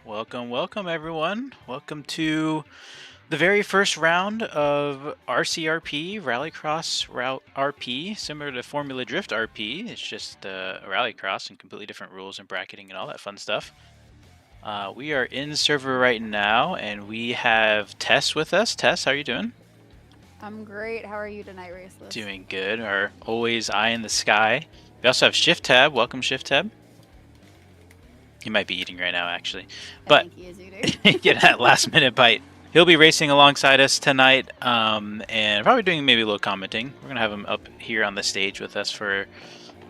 Welcome everyone. Welcome to the very first round of RCRP, Rallycross RP, similar to Formula Drift RP. It's just a Rallycross and completely different rules and bracketing and all that fun stuff. We are in server right now, and we have Tess with us. Tess, how are you doing? I'm great. How are you tonight, Raceless? Doing good. Our always eye in the sky. We also have Shift Tab. Welcome, Shift Tab. He might be eating right now, actually. I But think he is eating. get that last minute bite. He'll be racing alongside us tonight, and probably doing maybe a little commenting. We're gonna have him up here on the stage with us for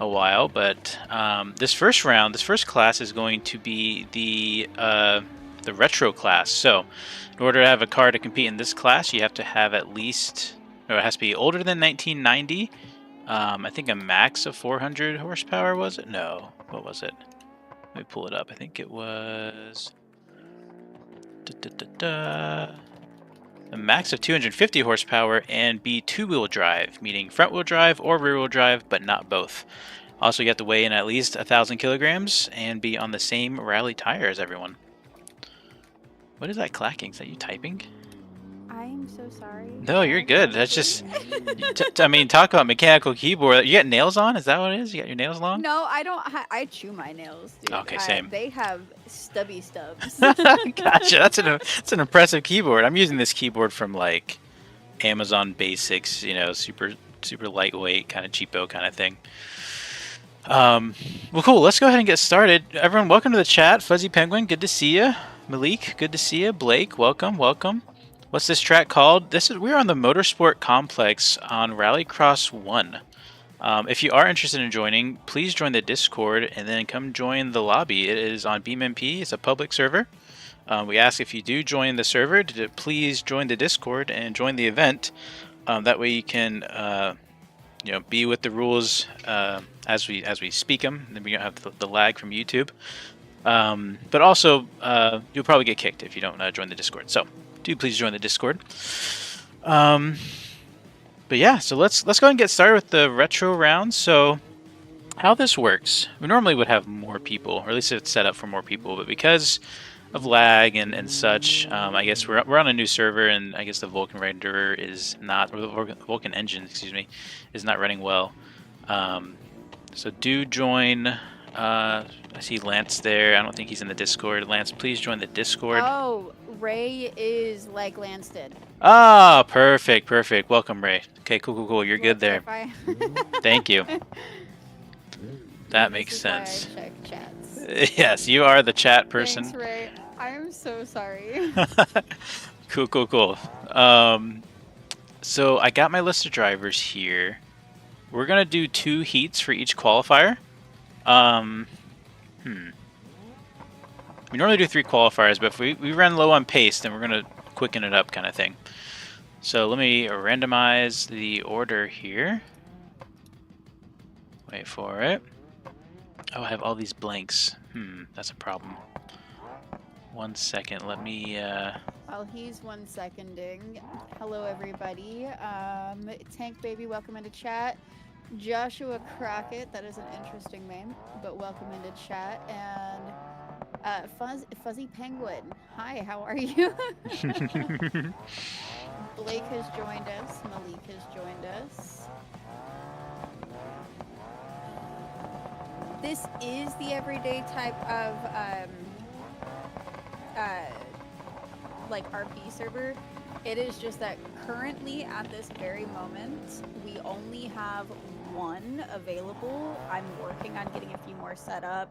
a while. But this first round, this first class is going to be the retro class. So, in order to have a car to compete in this class, you have to have at least, or it has to be older than 1990. I think a max of 400 horsepower, was it? No, what was it? Let me pull it up. I think it was a max of 250 horsepower and be two-wheel drive, meaning front-wheel drive or rear-wheel drive, but not both. Also, you have to weigh in at least 1,000 kilograms and be on the same rally tire as everyone. What is that clacking? Is that you typing? I'm so sorry. No, you're good. That's just, I mean, talk about mechanical keyboard. You got nails on? Is that what it is? You got your nails long? No, I don't. I chew my nails, dude. Okay, same. They have stubby stubs. Gotcha. That's an impressive keyboard. I'm using this keyboard from like Amazon Basics, you know, super lightweight, kind of cheapo kind of thing. Well, cool. Let's go ahead and get started. Everyone, welcome to the chat. Fuzzy Penguin, good to see you. Malik, good to see you. Blake, welcome. What's this track called? We're on the Motorsport Complex on Rallycross 1. If you are interested in joining, please join the Discord and then come join the lobby. It is on BeamNG. It's a public server. We ask if you do join the server to please join the Discord and join the event. That way you can, be with the rules as we speak them. Then we don't have the lag from YouTube. But also, you'll probably get kicked if you don't join the Discord. So do please join the Discord. But yeah, so let's go ahead and get started with the retro round. So how this works, we normally would have more people, or at least it's set up for more people, but because of lag and such, I guess we're on a new server, and I guess the Vulkan renderer is not, or the Vulkan engine, excuse me, is not running well. So do join. I see Lance there. I don't think he's in the Discord. Lance, please join the Discord. Oh, Ray is like Lance did. Ah, perfect. Welcome, Ray. Okay, cool. You're good there. Thank you. That makes sense. Why I check chats. Yes, you are the chat person. Thanks, Ray. I am so sorry. Cool. So I got my list of drivers here. We're gonna do 2 heats for each qualifier. We normally do 3 qualifiers, but if we run low on pace, then we're gonna quicken it up, kind of thing. So let me randomize the order here. Wait for it. Oh, I have all these blanks. That's a problem. 1 second. Let me. While he's 1 seconding, hello everybody. Tank Baby, welcome into chat. Joshua Crockett, that is an interesting name, but welcome into chat. And Fuzzy Penguin, hi, how are you? Blake has joined us. Malik has joined us. This is the everyday type of like RP server. It is just that currently at this very moment we only have 1 available. I'm working on getting a few more set up.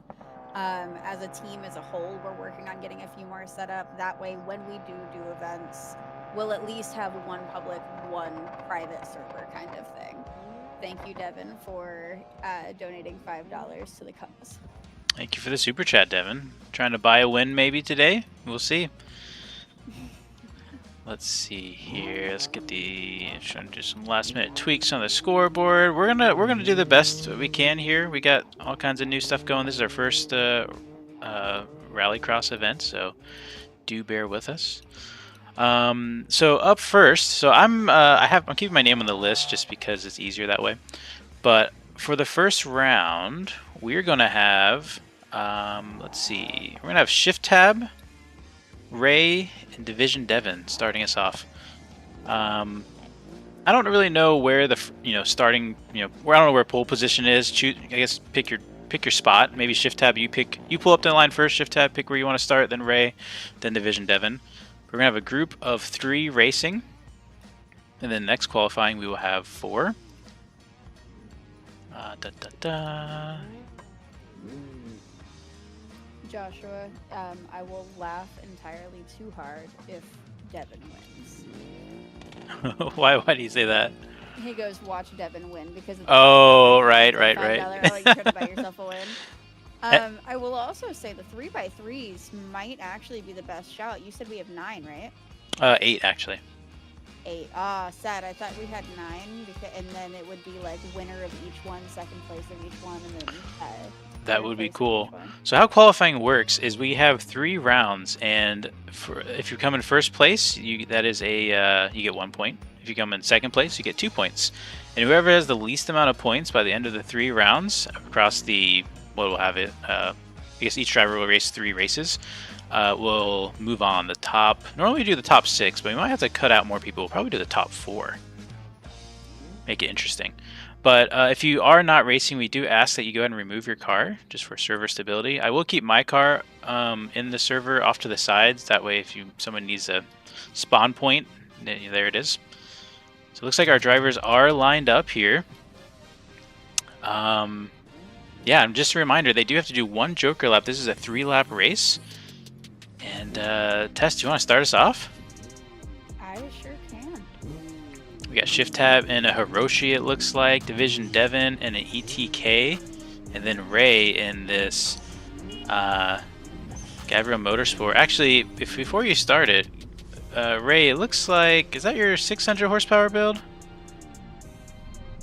As a team as a whole, we're working on getting a few more set up. That way when we do events, we'll at least have 1 public, 1 private server kind of thing. Thank you, Devin, for donating $5 to the cause. Thank you for the super chat, Devin. Trying to buy a win maybe today? We'll see. Let's see here. Let's get trying to do some last minute tweaks on the scoreboard. We're gonna do the best we can here. We got all kinds of new stuff going. This is our first Rallycross event, so do bear with us. So up first, so I'm keeping my name on the list just because it's easier that way. But for the first round, we're gonna have let's see, we're gonna have Shift Tab Ray, and Division Devin starting us off. I don't really know where the starting where I don't know where pole position is. Choose, I guess pick your spot. Maybe shift tab. You pull up to the line first. Shift tab. Pick where you want to start. Then Ray, then Division Devin. We're gonna have a group of 3 racing, and then next qualifying we will have 4. Joshua, I will laugh entirely too hard if Devin wins. Why do you say that? He goes, watch Devin win because it's right. like you try to buy yourself a win. I will also say the 3x3s might actually be the best shout. You said we have 9, right? 8 actually. 8. Sad. I thought we had 9, and then it would be like winner of each one, second place of each one, and then that would be cool. So how qualifying works is we have 3 rounds, and if you come in first place, you get 1 point. If you come in second place, you get 2 points. And whoever has the least amount of points by the end of the 3 rounds across the we'll have it. I guess each driver will race 3 races. We'll move on. The top. Normally we do the top 6, but we might have to cut out more people. We'll probably do the top 4. Make it interesting. But if you are not racing, we do ask that you go ahead and remove your car just for server stability. I will keep my car in the server off to the sides. That way, if someone needs a spawn point, there it is. So it looks like our drivers are lined up here. Yeah, and just a reminder, they do have to do 1 Joker lap. This is a 3-lap race. And Tess, do you want to start us off? I sure can. We got Shift Tab and a Hiroshi, it looks like. Division Devin and an ETK. And then Ray in this Gavra Motorsport. Actually, before you start it, Ray, it looks like... Is that your 600 horsepower build?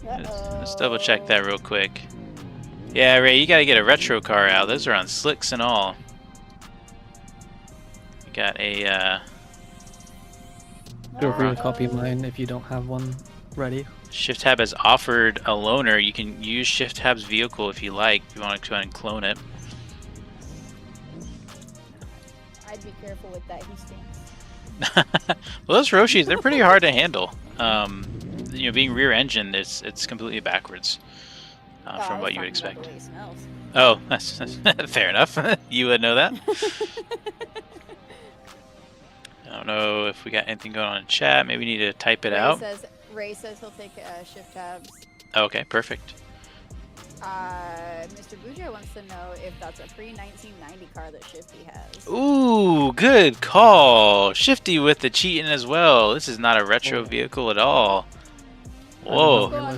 Let's double check that real quick. Yeah, Ray, you gotta get a retro car out. Those are on slicks and all. You got a Feel free to copy mine if you don't have one ready. Shift Tab has offered a loaner. You can use Shift Tab's vehicle if you like. If you want to go ahead and clone it. I'd be careful with that. He stinks. Well, those Roshis, they're pretty hard to handle. Being rear engine, it's completely backwards from what you would expect. Oh, that's fair enough. You would know that. I don't know if we got anything going on in chat. Maybe we need to type it out. Ray says he'll take shift tabs. Okay, perfect. Mr. Buja wants to know if that's a pre-1990 car that Shifty has. Ooh, good call. Shifty with the cheating as well. This is not a retro vehicle at all. Whoa.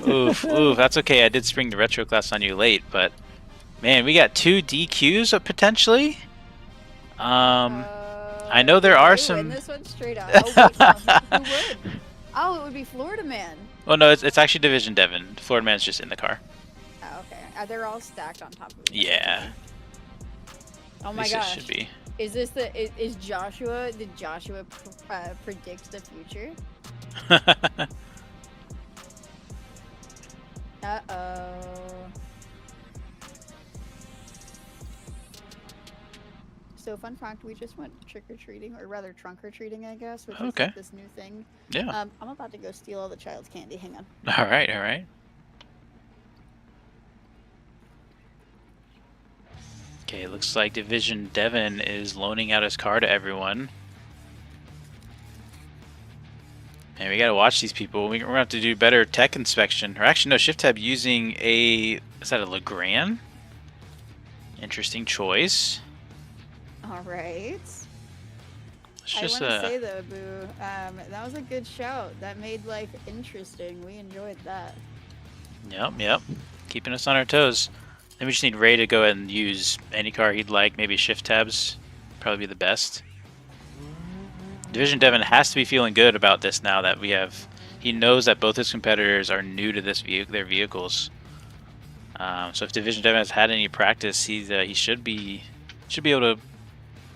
Oof, that's okay. I did spring the retro class on you late, but man, we got 2 DQs potentially. I know there are some. This one straight up. Oh, wait, no. Who would? Oh, it would be Florida Man. Oh no, it's actually Division Devin. Florida Man's just in the car. Oh, okay. They're all stacked on top of each other. Yeah. Oh my gosh. Should be. Is this is Joshua? Did Joshua predict the future? Uh-oh. So fun fact, we just went trick-or-treating, or rather trunk-or-treating, I guess, which is like this new thing. Yeah. I'm about to go steal all the child's candy. Hang on. All right. Okay, looks like Division Devin is loaning out his car to everyone. And we gotta watch these people. We're gonna have to do better tech inspection. Or actually, no, Shift Tab using is that a Legrand? Interesting choice. All right. I want to say though, Boo, that was a good shout. That made life interesting. We enjoyed that. Yep. Keeping us on our toes. Then we just need Ray to go ahead and use any car he'd like. Maybe Shift Tabs probably be the best. Division Devin has to be feeling good about this now that he knows that both his competitors are new to their vehicles. So if Division Devin has had any practice, he should be able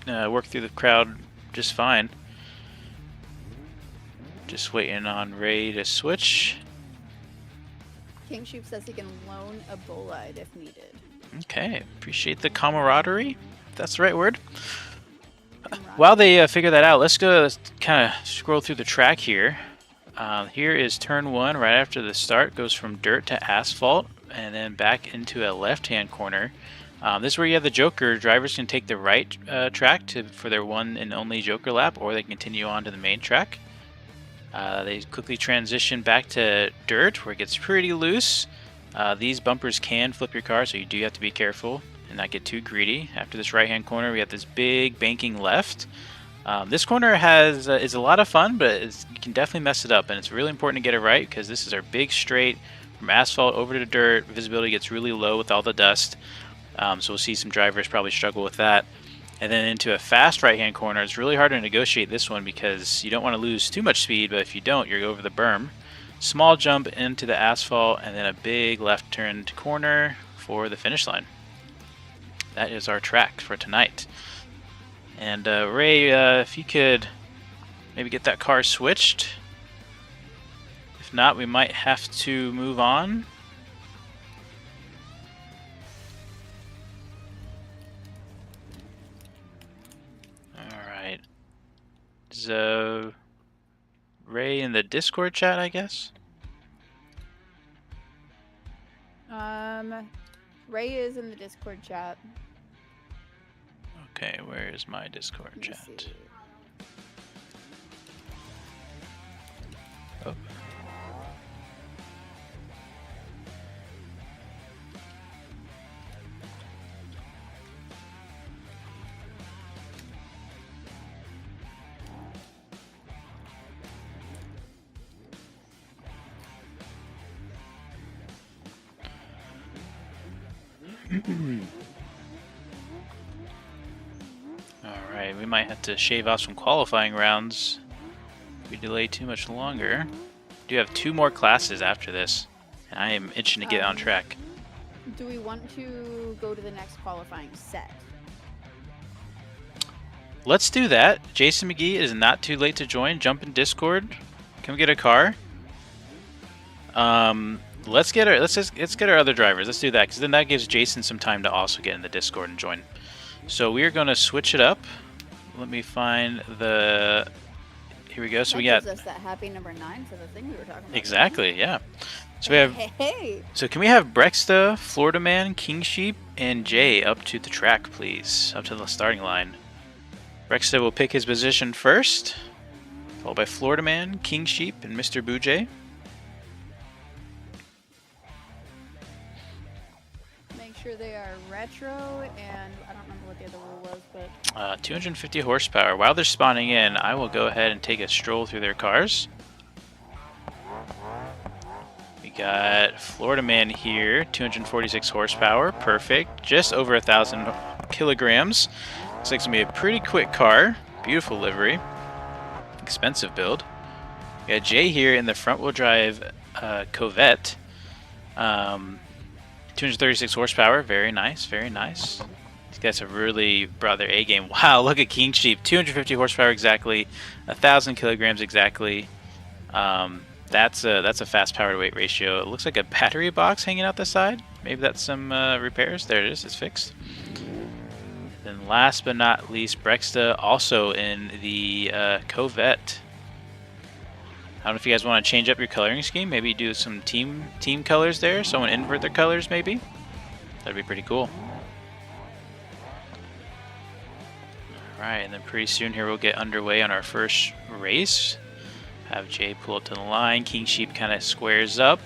to work through the crowd just fine. Just waiting on Ray to switch. King Shoop says he can loan a bolide if needed. Okay, appreciate the camaraderie, if that's the right word. While they figure that out, let's go kind of scroll through the track here. Here is turn 1 right after the start. Goes from dirt to asphalt and then back into a left-hand corner. This is where you have the Joker. Drivers can take the right track for their one and only Joker lap, or they can continue on to the main track. They quickly transition back to dirt, where it gets pretty loose. These bumpers can flip your car, so you do have to be careful and not get too greedy. After this right-hand corner, we have this big banking left. This corner is a lot of fun, but you can definitely mess it up, and it's really important to get it right because this is our big straight from asphalt over to dirt. Visibility gets really low with all the dust, so we'll see some drivers probably struggle with that. And then into a fast right-hand corner, it's really hard to negotiate this one because you don't want to lose too much speed, but if you don't, you're over the berm. Small jump into the asphalt, and then a big left turn to corner for the finish line. That is our track for tonight. And Ray, if you could maybe get that car switched. If not, we might have to move on. Alright. Is Ray in the Discord chat, I guess? Ray is in the Discord chat. Okay, where is my Discord chat? Oh. Alright, we might have to shave off some qualifying rounds if we delay too much longer. We do have 2 more classes after this, and I am itching to get on track. Do we want to go to the next qualifying set? Let's do that. Jason McGee is not too late to join. Jump in Discord. Come get a car. Let's get our other drivers. Let's do that, because then that gives Jason some time to also get in the Discord and join. So we are going to switch it up. Let me find the... Here we go. So we got... That gives us that happy number 9 for the thing we were talking about. Exactly, yeah. So we have... Hey. So can we have Brexta, Florida Man, King Sheep, and Jay up to the track, please? Up to the starting line. Brexta will pick his position first, followed by Florida Man, King Sheep, and Mr. Boujay. Sure they are retro, and I don't remember what the other rule was, but 250 horsepower. While they're spawning in, I will go ahead and take a stroll through their cars. We got Florida Man here, 246 horsepower, perfect, just over 1,000 kilograms. Looks like it's gonna be a pretty quick car. Beautiful livery, expensive build. We got Jay here in the front-wheel drive Corvette. 236 horsepower, very nice, very nice. These guys have really brought their A game. Wow, look at King Sheep, 250 horsepower exactly, 1,000 kilograms exactly. That's a fast power to weight ratio. It looks like a battery box hanging out the side. Maybe that's some repairs. There it is, it's fixed. Then last but not least, Brexta also in the Corvette. I don't know if you guys want to change up your coloring scheme. Maybe do some team colors there. Someone invert their colors, maybe. That'd be pretty cool. All right, and then pretty soon here we'll get underway on our first race. Have Jay pull up to the line. King Sheep kind of squares up.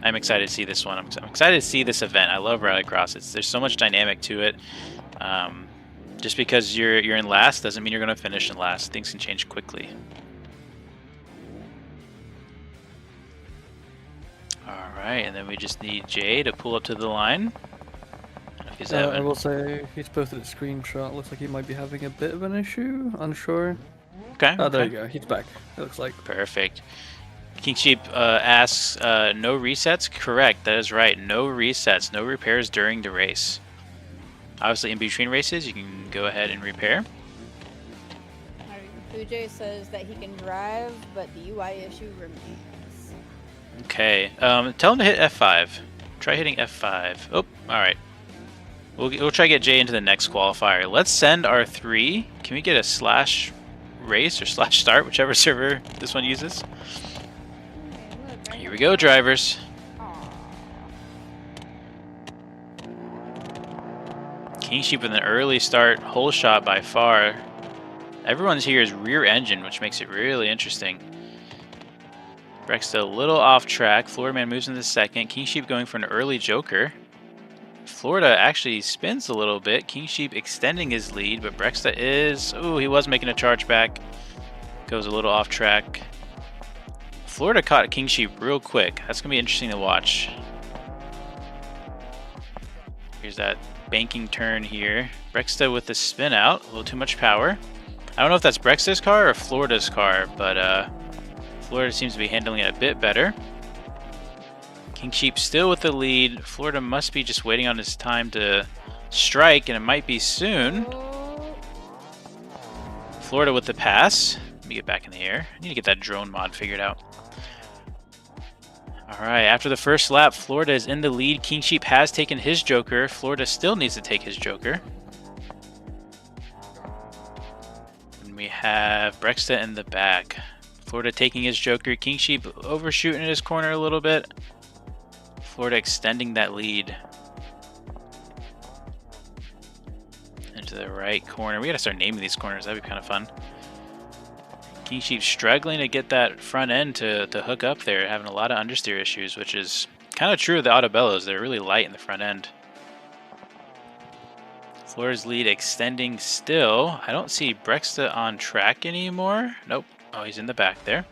I'm excited to see this one. I'm excited to see this event. I love Rallycross. There's so much dynamic to it. Just because you're in last doesn't mean you're going to finish in last. Things can change quickly. Alright, and then we just need Jay to pull up to the line. I will say he's posted a screenshot. Looks like he might be having a bit of an issue. Unsure. Okay. Oh, there you go. He's back. It looks like. Perfect. King Sheep asks, no resets? Correct. That is right. No resets. No repairs during the race. Obviously, in between races, you can go ahead and repair. Boujay says that he can drive, but the UI issue remains. Okay, tell him to hit F5. Try hitting F5. Oh, alright. We'll try to get Jay into the next qualifier. Let's send our 3. Can we get a slash race or slash start, whichever server this one uses? Here we go, drivers. King Sheep with an early start, hole shot by far. Everyone's here is rear engine, which makes it really interesting. Brexta a little off track. Florida Man moves into second. King Sheep going for an early joker. Florida actually spins a little bit. King Sheep extending his lead, but Brexta is... Ooh, he was making a charge back. Goes a little off track. Florida caught King Sheep real quick. That's going to be interesting to watch. Here's that banking turn here. Brexta with the spin out. A little too much power. I don't know if that's Brexta's car or Florida's car, but Florida seems to be handling it a bit better. King Sheep still with the lead. Florida must be just waiting on his time to strike, and it might be soon. Florida with the pass. Let me get back in the air. I need to get that drone mod figured out. Alright, after the first lap, Florida is in the lead. King Sheep has taken his joker. Florida still needs to take his joker. And we have Brexta in the back. Florida taking his joker. King Sheep overshooting in his corner a little bit. Florida extending that lead. Into the right corner. We gotta start naming these corners. That'd be kind of fun. King Sheep struggling to get that front end to hook up there. Having a lot of understeer issues, which is kind of true of the Autobellos. They're really light in the front end. Florida's lead extending still. I don't see Brexta on track anymore. Nope. Oh, he's in the back there.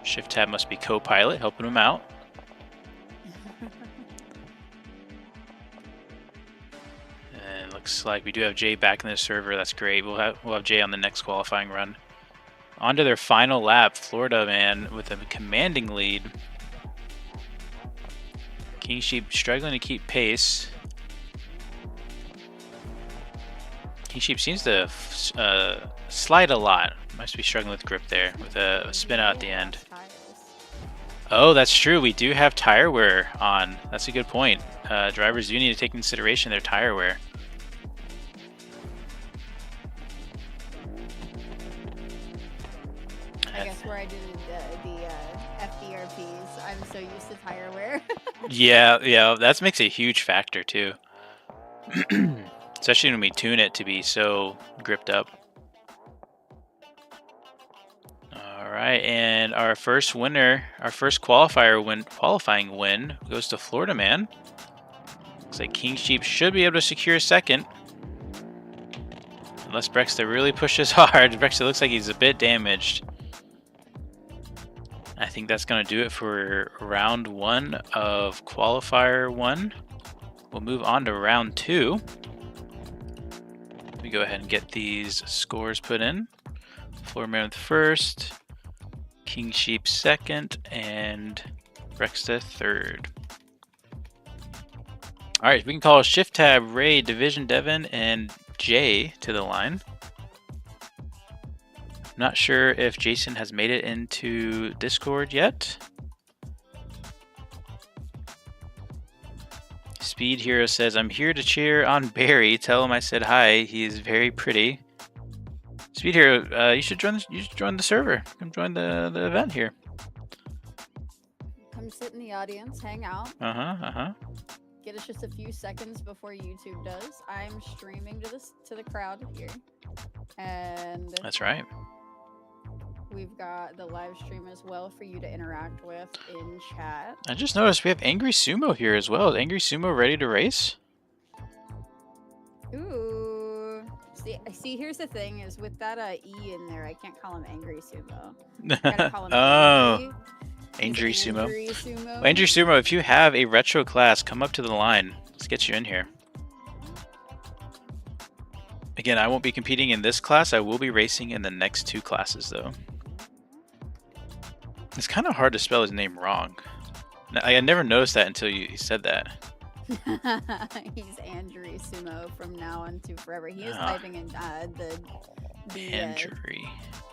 Shift tab must be co-pilot helping him out. And looks like we do have Jay back in the server. That's great. We'll have Jay on the next qualifying run. On to their final lap. Florida Man with a commanding lead. King Sheep struggling to keep pace. King Sheep seems to slide a lot. Must be struggling with grip there with a spin out at the end. Oh, that's true. We do have tire wear on. That's a good point. Drivers do need to take into consideration their tire wear. I guess where I did the FDRPs, I'm so used to tire wear. Yeah, that makes a huge factor too. Especially when we tune it to be so gripped up. Alright, and our first winner, our first qualifying win goes to Florida Man. Looks like King Sheep should be able to secure second. Unless Brexta really pushes hard. Brexta looks like he's a bit damaged. I think that's going to do it for round 1 of qualifier 1. We'll move on to round 2. We go ahead and get these scores put in. Florida Man first, King Sheep second, and Brexta third. Alright, we can call Shift Tab, Ray, Division Devin, and Jay to the line. Not sure if Jason has made it into Discord yet. Speed Hero says, I'm here to cheer on Barry. Tell him I said hi. He is very pretty. Speed Hero, you should join the server. Come join the event here. Come sit in the audience, hang out. Get us just a few seconds before YouTube does. I'm streaming to the crowd here. And that's right. We've got the live stream as well for you to interact with in chat. I just noticed we have Angry Sumo here as well. Is Angry Sumo ready to race? Ooh. See, here's the thing is with that E in there, I can't call him Angry Sumo. I gotta call him Angry Sumo. Well, Angry Sumo, if you have a retro class, come up to the line. Let's get you in here. Again, I won't be competing in this class. I will be racing in the next 2 classes, though. It's kind of hard to spell his name wrong. I never noticed that until you said that. He's Andrew Sumo from now on to forever. He is typing in the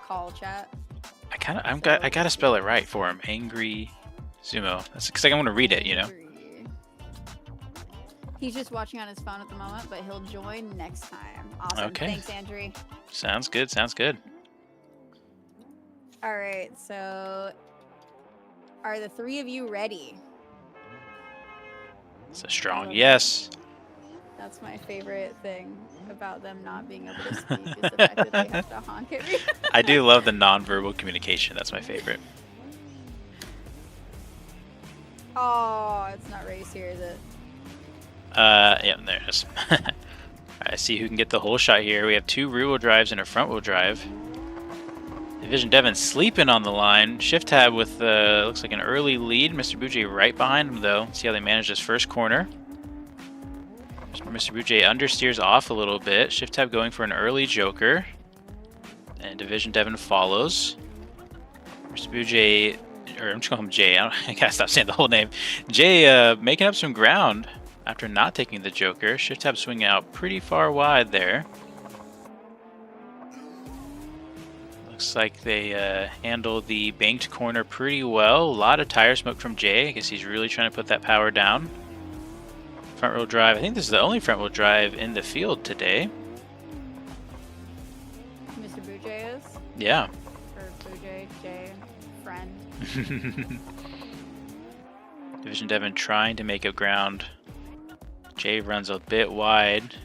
call chat. I gotta spell it right for him. Angry Sumo. That's because I want to read it, you know. He's just watching on his phone at the moment, but he'll join next time. Awesome. Okay. Thanks, Andrew. Sounds good. Sounds good. All right. So, are the three of you ready? It's a strong yes. That's my favorite thing about them not being able to speak is the fact that they have to honk at me. I do love the nonverbal communication. That's my favorite. Oh, it's not race here, is it? Yeah, there it is. I see who can get the whole shot here. We have 2 rear-wheel drives and a front-wheel drive. Division Devon sleeping on the line. Shift tab with, looks like an early lead. Mr. Bougie right behind him, though. See how they manage this first corner. Mr. Bougie understeers off a little bit. Shift tab going for an early joker. And Division Devon follows. Mr. Bougie, or I'm just calling him Jay. I gotta stop saying the whole name. Jay making up some ground after not taking the joker. Shift tab swinging out pretty far wide there. Looks like they handle the banked corner pretty well. A lot of tire smoke from Jay. I guess he's really trying to put that power down. Front wheel drive. I think this is the only front wheel drive in the field today. Mr. Bougie is? Yeah. Or Bougie, Jay, friend. Division Devon trying to make up ground. Jay runs a bit wide.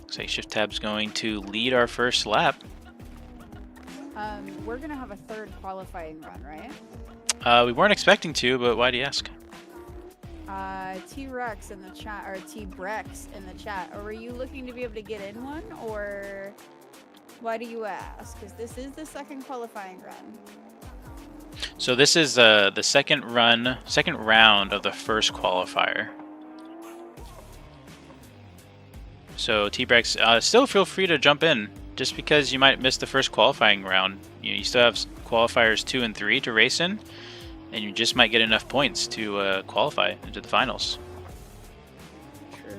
Looks like Shift Tab's going to lead our first lap. We're gonna have a third qualifying run, right? We weren't expecting to, but why do you ask? T-Rex in the chat, or T-Brex in the chat. Or were you looking to be able to get in one, or why do you ask? Because this is the second qualifying run. So this is the second round of the first qualifier. So T-Brex, still feel free to jump in. Just because you might miss the first qualifying round, you still have qualifiers 2 and 3 to race in, and you just might get enough points to qualify into the finals. True.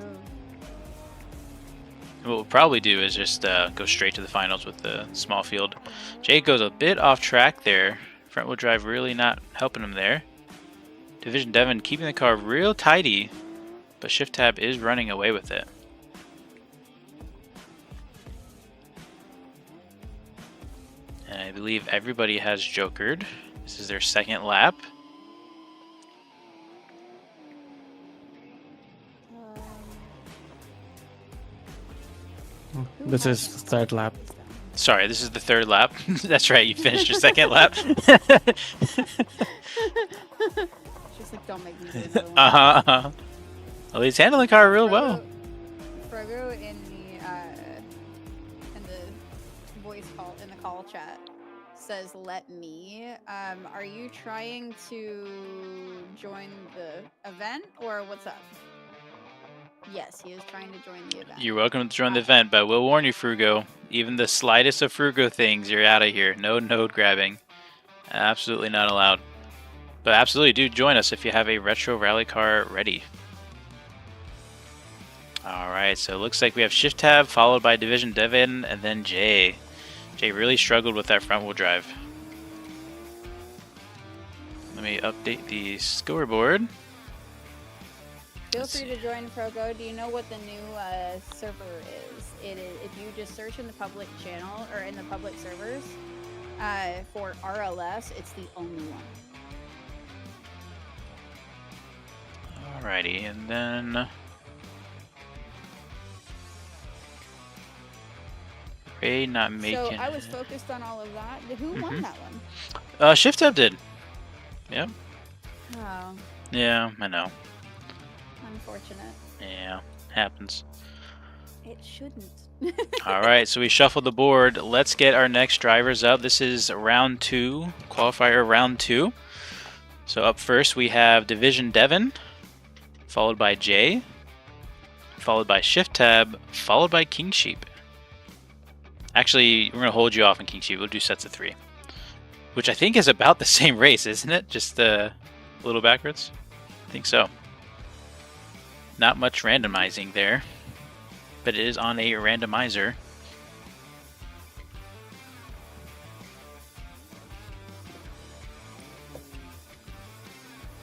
And what we'll probably do is just go straight to the finals with the small field. Jay goes a bit off track there. Front wheel drive really not helping him there. Division Devon keeping the car real tidy, but Shift Tab is running away with it. And I believe everybody has jokered. This is their second lap. This is the third lap. Sorry, this is the third lap. That's right, you finished your second lap. Just like, don't make me do another one. Uh-huh. Well, he's handling the car real well. Frogo in the voice call, in the call chat, says, "Let me." Are you trying to join the event, or what's up? Yes, he is trying to join the event. You're welcome to join the event, but we'll warn you, Frugo. Even the slightest of Frugo things, you're out of here. No node grabbing. Absolutely not allowed. But absolutely do join us if you have a retro rally car ready. Alright, so it looks like we have Shift Tab, followed by Division Devon, and then Jay. Jay really struggled with that front wheel drive. Let me update the scoreboard. Feel free to join Frogo. Do you know what the new server is? It is, if you just search in the public channel, or in the public servers, for RLS, it's the only one. Alrighty, and then Ray not making. So I was focused on all of that. Who won that one? Shift Tab did. Yep. Oh, Yeah, I know. unfortunate. Yeah, happens. It shouldn't. Alright, so we shuffled the board. Let's get our next drivers up. This is round 2, qualifier round 2. So up first we have Division Devon, followed by Jay, followed by Shift Tab, followed by King Sheep. Actually, we're going to hold you off in King Sheep. We'll do sets of 3. Which I think is about the same race, isn't it? Just a little backwards? I think so. Not much randomizing there, but it is on a randomizer.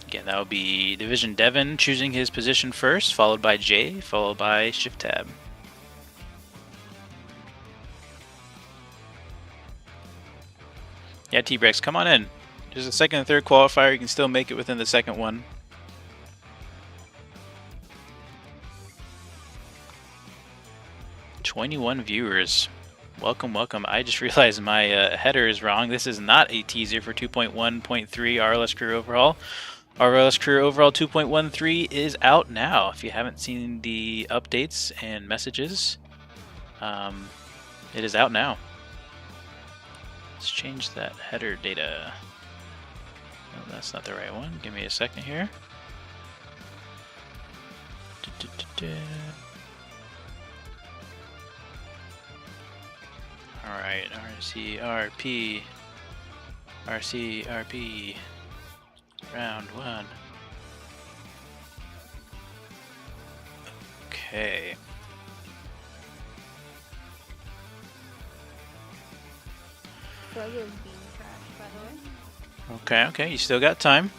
Again, That'll be Division Devin choosing his position first, followed by Jay, followed by Shift Tab. Yeah, T-Brex, come on in. There's a second and third qualifier. You can still make it within the second one. "21 viewers. Welcome, welcome. I just realized my header is wrong. This is not a teaser for 2.1.3 RLS Career Overhaul. RLS Career Overhaul 2.13 is out now. If you haven't seen the updates and messages, it is out now. Let's change that header data. No, that's not the right one. Give me a second here. Alright, RCRP. RCRP. Round 1. Okay. Frogo's being trashed, by the way. Okay, okay, you still got time.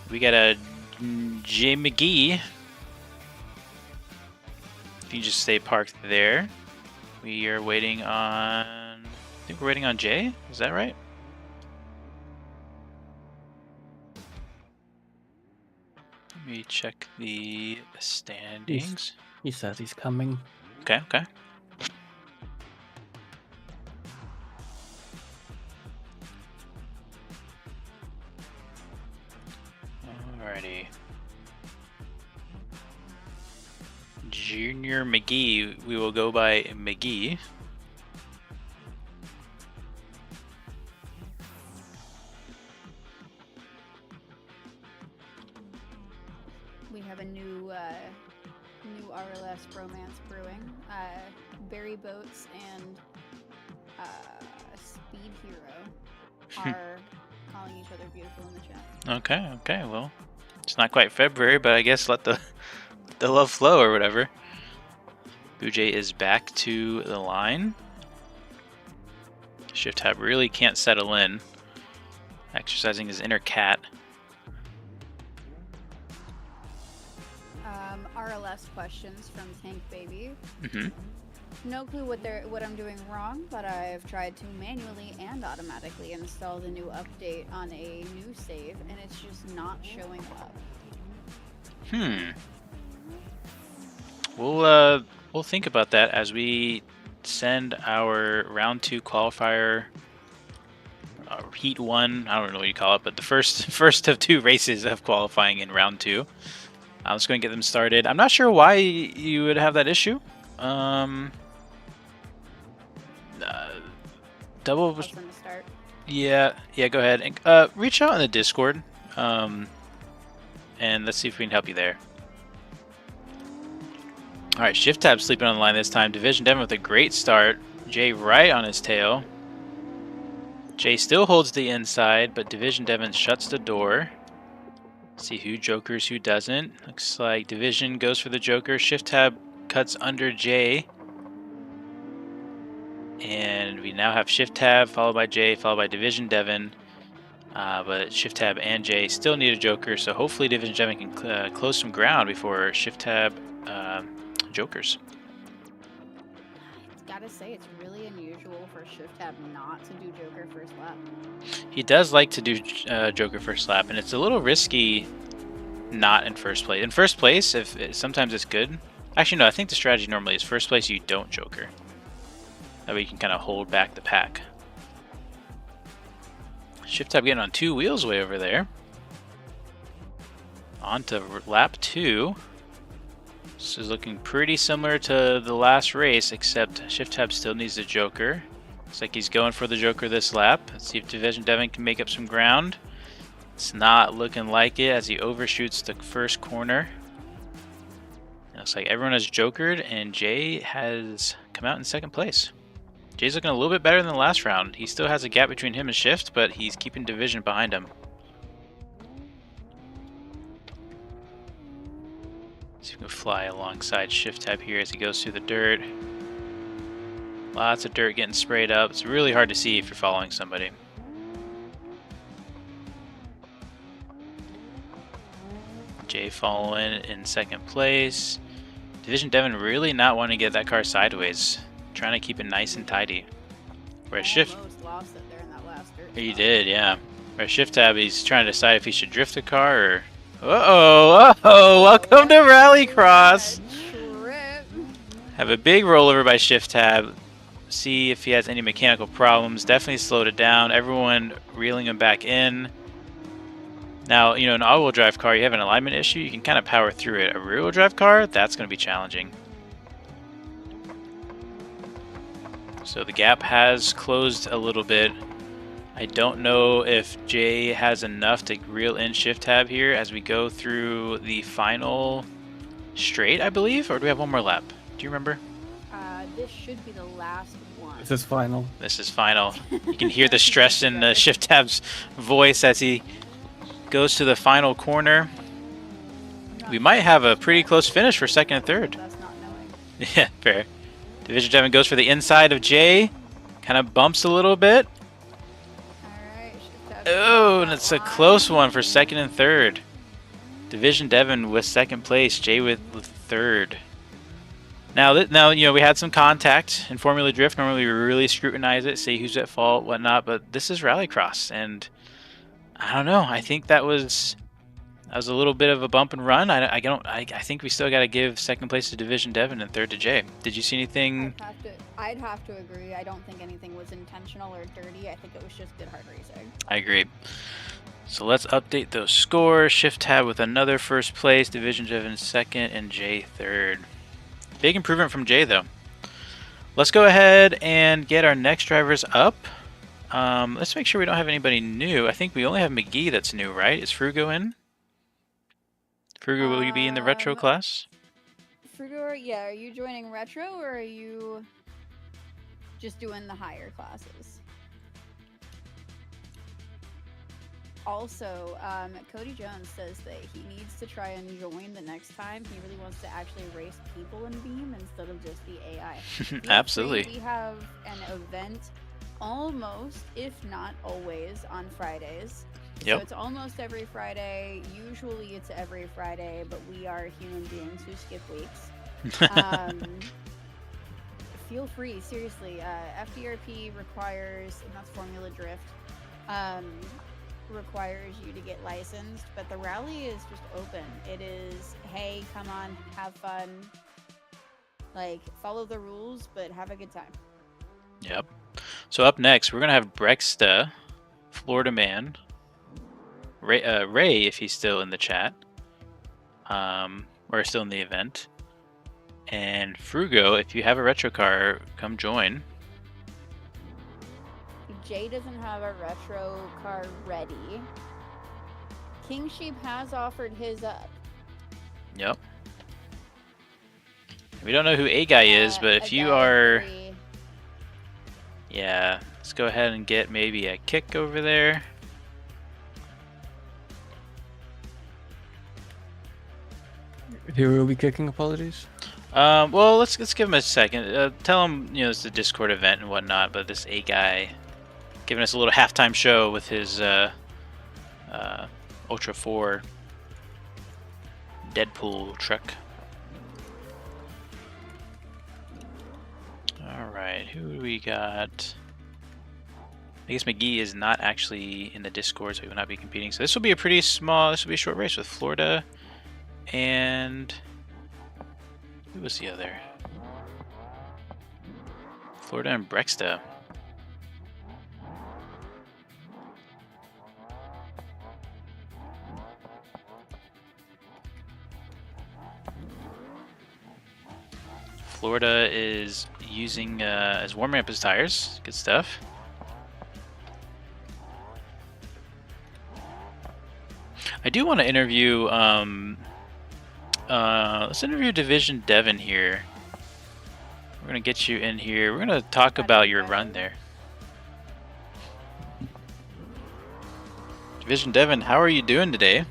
We got a J McGee. If you just stay parked there. We are waiting on... I think we're waiting on Jay? Is that right? Let me check the standings. He says he's coming. Okay, okay. Alrighty. Junior McGee, we will go by McGee. We have a new RLS romance brewing. Barry Boats and Speed Hero are calling each other beautiful in the chat. Okay, okay, well, it's not quite February, but I guess let the love flow or whatever. Boojay is back to the line. Shift Tab really can't settle in. Exercising his inner cat. RLS questions from Tank Baby. Mm-hmm. No clue what I'm doing wrong, but I've tried to manually and automatically install the new update on a new save, and it's just not showing up. We'll think about that as we send our round 2 qualifier, heat 1. I don't know what you call it, but the first of 2 races of qualifying in round 2. I'm just going to get them started. I'm not sure why you would have that issue. Double. Start. Yeah, go ahead and reach out in the Discord, and let's see if we can help you there. All right, Shift Tab sleeping on the line this time. Division Devin with a great start. Jay right on his tail. Jay still holds the inside, but Division Devin shuts the door. See who jokers, who doesn't. Looks like Division goes for the joker. Shift Tab cuts under Jay. And we now have Shift Tab, followed by Jay, followed by Division Devin. But Shift Tab and Jay still need a joker, so hopefully Division Devin can close some ground before Shift Tab jokers. Gotta say, it's really unusual for Shift Tab not to do joker first lap. He does like to do joker first lap, and it's a little risky not in first place. In first place, sometimes it's good. Actually, no, I think the strategy normally is first place you don't joker. That way you can kind of hold back the pack. Shift Tab getting on 2 wheels way over there. On to lap 2. This is looking pretty similar to the last race, except Shift Tab still needs a joker. Looks like he's going for the joker this lap. Let's see if Division Devin can make up some ground. It's not looking like it as he overshoots the first corner. Looks like everyone has jokered, and Jay has come out in second place. Jay's looking a little bit better than the last round. He still has a gap between him and Shift, but he's keeping Division behind him. So you can fly alongside Shift Tab here as he goes through the dirt. Lots of dirt getting sprayed up. It's really hard to see if you're following somebody. Jay following in second place. Division Devin really not wanting to get that car sideways. Trying to keep it nice and tidy. Whereas Shift... Almost lost it there in that last dirt He spot. did, yeah. Whereas Shift Tab, he's trying to decide if he should drift the car or... Uh-oh, uh-oh, welcome to Rallycross! Have a big rollover by Shift Tab. See if he has any mechanical problems. Definitely slowed it down. Everyone reeling him back in. Now, you know, an all-wheel drive car, you have an alignment issue, you can kind of power through it. A rear-wheel drive car, that's going to be challenging. So the gap has closed a little bit. I don't know if Jay has enough to reel in Shift Tab here as we go through the final straight, I believe? Or do we have one more lap? Do you remember? This should be the last one. This is final. This is final. You can hear the stress in Shift Tab's voice as he goes to the final corner. We might have a pretty close finish for second and third. That's not knowing. Yeah, fair. Division Devin goes for the inside of Jay. Kind of bumps a little bit. Alright, Oh, and it's a close one for second and third. Division Devin with second place, Jay with third. Now, you know, we had some contact in Formula Drift. Normally we really scrutinize it, see who's at fault, whatnot, but this is Rallycross, and I don't know. I think that was a little bit of a bump and run. I think we still got to give second place to Division Devin and third to Jay. Did you see anything? I'd have to agree. I don't think anything was intentional or dirty. I think it was just good hard racing. I agree. So let's update those scores. Shift Tab with another first place, Division Devin second, and Jay third. Big improvement from Jay, though. Let's go ahead and get our next drivers up. Let's make sure we don't have anybody new. I think we only have McGee that's new, right? Is Frugo in? Frugo, will you be in the retro class? Frugo, yeah. Are you joining retro or are you just doing the higher classes? Also, Cody Jones says that he needs to try and join the next time. He really wants to actually race people in Beam instead of just the AI. Absolutely. We have an event almost, if not always, on Fridays. Yep. So it's almost every Friday. Usually it's every Friday, but we are human beings who skip weeks. Feel free, seriously. FDRP requires, and that's Formula Drift, requires you to get licensed, but the rally is just open. It is, hey, come on, have fun. Like, follow the rules, but have a good time. Yep. So up next, we're going to have Brexta, Florida Man, Ray, if he's still in the chat, or still in the event, and Frugo, if you have a retro car, come join. Jay doesn't have a retro car ready. King Sheep has offered his up. Yep. We don't know who A Guy is, but if you are... Yeah, let's go ahead and get maybe a kick over there. Who will be kicking? Apologies. Well, let's give him a second. Tell him, you know, it's a Discord event and whatnot, but this A Guy giving us a little halftime show with his Ultra 4 Deadpool truck. Alright, who do we got? I guess McGee is not actually in the Discord, so he will not be competing. So this will be a pretty small, this will be a short race with Florida and... Who was the other? Florida and Brexta. Florida is using as warming up his tires. Good stuff. I do want to interview. Let's interview Division Devin here. We're gonna get you in here. We're gonna talk about your run there. Division Devin, how are you doing today?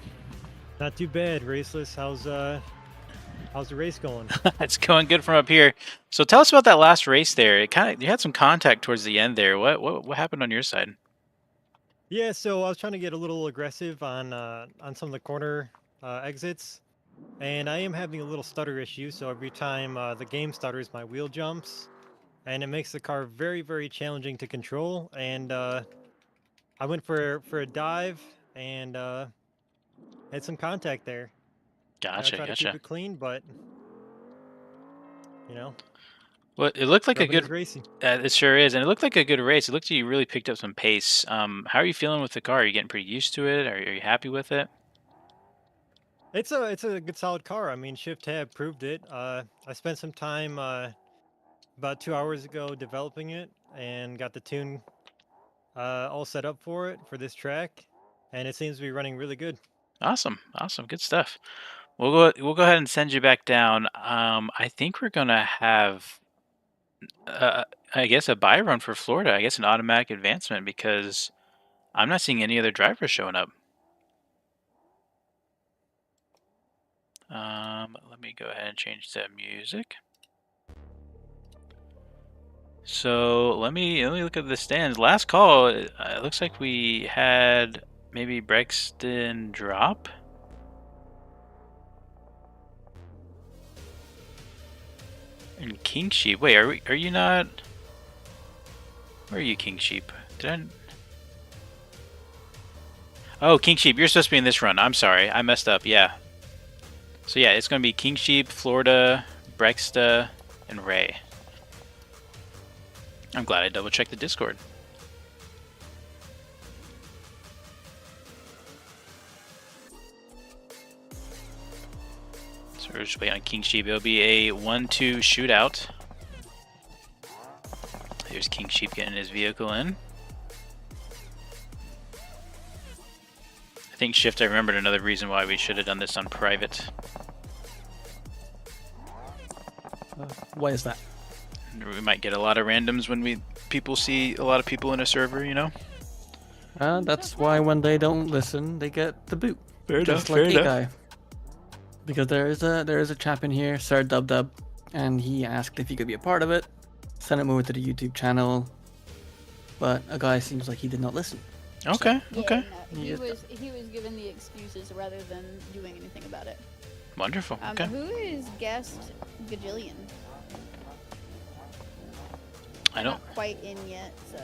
Not too bad, Raceless. How's the race going? It's going good from up here. So tell us about that last race there. It you had some contact towards the end there. What happened on your side? Yeah, so I was trying to get a little aggressive on some of the corner exits, and I am having a little stutter issue. So every time the game stutters, my wheel jumps, and it makes the car very, very challenging to control. And I went for a dive and had some contact there. I Gotcha, try to keep gotcha. it clean, but you know, Well, it looked like a rubbing good. is racing. It sure is, and it looked like a good race. It looked like you really picked up some pace. How are you feeling with the car? Are you getting pretty used to it? Are you happy with it? It's a good solid car. I mean, Shift Tab proved it. I spent some time about 2 hours ago developing it and got the tune all set up for it for this track, and it seems to be running really good. Awesome, awesome, good stuff. We'll go ahead and send you back down. I think we're gonna have, I guess, a buy run for Florida. I guess an automatic advancement because I'm not seeing any other drivers showing up. Let me go ahead and change the music. So let me look at the stands. Last call, it looks like we had maybe Brexton drop. And King Sheep. Wait, are you not? Where are you, King Sheep? Did I? Oh, King Sheep, you're supposed to be in this run. I'm sorry, I messed up. Yeah. So yeah, it's gonna be King Sheep, Florida, Brexta, and Ray. I'm glad I double checked the Discord. So we're just waiting on King Sheep. It'll be a 1-2 shootout. Here's King Sheep getting his vehicle in. I think Shift, I remembered another reason why we should have done this on private. Why is that? We might get a lot of randoms when people see a lot of people in a server, you know? That's why when they don't listen, they get the boot. Fair Just enough, like fair a guy. Because there is a chap in here, Sir Dub Dub, and he asked if he could be a part of it. Send him over to the YouTube channel, but a guy seems like he did not listen. Okay, Yeah, okay. no, he was given the excuses rather than doing anything about it. Wonderful, okay. Who is guest Gajillion? I don't Not quite in yet, so.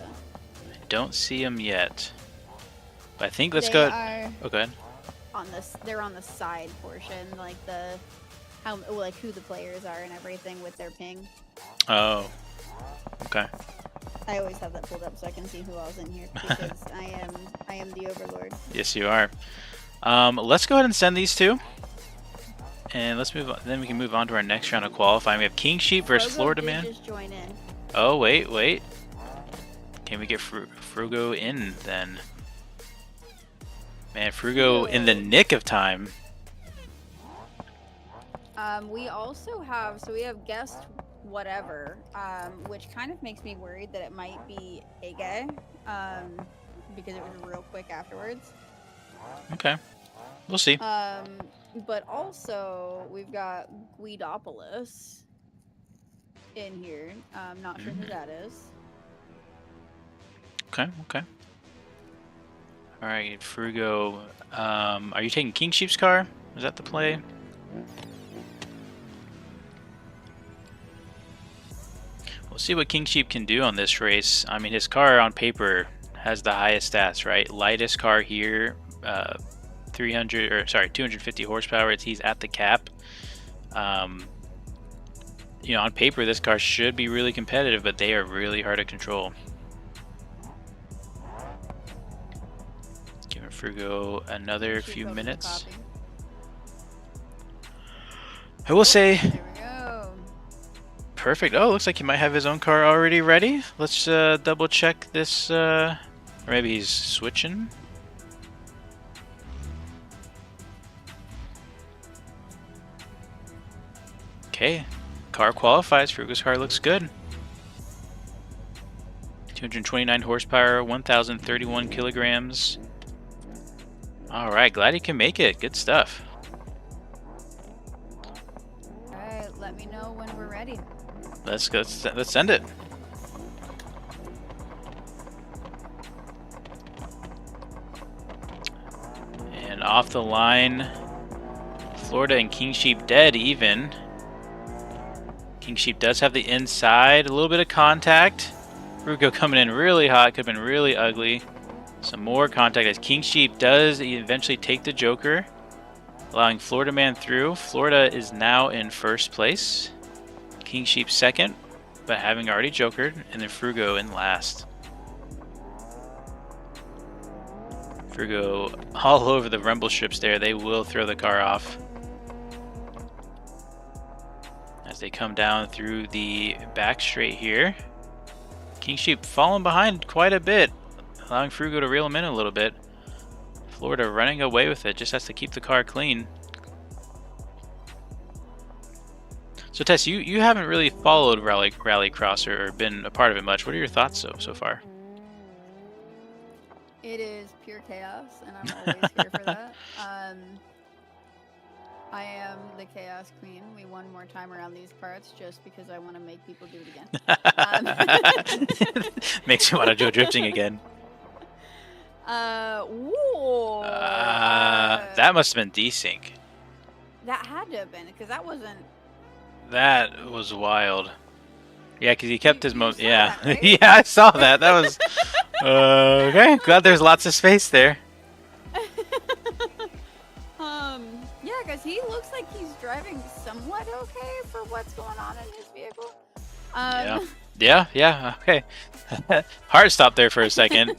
don't see him yet. But I think let's They go. are Oh, go ahead. on this. They're on the side portion, like who the players are and everything with their ping. Oh, okay. I always have that pulled up so I can see who else in here because I am the overlord. Yes, you are. Let's go ahead and send these two. And let's move on. Then we can move on to our next round of qualifying. We have King Sheep versus Frogo Florida did Man. just join in. Oh, wait. Can we get Frugo in then? Man, Frugo in the nick of time. We also have, we have guest whatever, which kind of makes me worried that it might be a guy, because it was real quick afterwards. Okay. We'll see. But also we've got Guidopolis in here. I'm not sure who that is. Okay. All right, Frugo. Are you taking King Sheep's car? Is that the play? We'll see what King Sheep can do on this race. I mean, his car on paper has the highest stats, right? Lightest car here, 250 horsepower. He's at the cap. You know, on paper, this car should be really competitive, but they are really hard to control. Giving Frugo another few minutes. I will say. There we go. Perfect. Oh, looks like he might have his own car already ready. Let's double check this. Or maybe he's switching. Okay. Car qualifies. Frugo's car looks good. 229 horsepower, 1,031 kilograms. All right, glad he can make it. Good stuff. All right, let me know when we're ready. Let's send it. And off the line Florida and King Sheep dead even. King Sheep does have the inside. A little bit of contact. Frugo coming in really hot. Could have been really ugly. Some more contact as King Sheep does eventually take the Joker, allowing Florida Man through. Florida is now in first place. King Sheep second, but having already jokered, and then Frugo in last. Frugo all over the rumble strips there. They will throw the car off as they come down through the back straight here. King Sheep falling behind quite a bit, allowing Frugo to reel him in a little bit. Florida running away with it, just has to keep the car clean. So Tess, you haven't really followed Rallycross or been a part of it much. What are your thoughts so far? It is pure chaos, and I'm always here for that. I am the Chaos Queen. We won more time around these parts just because I want to make people do it again. Makes you want to go drifting again. That That must have been desync. That had to have been, because that wasn't... That was wild. Yeah, because he kept his moment. saw Yeah, that, right? yeah, I saw that. That was okay. Glad there's lots of space there. Yeah, because he looks like he's driving somewhat okay for what's going on in his vehicle. Yeah. Okay. Hard stop there for a second.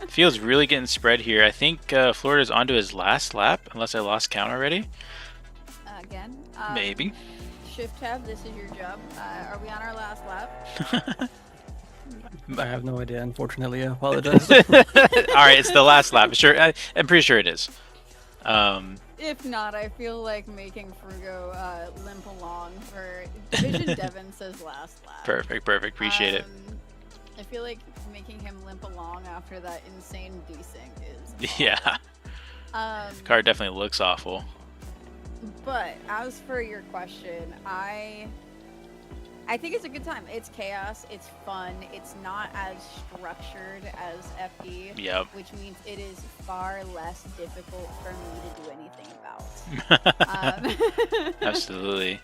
Field's really getting spread here. I think Florida's onto his last lap, unless I lost count already. Again. Maybe. Shift tab, this is your job. Are we on our last lap? I have no idea, unfortunately. I apologize. Alright, it's the last lap. Sure, I'm pretty sure it is. If not, I feel like making Frugo limp along. For Division Devon says last lap. Perfect. Appreciate it. I feel like making him limp along after that insane desync is Yeah. awful. Car definitely looks awful. But as for your question, I think it's a good time. It's chaos. It's fun. It's not as structured as FD, Yep. which means it is far less difficult for me to do anything about. Absolutely.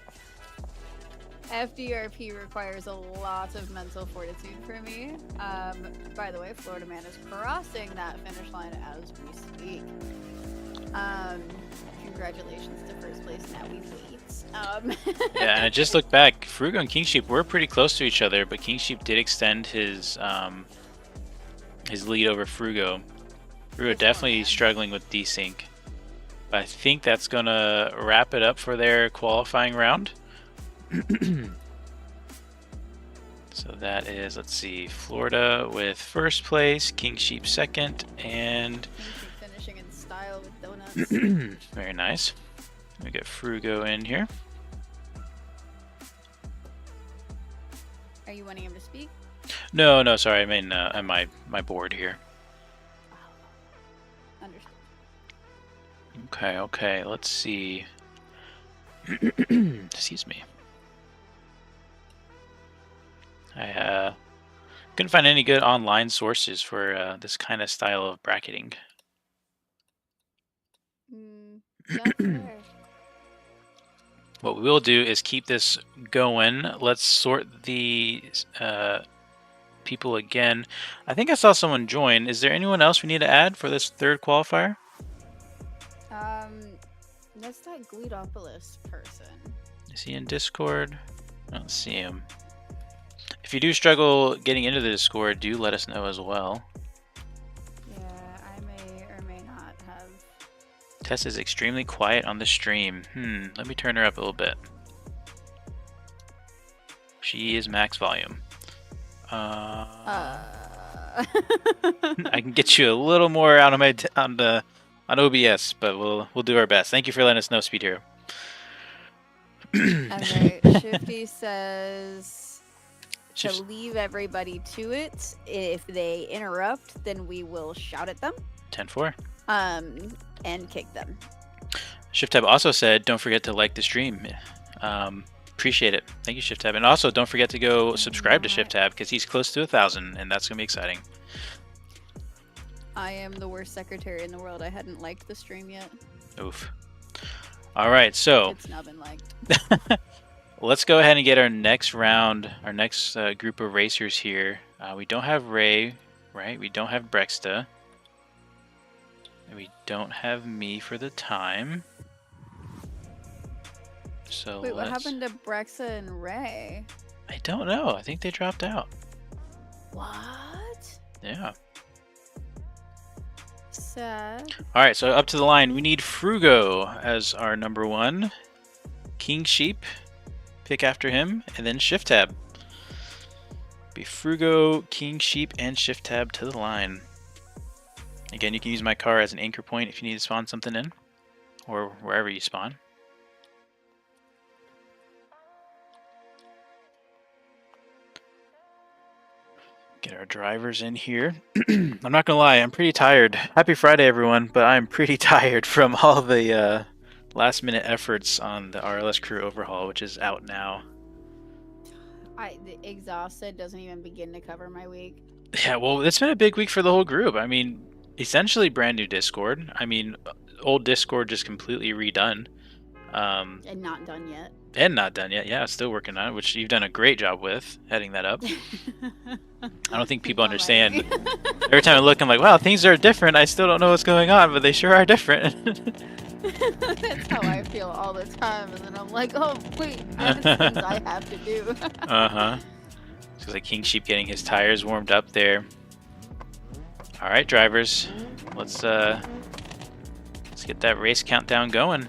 FDRP requires a lot of mental fortitude for me. By the way, Florida Man is crossing that finish line as we speak. Congratulations to first place. Now we wait. Yeah, and I just looked back. Frugo and King Sheep were pretty close to each other, but King Sheep did extend his lead over Frugo. Frugo definitely struggling with desync. But I think that's gonna wrap it up for their qualifying round. So that is, let's see, Florida with first place, King Sheep second, and finishing in style with donuts. very nice. We get Frugo in here. Are you wanting him to speak? No, sorry, I mean on my board here. Understood. Okay, let's see. Excuse me. I couldn't find any good online sources for this kind of style of bracketing. That's fair. What we will do is keep this going. Let's sort the people again. I think I saw someone join. Is there anyone else we need to add for this third qualifier? That's that Glutopolis person. Is he in Discord? I don't see him. If you do struggle getting into the Discord, do let us know as well. Yeah, I may or may not have. Tess is extremely quiet on the stream. Let me turn her up a little bit. She is max volume. I can get you a little more out of my on OBS, but we'll do our best. Thank you for letting us know, Speed Hero. Okay, Shifty says to leave everybody to it. If they interrupt, then we will shout at them. 10-4. And kick them. ShiftTab also said, don't forget to like the stream. Appreciate it. Thank you, ShiftTab. And also, don't forget to go subscribe to ShiftTab because he's close to 1,000, and that's going to be exciting. I am the worst secretary in the world. I hadn't liked the stream yet. Oof. All right, so It's nubbin like. let's go ahead and get our next round, our next group of racers here. We don't have Ray, right? We don't have Brexta. And we don't have me for the time. So Wait, what happened to Brexa and Ray? I don't know. I think they dropped out. What? Yeah. Sad. All right, so up to the line, we need Frugo as our number 1. King Sheep, pick after him, and then Shift Tab. Be Frugo, King Sheep, and Shift Tab to the line. Again, you can use my car as an anchor point if you need to spawn something in, or wherever you spawn. Get our drivers in here. I'm not gonna lie, I'm pretty tired. Happy Friday, everyone, but I'm pretty tired from all the last minute efforts on the RLS crew overhaul, which is out now. The exhausted doesn't even begin to cover my week. Yeah, well, it's been a big week for the whole group. I mean, essentially brand new Discord. I mean, old Discord just completely redone. And not done yet. And not done yet. Yeah, still working on it, which you've done a great job with heading that up. I don't think people understand. Every time I look, I'm like, wow, things are different. I still don't know what's going on, but they sure are different. That's how I feel all the time. And then I'm like, oh, wait, I have things I have to do. Uh-huh. Looks like King Sheep getting his tires warmed up there. All right, drivers. Let's get that race countdown going.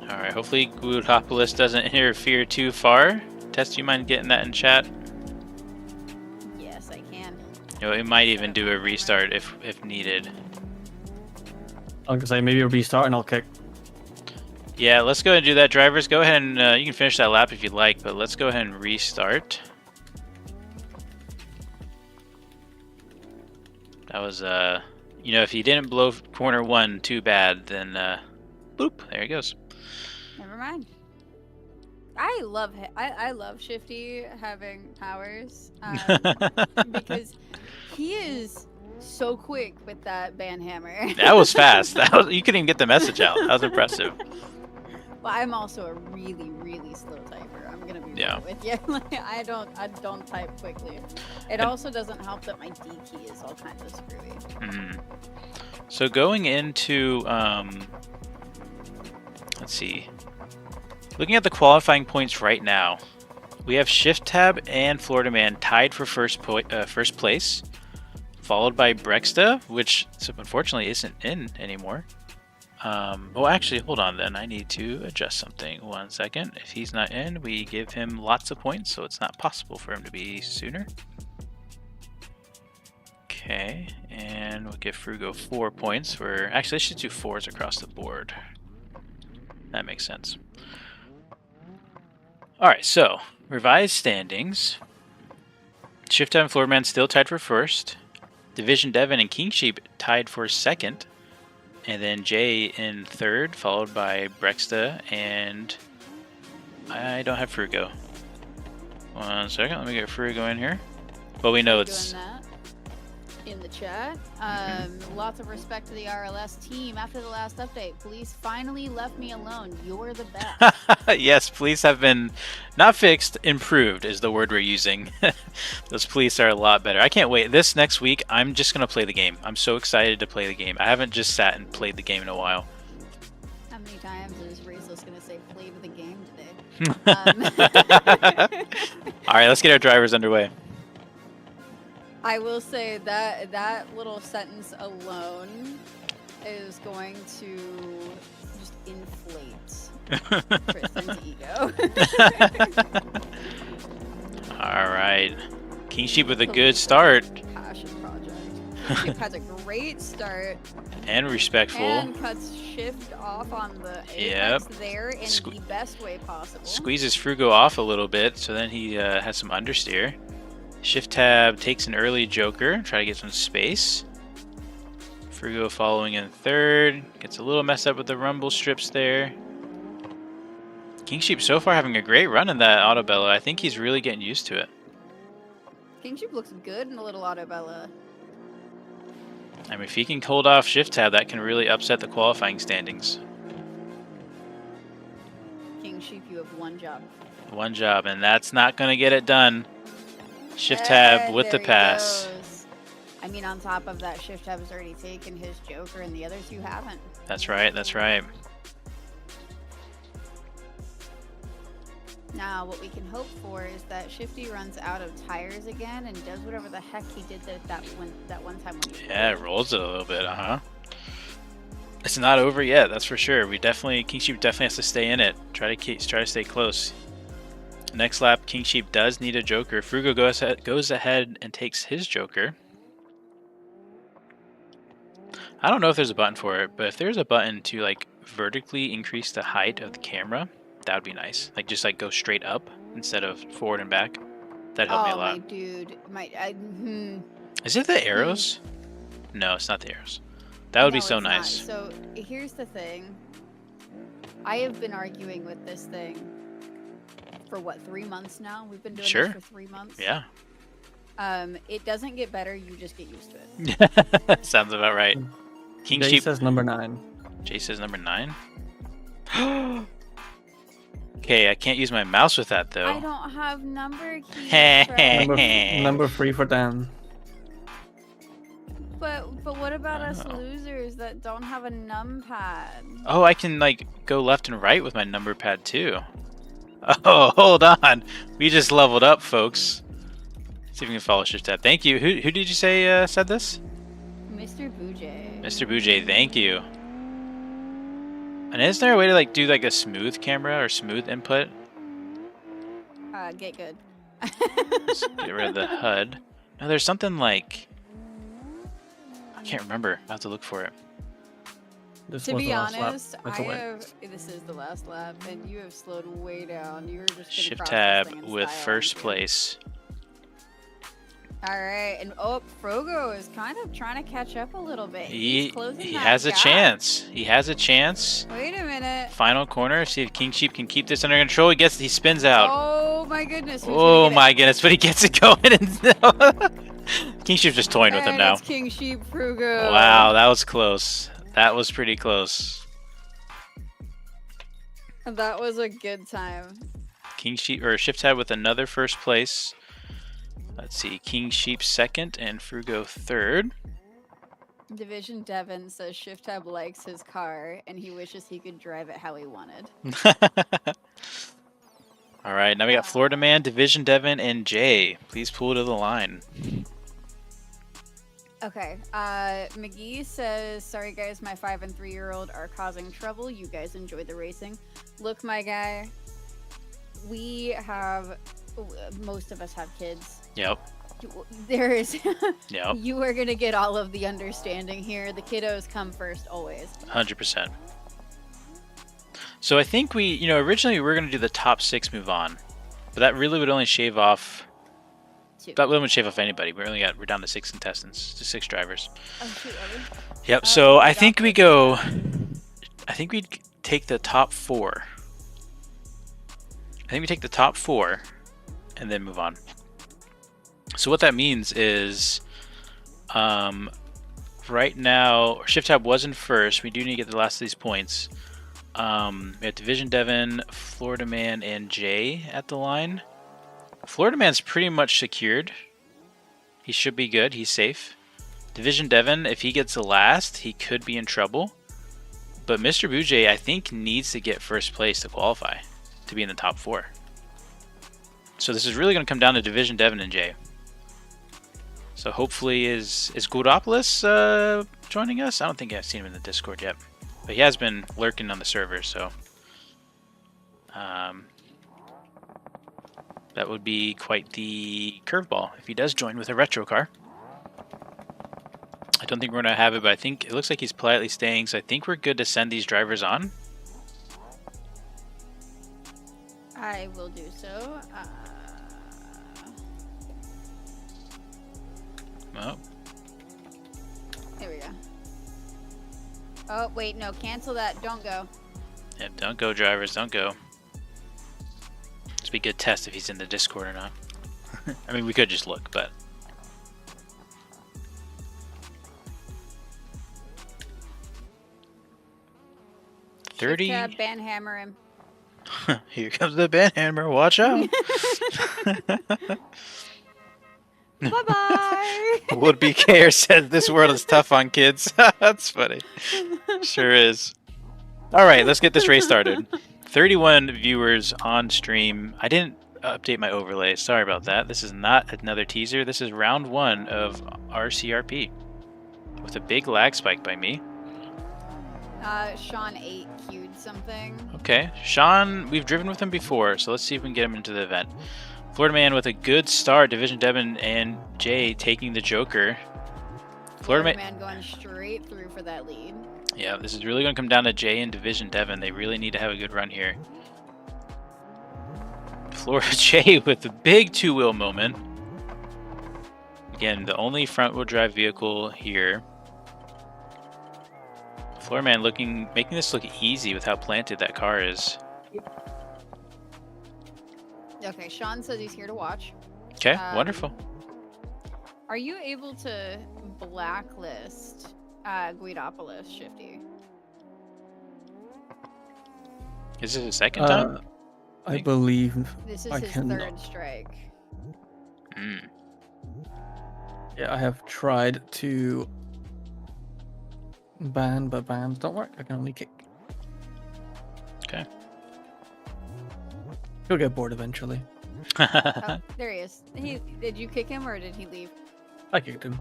Alright, hopefully Glutopolis doesn't interfere too far. Tess, do you mind getting that in chat? Yes, I can. You know, it might even do a restart if needed. I was gonna say maybe a restart and I'll kick. Yeah, let's go ahead and do that. Drivers, go ahead and you can finish that lap if you'd like, but let's go ahead and restart. That was, you know, if he didn't blow corner 1 too bad, then, boop, there he goes. Never mind. I love Shifty having powers because he is so quick with that band hammer. That was fast. You couldn't even get the message out. That was impressive. Well, I'm also a really, really slow typer. I'm gonna be real with you. Like, I don't type quickly. It also doesn't help that my D key is all kinds of screwy. Mm. So going into let's see. Looking at the qualifying points right now, we have Shift Tab and Florida Man tied for first place, followed by Brexta, which unfortunately isn't in anymore. Well, actually, hold on then. I need to adjust something. 1 second. If he's not in, we give him lots of points, so it's not possible for him to be sooner. Okay, and we'll give Frugo 4 points. Actually, let's just do 4s across the board. That makes sense. Alright, so, revised standings. Shift Tab and Florida Man still tied for first. Division Devon and King Sheep tied for second. And then Jay in third, followed by Brexta, and I don't have Frugo. 1 second, let me get Frugo in here. But we know it's... Doing that in the chat. Lots of respect to the RLS team. After the last update, police finally left me alone. You're the best. Yes, police have been not fixed, improved is the word we're using. Those police are a lot better. I can't wait. This next week, I'm just going to play the game. I'm so excited to play the game. I haven't just sat and played the game in a while. How many times is Raceless going to say play the game today? All right, let's get our drivers underway. I will say that little sentence alone is going to just inflate Tristan's ego. All right, King Sheep with a good start. Passion project. Sheep has a great start. And respectful. And cuts Shift off on the apex there in the best way possible. Squeezes Frugo off a little bit, so then he has some understeer. Shift Tab takes an early Joker, try to get some space. Frugo following in third, gets a little messed up with the rumble strips there. King Sheep so far having a great run in that Autobello. I think he's really getting used to it. King Sheep looks good in a little Autobella. I mean, if he can hold off Shift Tab, that can really upset the qualifying standings. King Sheep, you have one job. One job, and that's not going to get it done. Shift Tab And with the there he pass. goes. I mean, on top of that, Shift Tab has already taken his Joker, and the other two haven't. That's right, that's right. Now, what we can hope for is that Shifty runs out of tires again and does whatever the heck he did that one time when he Yeah, it rolls it a little bit, It's not over yet, that's for sure. King Sheep definitely has to stay in it. Try to stay close. Next lap, King Sheep does need a Joker. Frugo goes ahead and takes his Joker. I don't know if there's a button for it, but if there's a button to like vertically increase the height of the camera, that would be nice. Like just like go straight up instead of forward and back. That'd help me a lot. My dude, Is it the arrows? No, it's not the arrows. That would be so it's nice. not. So here's the thing. I have been arguing with this thing for what, 3 months now? We've been doing this for 3 months. Yeah. It doesn't get better. You just get used to it. Sounds about right. King Jay Sheep says number 9. Jay says number 9. Okay, I can't use my mouse with that though. I don't have number keys. Trevor. Number 3 for Dan. But what about us losers that don't have a numpad? Oh, I can like go left and right with my number pad too. Oh, hold on. We just leveled up, folks. See if we can follow Shift Tab. Thank you. Who did you say said this? Mr. Boujay. Mr. Boujay, thank you. And is there a way to like do like a smooth camera or smooth input? Get good. Let's get rid of the HUD. No, there's something like I can't remember. I have to look for it. To be honest, this is the last lap, and you have slowed way down. You were just Shift Tab with first place. All right, and Frogo is kind of trying to catch up a little bit. He has a chance. He has a chance. Wait a minute. Final corner. See if King Sheep can keep this under control. He spins out. Oh my goodness. Oh my goodness, but he gets it going. And King Sheep's just toying with him now. It's King Sheep Frogo. Wow, that was close. That was pretty close. That was a good time. King Sheep or Shift Tab with another first place. Let's see, King Sheep second and Frugo third. Division Devin says Shift Tab likes his car and he wishes he could drive it how he wanted. All right, now we got Florida Man, Division Devin, and Jay. Please pull to the line. Okay, McGee says, sorry guys, my 5 and 3-year-old are causing trouble. You guys enjoy the racing. Look, my guy, most of us have kids. Yep. Yep. You are going to get all of the understanding here. The kiddos come first, always. 100%. So I think originally we were going to do the top 6 move on, but that really would only shave off. 2. That wouldn't shave off anybody. We're down to 6 contestants, to 6 drivers. Oh, 2, are we? Yep. So I think we go. I think we'd take the top 4. I think we take the top 4, and then move on. So what that means is, right now, Shift Tab was in first. We do need to get the last of these points. We have Division Devin, Florida Man, and Jay at the line. Florida Man's pretty much secured. He should be good. He's safe. Division Devin, if he gets the last, he could be in trouble. But Mr. Boujay, I think, needs to get first place to qualify, to be in the top 4. So this is really going to come down to Division Devin and Jay. So hopefully is Gouropoulos joining us? I don't think I've seen him in the Discord yet. But he has been lurking on the server, so that would be quite the curveball if he does join with a retro car. I don't think we're going to have it, but I think it looks like he's politely staying, so I think we're good to send these drivers on. I will do so. Oh. There we go. Oh, wait, no, cancel that. Don't go. Yep, don't go, drivers. Don't go. This would be a good test if he's in the Discord or not. I mean, we could just look, but... Shift tab, ban hammer him. Here comes the banhammer. Watch out. Bye-bye. Would BKer says this world is tough on kids. That's funny. Sure is. All right, let's get this race started. 31 viewers on stream. I didn't update my overlay. Sorry about that. This is not another teaser. This is round 1 of RCRP with a big lag spike by me. Sean 8 queued something. Okay, Sean, we've driven with him before, so let's see if we can get him into the event. Florida Man with a good start. Division Devin and Jay taking the Joker. Florida Man going straight through for that lead. Yeah, this is really going to come down to Jay and Division Devin. They really need to have a good run here. Florida Jay with a big two-wheel moment. Again, the only front-wheel drive vehicle here. Florida Man making this look easy with how planted that car is. Okay, Sean says he's here to watch. Okay, wonderful. Are you able to blacklist Guidopolis, Shifty? Is this the second time? I believe This is I his cannot. third strike. Yeah, I have tried to ban, but bans don't work. I can only kick. Okay. He'll get bored eventually. Oh, there he is. Did you kick him or did he leave? I kicked him.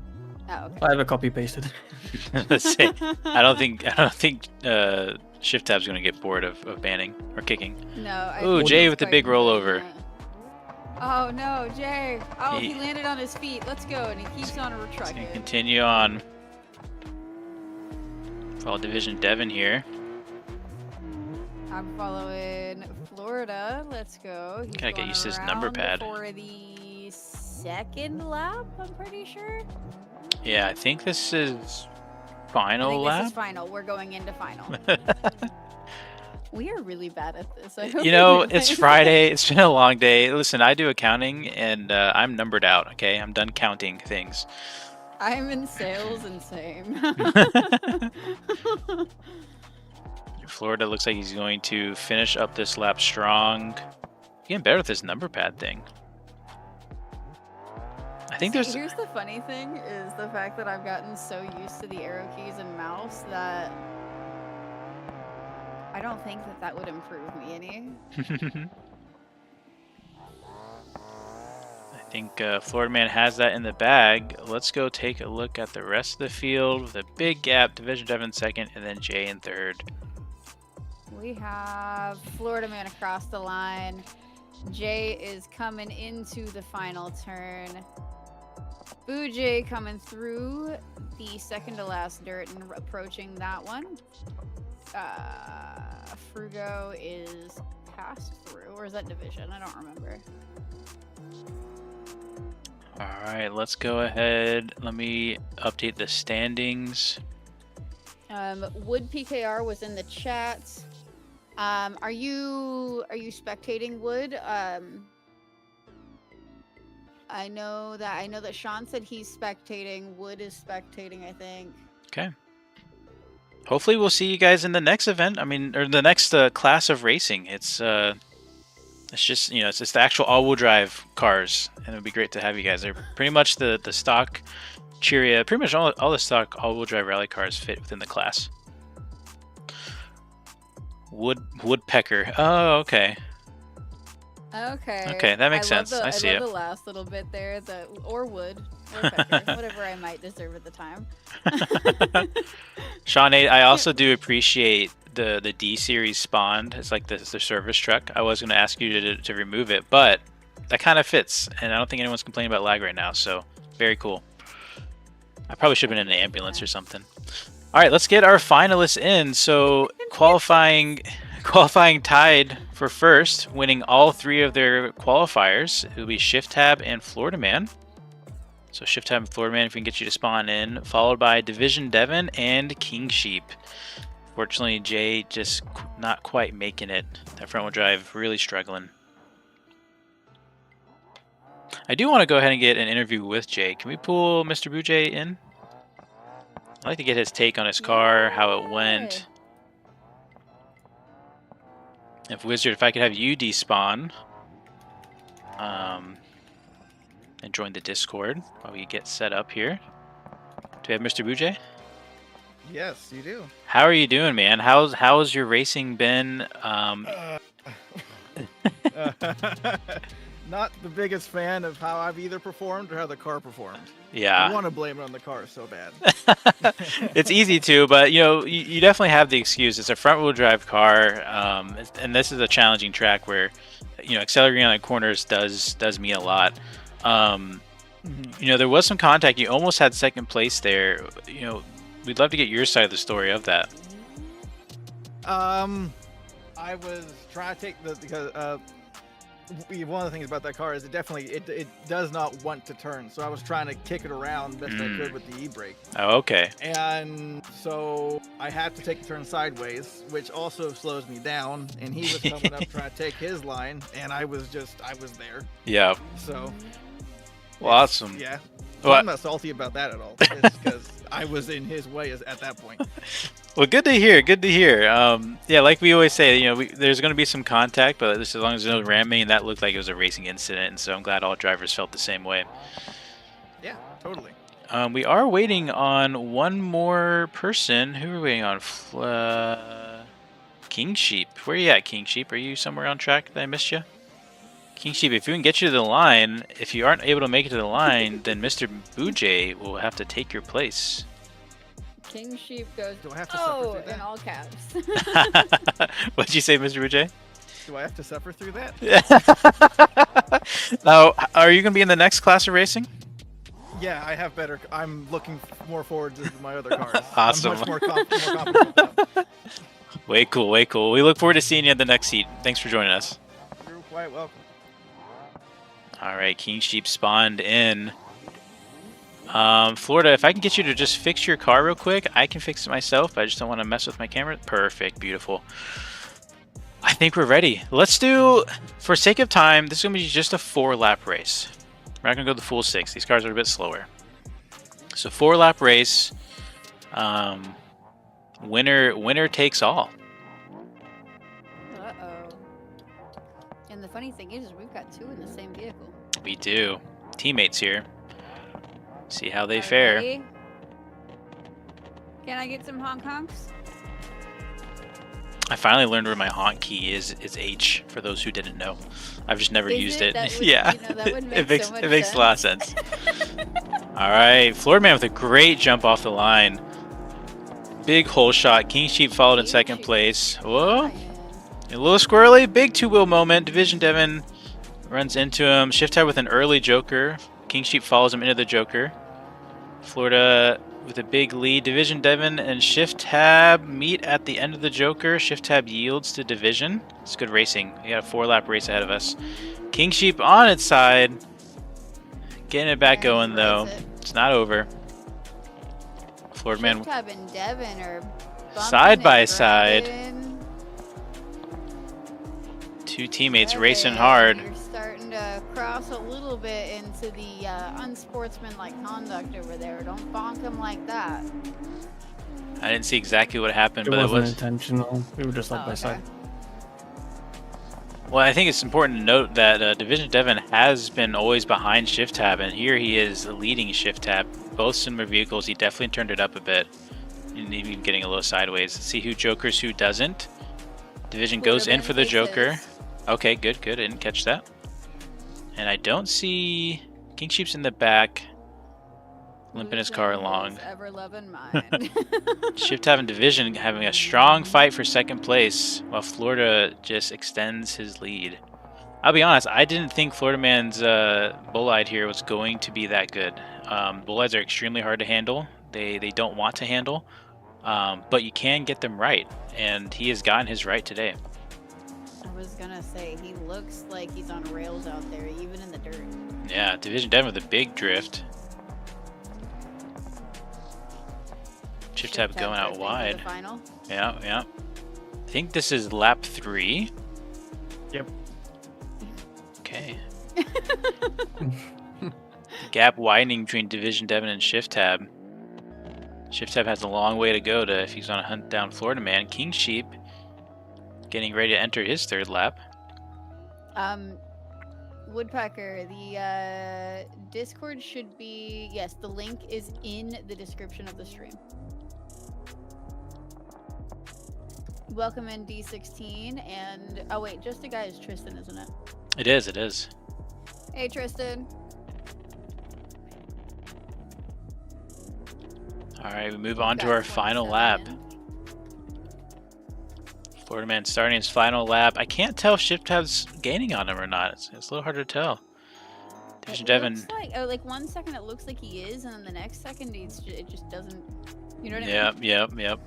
Oh, okay. I have a copy pasted. Let's see. I don't think Shift Tab's gonna get bored of banning or kicking. No. Ooh, Jay with the big rollover. Oh no, Jay! Oh, he landed on his feet. Let's go, and he keeps on He's trucking. gonna continue on. Follow Division Devin here. I'm following Florida. Let's go. He's Gotta get going used to his number pad. for the second lap, I'm pretty sure. Yeah, I think this is I final think lap. this is final. We're going into final. We are really bad at this. I hope You know, you it's guys- Friday. It's been a long day. Listen, I do accounting, and I'm numbered out. Okay, I'm done counting things. I'm in sales and same. Florida looks like he's going to finish up this lap strong. Getting better with this number pad thing. I think there's... Here's the funny thing is the fact that I've gotten so used to the arrow keys and mouse that I don't think that would improve me any. I think Florida Man has that in the bag. Let's go take a look at the rest of the field with a big gap. Division Devin second, and then Jay in third. We have Florida Man across the line. Jay is coming into the final turn. Boojay coming through the second to last dirt and approaching that one. Frugo is passed through, or is that division? I don't remember. All right, let's go ahead. Let me update the standings. Wood PKR was in the chat. Are you spectating Wood? I know that Sean said he's spectating. Wood is spectating, I think. Okay. Hopefully we'll see you guys in the next event. I mean, or the next class of racing. It's just, you know, it's just the actual all-wheel drive cars, and it would be great to have you guys. They're pretty much the stock Cheeria, pretty much all the stock all-wheel drive rally cars fit within the class. Woodpecker. Oh, okay. Okay. Okay, that makes sense. I see I it. love the last little bit there, or wood, or pecker, whatever I might deserve at the time. Sean 8, I also do appreciate the D series spawned. It's like the service truck. I was going to ask you to remove it, but that kind of fits, and I don't think anyone's complaining about lag right now. So very cool. I probably should have been in an ambulance or something. All right, let's get our finalists in. So qualifying tied for first, winning all three of their qualifiers. It will be Shift Tab and Florida Man. So Shift Tab and Florida Man, if we can get you to spawn in, followed by Division Devin and King Sheep. Fortunately, Jay just not quite making it. That front wheel drive really struggling. I do want to go ahead and get an interview with Jay. Can we pull Mr. Bujay in? I'd like to get his take on his car, how it went. If Wizard, if I could have you despawn, and join the Discord while we get set up here. Do we have Mr. Bujay? Yes, you do. How are you doing, man? How's your racing been? Not the biggest fan of how I've either performed or how the car performed. I Yeah, want to blame it on the car so bad. it's easy to, but you definitely have the excuse. It's a front-wheel drive car, and this is a challenging track where accelerating on the corners does mean a lot. There was some contact. You almost had second place there. We'd love to get your side of the story of that. I was trying to take because one of the things about that car is it does not want to turn. So I was trying to kick it around best I could with the e-brake. Oh, okay. And so I had to take the turn sideways, which also slows me down. And he was coming up trying to take his line, and I was there. Yeah. So. Well, awesome. Yeah. Well, I'm not salty about that at all. It's because I was in his way at that point. Well, good to hear. Good to hear. Yeah, like we always say, there's going to be some contact, but just as long as there's no ramming, that looked like it was a racing incident, and so I'm glad all drivers felt the same way. Yeah, totally. We are waiting on one more person. Who are we waiting on? King Sheep. Where are you at, King Sheep? Are you somewhere on track that I missed you? King Sheep, if we can get you to the line, if you aren't able to make it to the line, then Mr. Bujay will have to take your place. King Sheep goes, Do I have to suffer through in that? all caps. What'd you say, Mr. Bujay? Do I have to suffer through that? Now, are you going to be in the next class of racing? Yeah, I have better. I'm looking more forward to my other cars. Awesome. I'm much more confident with them. Way cool, way cool. We look forward to seeing you at the next heat. Thanks for joining us. You're quite welcome. All right, King Sheep spawned in. Florida, if I can get you to just fix your car real quick, I can fix it myself, but I just don't want to mess with my camera. Perfect, beautiful. I think we're ready. Let's do, for sake of time, this is going to be just a 4-lap race. We're not going to go the full 6. These cars are a bit slower. So 4-lap race. Winner takes all. Uh-oh. And the funny thing is we've got 2 in the same vehicle. We do. Teammates here. See how they fare. Ready? Can I get some honk honks? I finally learned where my honk key is. It's H, for those who didn't know. I've just never Is used it? it. That would- Yeah. that would it make makes so it much makes a lot of sense. All right, Florida Man with a great jump off the line. Big hole shot. King Sheep followed in King second Sheep. place. Whoa. Ryan. A little squirrely. Big two-wheel moment. Division Devin runs into him. Shift tab with an early joker. King Sheep follows him into the joker. Florida with a big lead. Division Devin and Shift Tab meet at the end of the joker. Shift Tab yields to Division. It's good racing. We got a 4-lap race ahead of us. King Sheep on its side. Getting it back And going though. rides it. It's not over. Florida Man Shift Tab and Devin are bumping Side by and side. grinding. two teammates Devin, racing hard. You're starting to cross a little bit into the unsportsmanlike conduct over there. Don't bonk him like that. I didn't see exactly what happened, It but wasn't it was. intentional. We were just side by okay. side. Well, I think it's important to note that Division Devin has been always behind Shift Tab, and here he is leading Shift Tab. Both similar vehicles, he definitely turned it up a bit, and even getting a little sideways. Let's see who jokers, who doesn't. Division goes in for the joker. Okay, good, good. I didn't catch that. And I don't see King Sheep's in the back, limping his car along. Ever loving mine. Shift Tab and Division having a strong fight for second place, while Florida just extends his lead. I'll be honest, I didn't think Florida Man's Bullide here was going to be that good. Bullides are extremely hard to handle. They don't want to handle, but you can get them right, and he has gotten his right today. I was gonna say, he looks like he's on rails out there, even in the dirt. Yeah, Division Devin with a big drift. Shift Tab going out goes into wide. the final. Yeah, yeah. I think this is lap 3. Yep. Okay. Gap widening between Division Devon and Shift Tab. Shift Tab has a long way to go to if he's on a hunt down Florida Man. King Sheep getting ready to enter his third lap. Woodpecker, the Discord should be, yes, the link is in the description of the stream. Welcome in D16 and, oh wait, just a guy is Tristan, isn't it? It is, it is. Hey Tristan. Alright, we move on to our final lap. Florida Man starting his final lap. I can't tell if Shift Tab's gaining on him or not. It's a little hard to tell. Division Devon. Like 1 second it looks like he is, and then the next second it just doesn't. You know what I mean? Yep.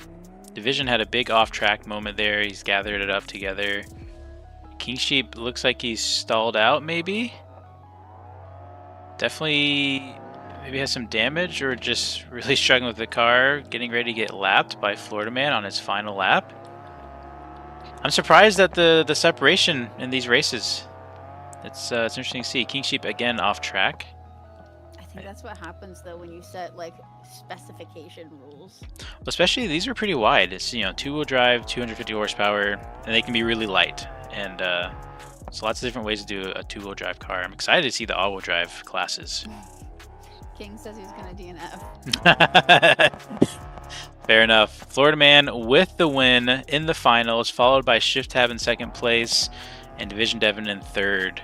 Division had a big off-track moment there. He's gathered it up together. King Sheep looks like he's stalled out, maybe. Definitely, maybe has some damage or just really struggling with the car. Getting ready to get lapped by Florida Man on his final lap. I'm surprised at the separation in these races. It's interesting to see. King Sheep again off track. I think that's what happens though when you set like specification rules. Especially these are pretty wide. It's 2-wheel drive, 250 horsepower, and they can be really light. And so lots of different ways to do a 2-wheel drive car. I'm excited to see the all-wheel drive classes. King says he's gonna DNF. Fair enough. Florida Man with the win in the finals, followed by Shift Tab in second place and Division Devon in third.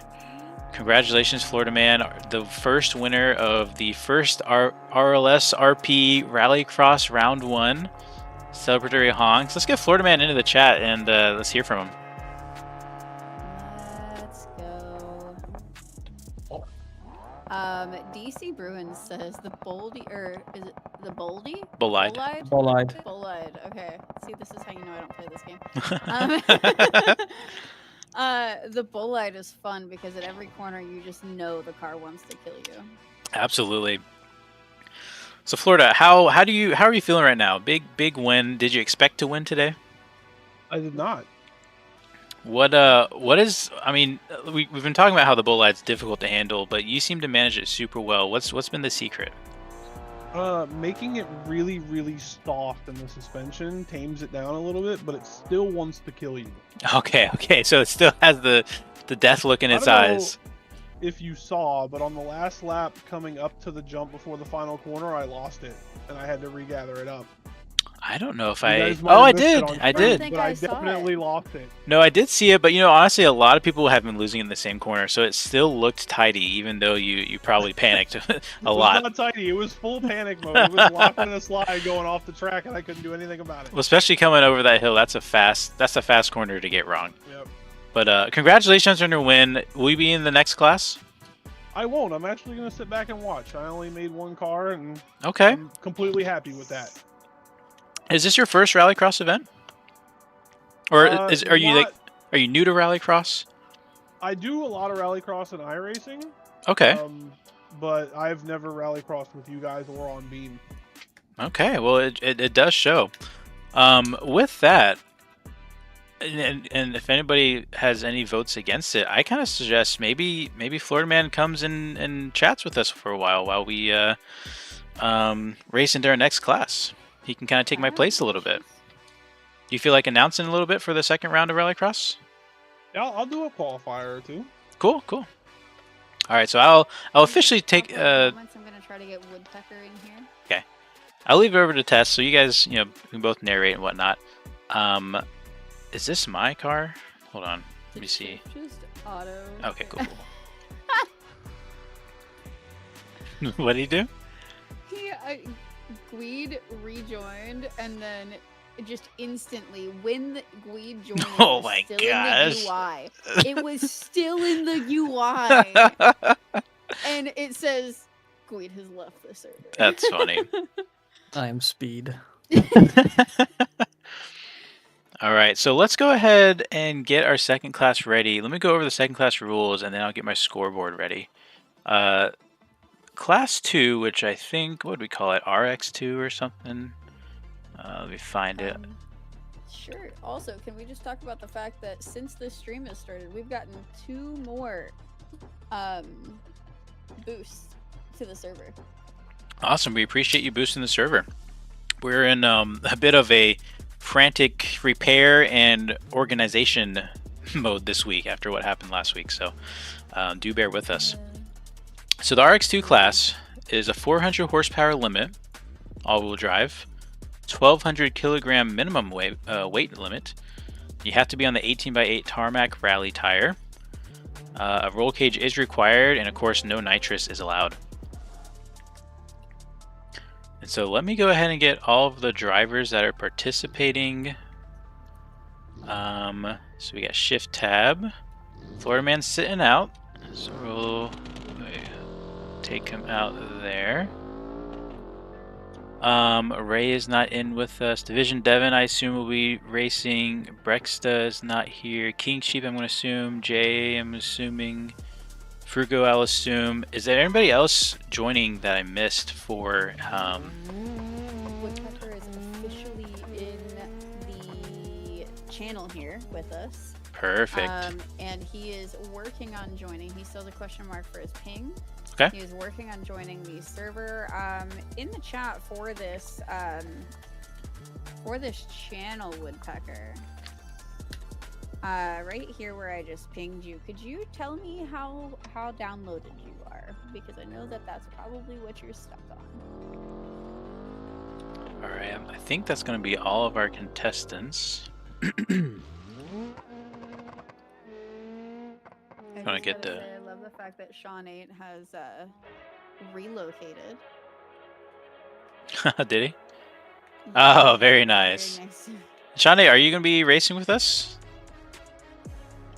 Congratulations, Florida Man, the first winner of the first RLS-RP Rallycross Round 1 celebratory honks. Let's get Florida Man into the chat and let's hear from him. Let's go. DC Bruins says the Boldy, or is it the Boldy? Bolide. Bolide. Bolide. Okay. See, this is how you know I don't play this game. The Bolide is fun because at every corner you just know the car wants to kill you. Absolutely. So Florida, how are you feeling right now? Big win. Did you expect to win today? I did not. What is? I mean, we've been talking about how the Bolide's difficult to handle, but you seem to manage it super well. What's been the secret? Making it really, really soft in the suspension tames it down a little bit, but it still wants to kill you. Okay. So it still has the death look in its eyes. If you saw, but on the last lap coming up to the jump before the final corner, I lost it, and I had to regather it up. I don't know if I did. I did. But I definitely lost it. No, I did see it, but honestly, a lot of people have been losing in the same corner, so it still looked tidy, even though you probably panicked a lot. It was not tidy. It was full panic mode. It was locked in a slide going off the track, and I couldn't do anything about it. Well, especially coming over that hill, that's a fast corner to get wrong. Yep. But congratulations on your win. Will you be in the next class? I won't. I'm actually going to sit back and watch. I only made one car, and okay. I'm completely happy with that. Is this your first Rallycross event? Or are you new to Rallycross? I do a lot of Rallycross and iRacing. Okay. But I've never Rallycrossed with you guys or on Beam. Okay, well it does show. With that, and if anybody has any votes against it, I kind of suggest maybe Florida Man comes in and chats with us for a while we race into our next class. He can kind of take my place a little bit. Do you feel like announcing a little bit for the second round of Rallycross? Yeah, I'll do a qualifier or two. Cool. All right, so I'll officially take. I'm gonna try to get Woodpecker in here. Okay, I'll leave it over to Tess, so you guys, can both narrate and whatnot. Is this my car? Hold on, let me see. Just auto. Okay, cool. What did he do? Gweed rejoined, and then just instantly, when Gweed joined, oh my still gosh, in the UI. It was still in the UI, and it says Gweed has left the server. That's funny. I am speed. All right, so let's go ahead and get our second class ready. Let me go over the second class rules, and then I'll get my scoreboard ready. Class 2, which I think, what do we call it? RX2 or something? Let me find it. Sure. Also, can we just talk about the fact that since this stream has started, we've gotten 2 more boost to the server. Awesome. We appreciate you boosting the server. We're in a bit of a frantic repair and organization mode this week after what happened last week, so do bear with us. So the RX2 class is a 400 horsepower limit, all-wheel drive, 1,200 kilogram minimum weight limit. You have to be on the 18x8 tarmac rally tire. A roll cage is required, and of course no nitrous is allowed. And so let me go ahead and get all of the drivers that are participating. So we got Shift Tab. Florida Man's sitting out, so we'll take him out there. Ray is not in with us. Division Devon, I assume, will be racing. Brexta is not here. King Sheep, I'm going to assume. Jay, I'm assuming. Frugo, I'll assume. Is there anybody else joining that I missed for... Woodpecker is officially in the channel here with us. Perfect. And he is working on joining. He still has a question mark for his ping. Okay. He is working on joining the server. In the chat for this channel, Woodpecker. Right here where I just pinged you, could you tell me how downloaded you are? Because I know that that's probably what you're stuck on. All right, I think that's going to be all of our contestants. I Gonna get the... I love the fact that Sean 8 has relocated. Did he? Yeah, Oh, very nice. Shane, are you going to be racing with us?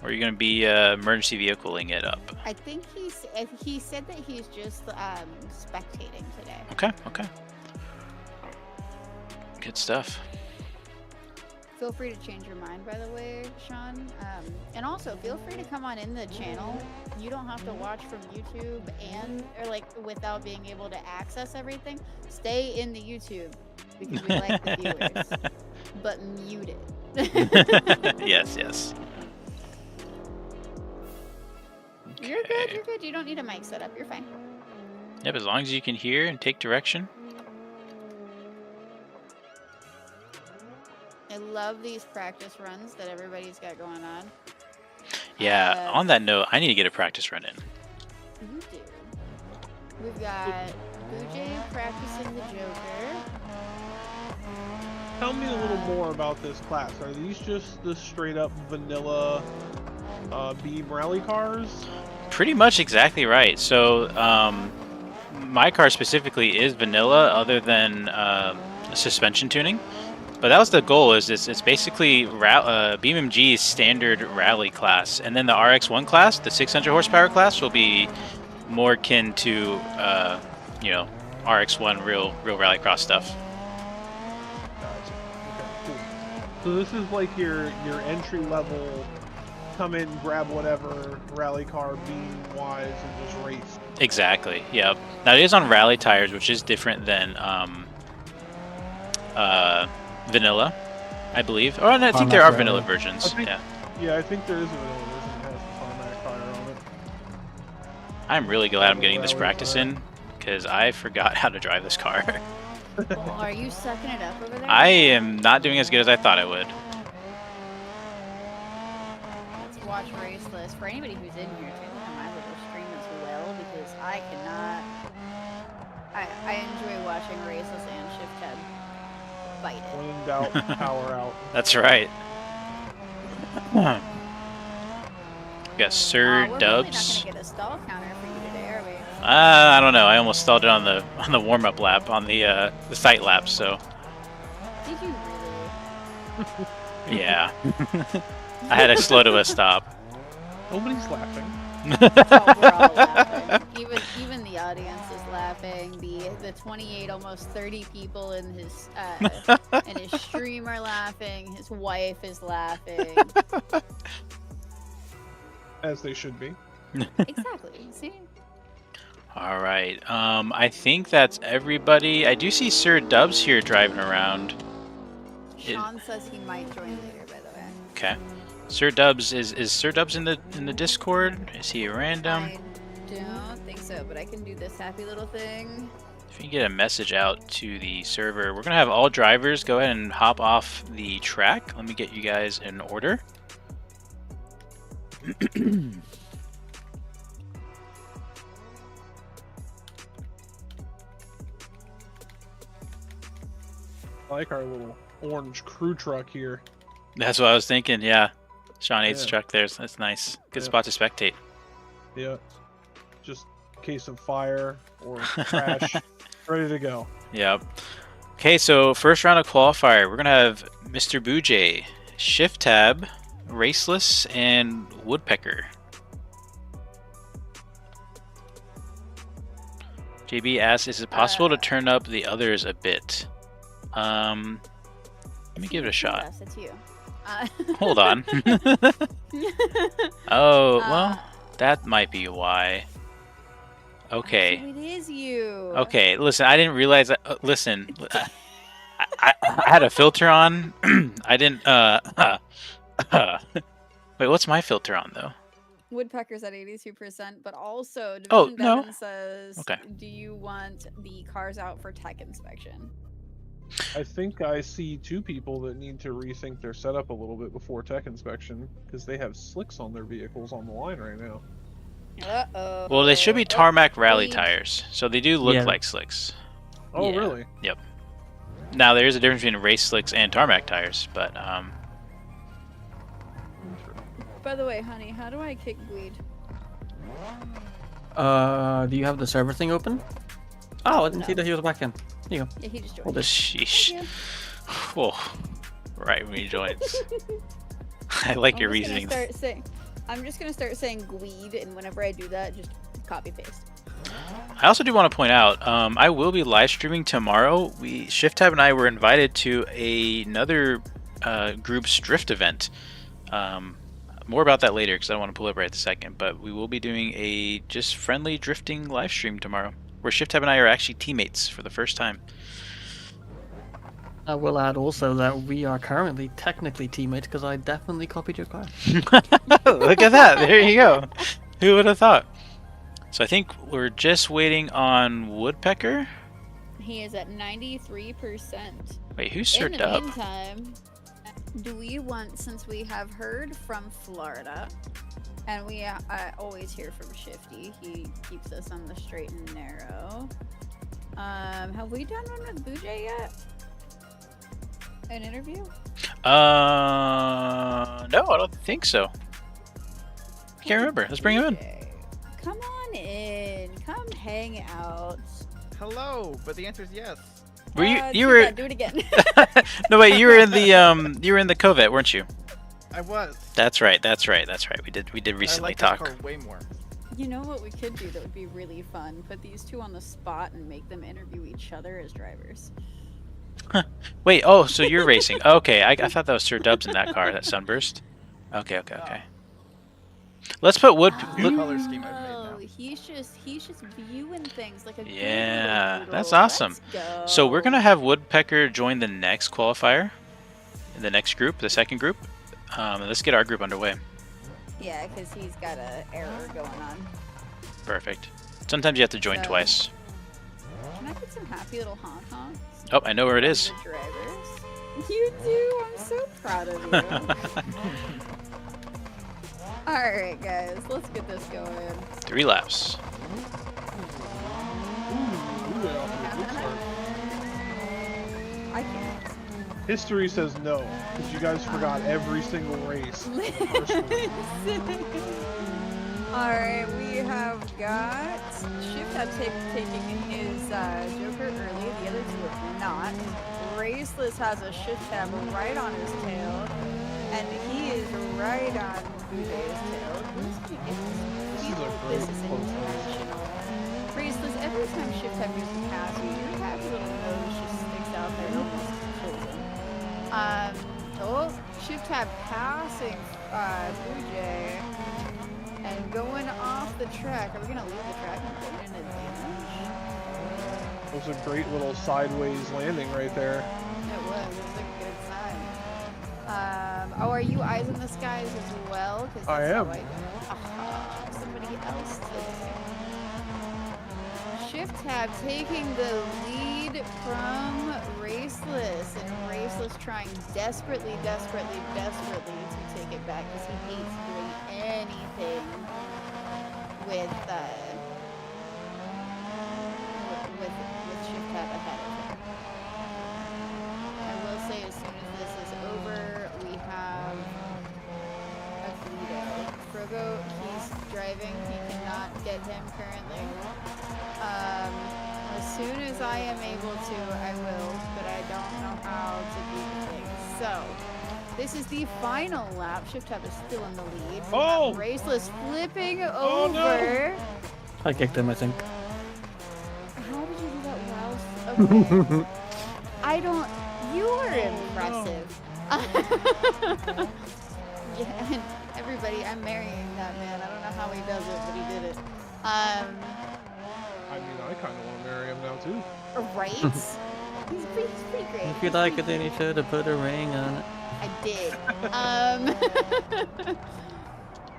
Or are you going to be emergency vehicling it up? I think he said that he's just spectating today. Okay, okay. Good stuff. Feel free to change your mind, by the way, Sean. And also, feel free to come on in the channel. You don't have to watch from YouTube or like without being able to access everything. Stay in the YouTube because we like the viewers, but mute it. Yes, yes. You're good. You're good. You don't need a mic set up. You're fine. Yep, as long as you can hear and take direction. I love these practice runs that everybody's got going on. Yeah, on that note, I need to get a practice run in. You do. We've got Boojay practicing the Joker. Tell me a little more about this class. Are these just the straight up vanilla Beam rally cars? Pretty much exactly right. So, my car specifically is vanilla, other than suspension tuning. But that was the goal. It's basically BeamNG's standard rally class, and then the RX1 class, the 600 horsepower class, will be more akin to RX1 real Rallycross stuff. Gotcha. Okay, cool. So this is like your entry level. Come in, grab whatever rally car beam wise, and just race. Exactly. Yep. Now it is on rally tires, which is different than vanilla, I believe. Or I think there are vanilla versions. Yeah, I think there is a vanilla version that has the tarmac tire on it. I'm really glad I'm getting this practice in, because I forgot how to drive this car. Well, are you sucking it up over there? I am not doing as good as I thought I would. Let's watch Raceless. For anybody who's in here, take a look at my little stream as well, because I cannot... I enjoy watching Raceless and Shift Tab fight it. When in doubt, power out. That's right. We got Sir We're Dubs. not gonna get a stall counter for you today, are we? I don't know. I almost stalled it on the warm-up lap, on the site lap. So Did you really? yeah, I had to slow to a stop. Nobody's laughing. Oh, we're all laughing. Even the audience is laughing. The 28, almost 30 people in his stream are laughing. His wife is laughing. As they should be. Exactly. See? All right. I think that's everybody. I do see Sir Dubs here driving around. Sean says he might join later, by the way. Okay. Sir Dubs is Sir Dubs in the Discord? Is he a random? I Don't think so, but I can do this happy little thing. If you can get a message out to the server, we're gonna have all drivers go ahead and hop off the track. Let me get you guys in order. I like our little orange crew truck here. That's what I was thinking. Yeah, Sean 8's Yeah. truck there. That's nice. Good Yeah. spot to spectate. Yeah. Just in case of fire or crash. Ready to go. Yep. Okay, so first round of qualifier, we're gonna have Mr. Boojay, Shift Tab, Raceless, and Woodpecker. JB asks, is it possible to turn up the others a bit? Let me give it a shot. Yes, it's you. Hold on. Oh, well, that might be why. Okay. So it is you. Okay, listen, I didn't realize that. Listen, I had a filter on. I didn't. Wait, what's my filter on though? Woodpecker's at 82%, but also Division Oh, no. Devin says, Okay. do you want the cars out for tech inspection? I think I see two people that need to rethink their setup a little bit before tech inspection because they have slicks on their vehicles on the line right now. Uh-oh. Well, they should be tarmac rally Wait. tires, so they do look Yeah. like slicks. Oh, Yeah. really? Now there is a difference between race slicks and tarmac tires, but By the way, honey, how do I kick Gweed? Do you have the server thing open? Oh, I didn't see No. that he was back in. Here you go. Yeah, he just joined. Hold it. sheesh. Thank Whoa. Right when he joins. I like your I'm just gonna reasonings. start saying- I'm just gonna start saying Gweed, and whenever I do that, just copy paste. I also do want to point out, I will be live streaming tomorrow. Shift Tab and I were invited to another group's drift event. More about that later because I don't want to pull up right this second. But we will be doing a just friendly drifting live stream tomorrow, where Shift Tab and I are actually teammates for the first time. I will add also that we are currently technically teammates because I definitely copied your car. Look at that! There you go. Who would have thought? So I think we're just waiting on Woodpecker. He is at 93%. Wait, who's In served the up? meantime, do we want, since we have heard from Florida, and we always hear from Shifty, he keeps us on the straight and narrow. Have we done one with Boojay yet? An interview? No, I don't think so. I can't remember. Let's bring him in. Boojay, come on in. Come hang out. Hello, but the answer is yes. Were you? Too You were? bad, do it again. No, wait. You were in the you were in the Covet, weren't you? I was. That's right. That's right. We did I recently like this talk. car way more. You know what we could do that would be really fun? Put these two on the spot and make them interview each other as drivers. Wait. Oh, so you're racing? Okay. I thought that was Sir Dubs in that car, that Sunburst. Okay. Let's put Wood. New color scheme I've made Oh, now. he's just viewing things like a good Yeah, little that's noodle. awesome. Let's So we're go. gonna have Woodpecker join the next qualifier, in the next group, the second group. Let's get our group underway. Yeah, because he's got a error going on. Perfect. Sometimes you have to join So- twice. Can I get some happy little honk honks? Oh, I know where it from is. the drivers? You do. I'm so proud of you. All right, guys, let's get this going. 3 laps. Ooh, yeah, off to a good start. I can't. History says no, because you guys forgot every single race. Alright, we have got Shift Up taking his Joker early, the other two have not. Raceless has a Shift Tab right on his tail, and he is right on Boojay's tail. Who's gonna get this? This is a This great is close race. intentional. Raceless, every time Shift Tab goes to pass you, your happy little nose just sticks out there and almost kills him. Shift Tab passing Boojay. And going off the track. Are we gonna leave the track and put in an advantage? It was a great little sideways landing right there. It was a good sign. Are you eyes in the skies as well? 'Cause I that's how am. Somebody else today. Shift Tab taking the lead from Raceless, and Raceless trying desperately to take it back because he hates doing anything with Shift Tab ahead of him. I will say, as soon as this is over, we have a Guido. Frogo, he's driving. He cannot get him currently. As soon as I am able to, I will, but I don't know how to do things. So, this is the final lap. Shift Tab is still in the lead. Oh! Raceless flipping Oh, over. no. I kicked him, I think. How did you do that while? Okay. I don't. You are impressive. Yeah, and everybody, I'm marrying that man. I don't know how he does it, but he did it. I mean, I kind of want to marry him now too. Right? he's pretty great. If you like it, then you should have put a ring on it. I did.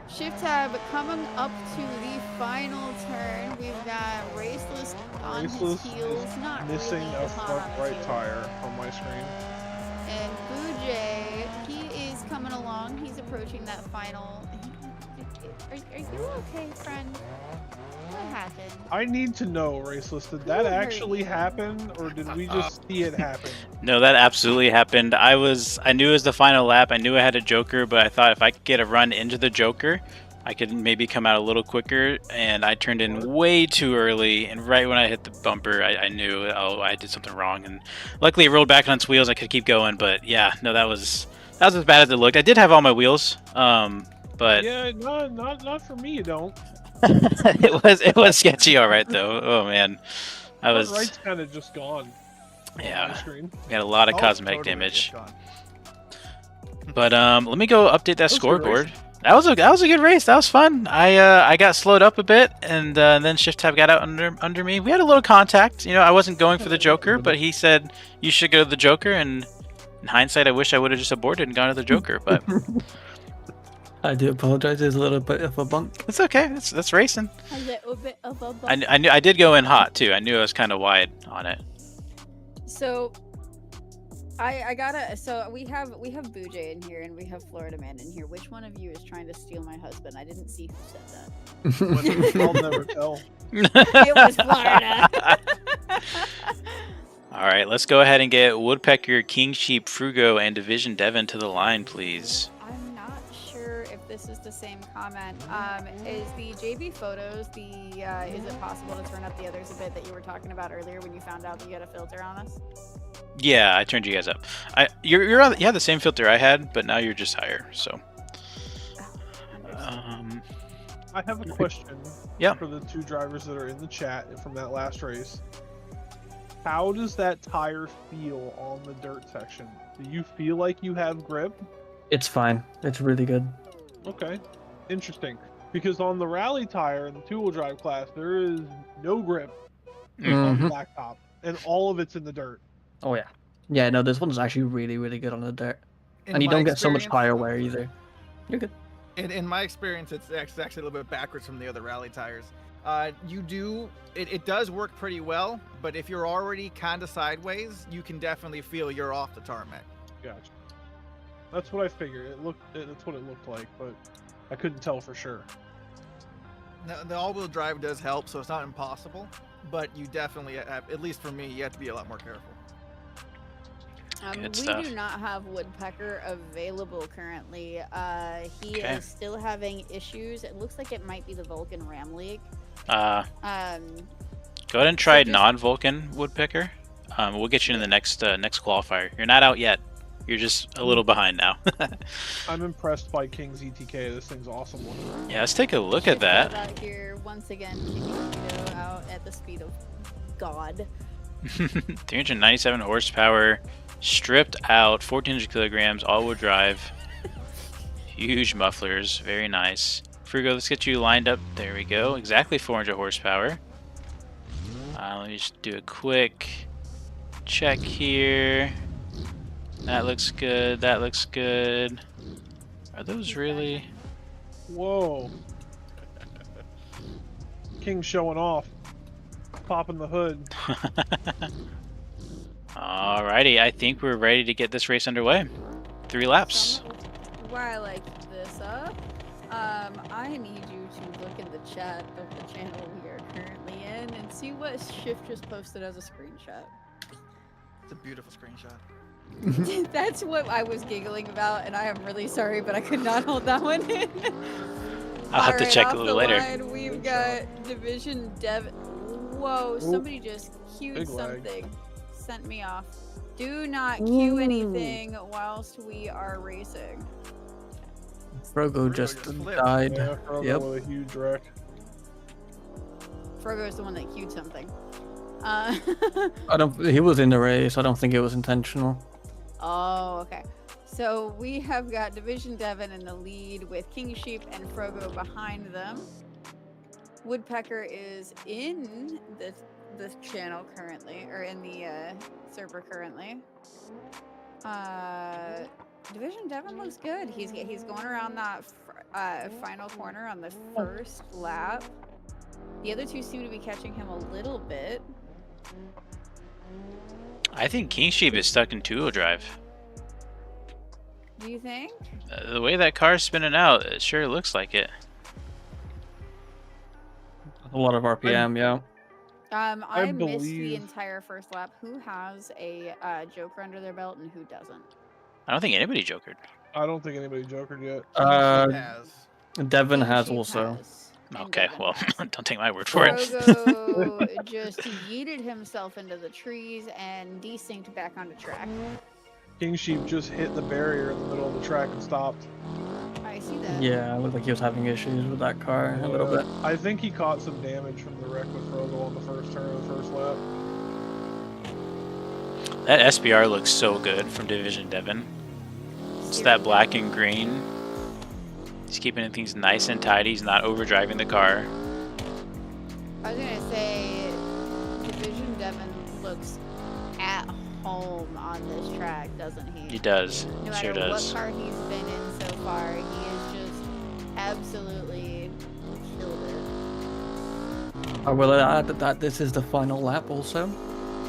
Shift Tab coming up to the final turn. We've got Raceless on Raceless his heels, is not missing really a hot front on his right heels. tire on my screen. And Boojay, he is coming along. He's approaching that final. Are you okay, friend? What happened? I need to know, Raceless, did that actually happen, or did we just see it happen? No, that absolutely happened. I knew it was the final lap. I knew I had a Joker, but I thought if I could get a run into the Joker, I could maybe come out a little quicker, and I turned in way too early, and right when I hit the bumper, I knew, oh, I did something wrong, and luckily it rolled back on its wheels. I could keep going, but yeah, no, that was as bad as it looked. I did have all my wheels, but Yeah, no, not for me, you don't. it was sketchy, all right, though. Oh man, I was. Front right's kind of just gone. On my Yeah, screen. we had a lot of Oh, cosmetic totally, damage. it's gone. But let me go update that That was a good scoreboard. race. That was a good race. That was fun. I got slowed up a bit, and then Shift Tab got out under me. We had a little contact. You know, I wasn't going for the Joker, but he said you should go to the Joker. And in hindsight, I wish I would have just aborted and gone to the Joker. But I do apologize. There's a little bit of a bump. it's okay. That's racing. A little bit of a bump. I knew I did go in hot too. I knew I was kind of wide on it. So I gotta. So we have Boojay in here and we have Florida Man in here. Which one of you is trying to steal my husband? I didn't see who said that. I'll never tell. It was Florida. All right, let's go ahead and get Woodpecker, King Sheep, Frugo, and Division Devon to the line, please. I'm not sure if this is the same comment. Is the JB photos is it possible to turn up the others a bit that you were talking about earlier when you found out that you had a filter on us? Yeah, I turned you guys up. You have the same filter I had, but now you're just higher. So. I have a question Yeah. for the two drivers that are in the chat from that last race. How does that tire feel on the dirt section? Do you feel like you have grip? It's fine. It's really good. Okay, interesting. Because on the rally tire in the two-wheel drive class, there is no grip on the blacktop, and all of it's in the dirt. Oh yeah. Yeah, no, this one's actually really, really good on the dirt. In And you my don't get so much experience- tire wear either. You're good. In my experience, it's actually a little bit backwards from the other rally tires. It does work pretty well, but if you're already kind of sideways, you can definitely feel you're off the tarmac. Gotcha. That's what I figured. That's what it looked like, but I couldn't tell for sure. The all-wheel drive does help, so it's not impossible, but you definitely have, at least for me, you have to be a lot more careful. Good We stuff. do not have Woodpecker available currently. He Okay. is still having issues. It looks like it might be the Vulcan Ram League. Go ahead and try just- non-Vulcan Woodpecker. We'll get you in the next qualifier. You're not out yet. You're just a little behind now. I'm impressed by King's ETK. This thing's awesome looking. Yeah, let's take a look at that. Out here once again, kicking Guido out at the speed of God. 397 horsepower, stripped out, 1,400 kilograms, all-wheel drive. Huge mufflers, very nice. Frugo, let's get you lined up. There we go. Exactly 400 horsepower. Let me just do a quick check here. That looks good. That looks good. Are those really? Whoa. King showing off. popping the hood. Alrighty, I think we're ready to get this race underway. 3 laps. While I keep this up, I need you to look in the chat of the channel we are currently in and see what Shift just posted as a screenshot. It's a beautiful screenshot. That's what I was giggling about, and I am really sorry, but I could not hold that one in. I'll have to check off a little the later. line, we've got Division Dev. Whoa, somebody just queued big lag. something. Sent me off. Do not queue anything whilst we are racing. Frogo just flipped. died. Yeah, Frogo Yep. with a huge wreck. Frogo is the one that queued something. He was in the race. I don't think it was intentional. Oh, okay. So we have got Division Devon in the lead with King Sheep and Frogo behind them. Woodpecker is in the channel currently, or in the server currently. Division Devon looks good. He's going around that final corner on the first lap. The other two seem to be catching him a little bit. I think King Sheep is stuck in two-wheel drive. Do you think? The way that car's spinning out, it sure looks like it. A lot of RPM, yeah. I missed the believe- entire first lap. Who has a Joker under their belt and who doesn't? I don't think anybody jokered. I don't think anybody jokered yet. Has. Devin King has Sheep also. has, and Okay, Devon well, has. don't take my word for it. Frogo just yeeted himself into the trees and desynced back onto track. King Sheep just hit the barrier in the middle of the track and stopped. I see that. Yeah, it looked like he was having issues with that car a little bit. I think he caught some damage from the wreck with Frogo on the first turn of the first lap. That SBR looks so good from Division Devon. It's that black and green. He's keeping things nice and tidy. He's not overdriving the car. I was gonna say, Division Devon looks at home on this track, doesn't he? He does. No He matter sure does. what car he's been in so far, he is just absolutely killed it. I will add that this is the final lap also.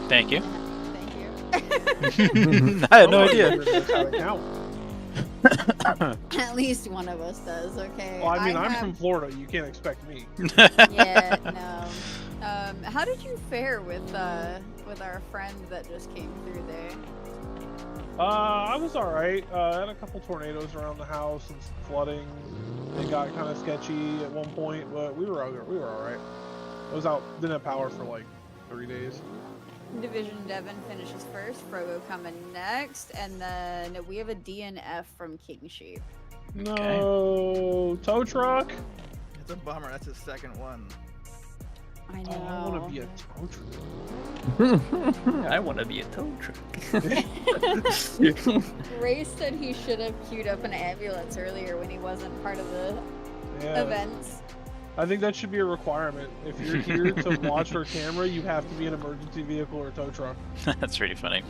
Thank you. Thank you. I had no Somebody idea. knows how to count. At least one of us does, okay? Well, I mean, I'm have- from Florida. You can't expect me. Yeah, no. How did you fare with our friend that just came through there? I was all right. I had a couple tornadoes around the house and some flooding. It got kind of sketchy at one point, but we were all right. I was out, didn't have power for like 3 days. Division Devon finishes first, Frogo coming next, and then we have a DNF from King Sheep. No tow truck. It's a bummer. That's his second one. I know. Oh, I want to be a tow truck. I want to be a tow truck. Ray said he should have queued up an ambulance earlier when he wasn't part of the Yeah. events. I think that should be a requirement. If you're here to watch for camera, you have to be an emergency vehicle or tow truck. That's pretty funny.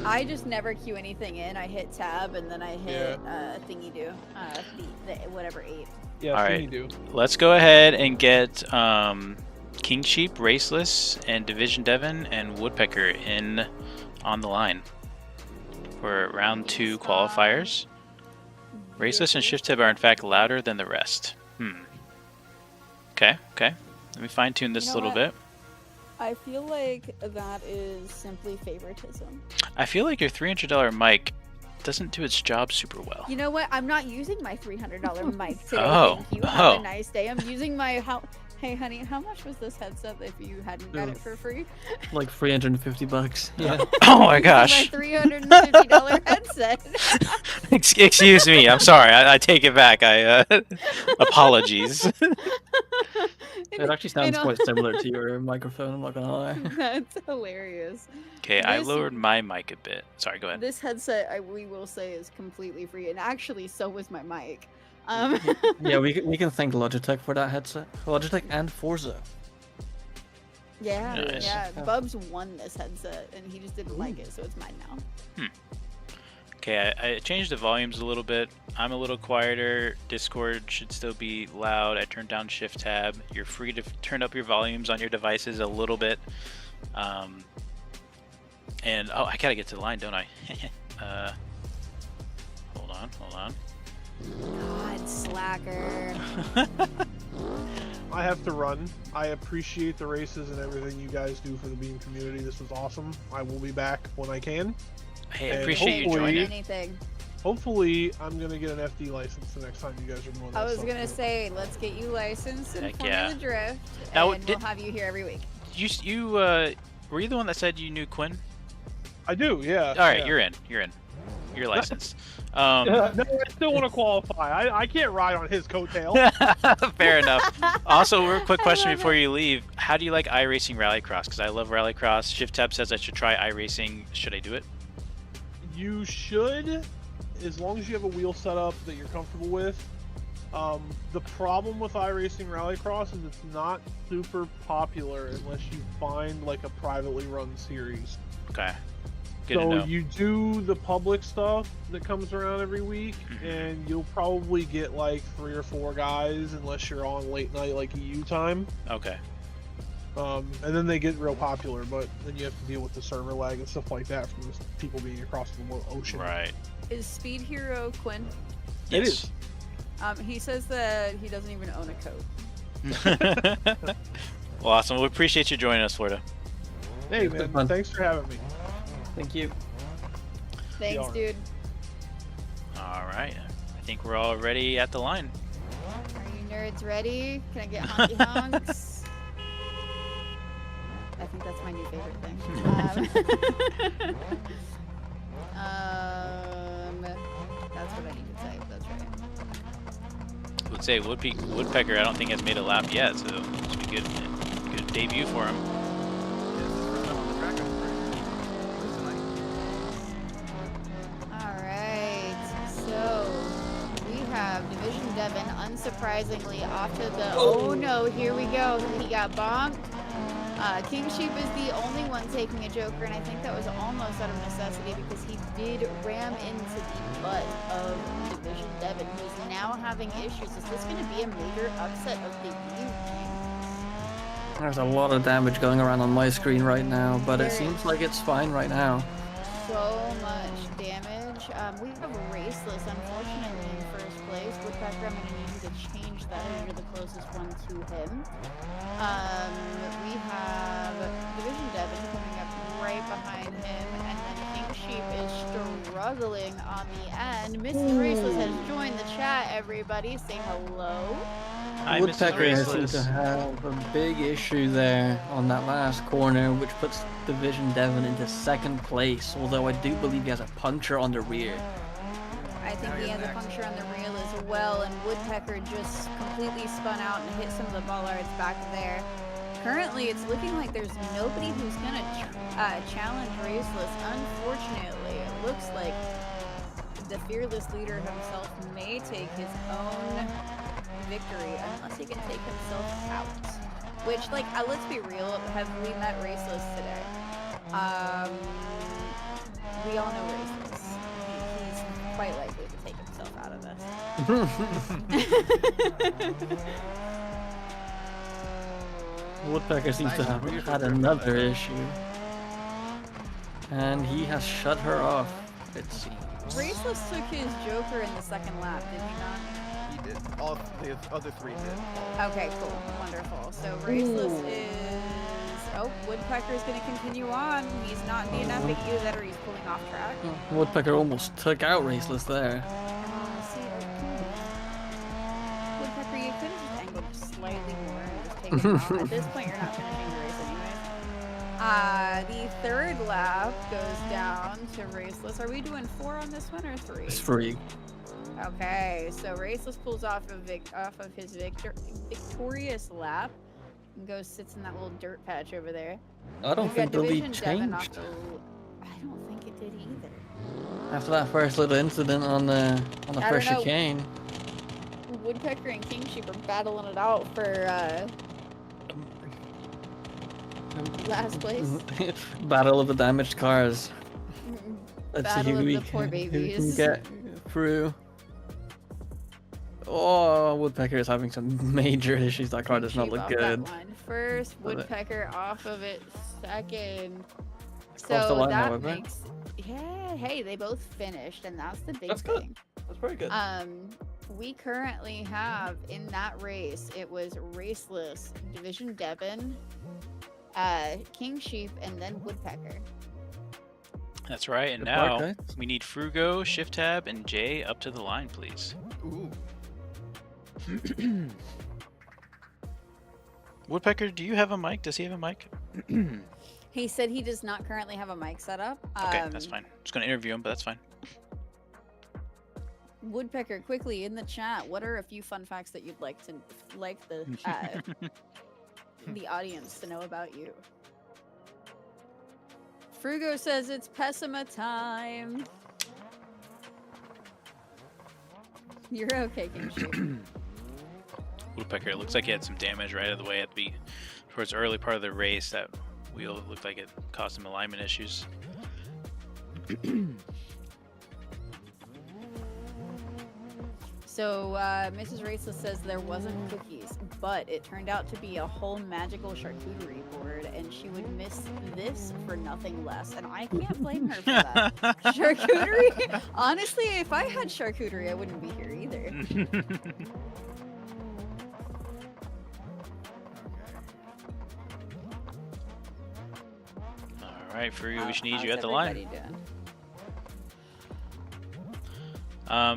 I just never queue anything in. I hit tab and then I hit thingy do, the whatever 8. Yeah, All so right. you do. Let's go ahead and get King Sheep, Raceless, and Division Devon and Woodpecker in on the line for round 2 qualifiers. Raceless and Shift Tib are in fact louder than the rest. Okay. Let me fine tune this You a know little what? bit. I feel like that is simply favoritism. I feel like your $300 mic doesn't do its job super well. You know what? I'm not using my $300 mic today. Oh, Thank you. Have oh. a nice day. I'm using my Hey honey, how much was this headset if you hadn't got it for free? Like $350. Yeah. Oh my gosh. My $350 headset. Excuse me. I'm sorry. I take it back. Apologies. It actually sounds quite similar to your microphone, I'm not gonna lie. That's hilarious. Okay, I This- lowered my mic a bit. Sorry, go ahead. This headset, we will say, is completely free, and actually, so was my mic. Yeah, we can thank Logitech for that headset. Logitech and Forza. Yeah, Nice. yeah. Bubs won this headset, and he just didn't like it, so it's mine now. Okay, I changed the volumes a little bit. I'm a little quieter. Discord should still be loud. I turned down Shift Tab. You're free to turn up your volumes on your devices a little bit. And oh, I gotta get to the line, don't I? Hold on. God, slacker. I have to run. I appreciate the races and everything you guys do for the Beam community. This was awesome. I will be back when I can. Hey, I And appreciate you hopefully- joining. Anything. Hopefully, I'm gonna get an FD license the next time you guys are doing that. I was stuff. gonna say, let's get you licensed in Heck Formula yeah. Drift, Now, and we'll have you here every week. You were you the one that said you knew Quinn? I do, yeah. All right, yeah. you're in. You're licensed. No, I still want to qualify. I can't ride on his coattail. Fair enough. Also, real quick question love before it. you leave: how do you like iRacing Rallycross? Because I love Rallycross. Shift Tab says I should try iRacing. Should I do it? You should, as long as you have a wheel setup that you're comfortable with. The problem with iRacing Rallycross is it's not super popular unless you find like a privately run series. Okay. Good to So know. you do the public stuff that comes around every week, and you'll probably get like 3 or 4 guys unless you're on late night like EU time. Okay. And then they get real popular, but then you have to deal with the server lag and stuff like that from just people being across the ocean. Right. Is Speed Hero Quinn? It Yes. is. He says that he doesn't even own a coat. Well, awesome. We appreciate you joining us, Florida. Hey It's been man, fun. thanks for having me. Thank you. Thanks, alright. dude. All right. I think we're all ready at the line. Are you nerds ready? Can I get honky honks? I think that's my new favorite thing. That's what I need to type. That's right. I would say Woodpecker, I don't think has made a lap yet, so this should be good debut for him. Alright, so we have Division Devon unsurprisingly off to the. Oh no, here we go. He got bonked. King Sheep is the only one taking a Joker, and I think that was almost out of necessity because he did ram into the butt of Division Devon, who's now having issues. Is this going to be a major upset of the evening? There's a lot of damage going around on my screen right now, but There it is. seems like it's fine right now. So much damage. We have Raceless, unfortunately, in first place. Woodpecker, I'm going to need you to change that as you're the closest one to him. We have Division Devon coming up right behind him, and then King Sheep is struggling on the end. Mrs. Raceless has joined the chat, everybody. Say hello. Hi, Mrs. Woodpecker seems to Raceless. have a big issue there on that last corner, which puts Division Devon into second place, although I do believe he has a puncture on the rear. I think he has a puncture on the reel as well, and Woodpecker just completely spun out and hit some of the bollards back there. Currently, it's looking like there's nobody who's going to challenge Raceless. Unfortunately, it looks like the fearless leader himself may take his own victory unless he can take himself out. Which, like, let's be real, have we met Raceless today? We all know Raceless. He's quite likely to take himself out of this. Woodpecker seems to have had another issue. And he has shut her off, it seems. Raceless took his Joker in the second lap, did he not? He did. All the other 3 did. Okay, cool. Wonderful. So Raceless is... Oh, Woodpecker's going to continue on. He's not in the enough to use that, or he's pulling off track. Woodpecker almost took out Raceless there. See, Woodpecker, you could have just angled just slightly more and just taken it off. At this point, you're not finishing the race anyways. The third lap goes down to Raceless. Are we doing 4 on this one or 3? It's free. Okay, so Raceless pulls off of his victorious lap and goes sits in that little dirt patch over there. I don't We've got think the lead Division Devon off changed. I don't think it did either. After that first little incident on the don't first know. chicane. Woodpecker and King Sheep are battling it out for last place. Battle of the damaged cars. Let's Battle see of who we the poor who can babies. get through. Oh, Woodpecker is having some major issues. That car does not Sheep look off good. That line first, Love it. Woodpecker off of it second. Cross the So line, that however. makes, yeah. Hey, they both finished, and that's the big That's good. thing. That's very good. We currently have in that race. It was Raceless, Division Devon, King Sheep, and then Woodpecker. That's right. And Good now luck, guys. we need Frugo, Shift Tab, and Jay up to the line, please. Ooh. Woodpecker, do you have a mic? Does he have a mic? He said he does not currently have a mic set up. Okay, that's fine. Just gonna interview him, but that's fine. Woodpecker, quickly in the chat, what are a few fun facts that you'd like the the audience to know about you? Frugo says it's Pessima time. You're okay, King Sheep. Woodpecker, it looks like he had some damage right out of the way towards the early part of the race. That wheel looked like it caused him alignment issues. So Mrs. Raceless says there wasn't cookies, but it turned out to be a whole magical charcuterie board, and she would miss this for nothing less, and I can't blame her for that. Charcuterie? Honestly, if I had charcuterie, I wouldn't be here either. All right, Frugo, we should need How's you at the line. everybody doing?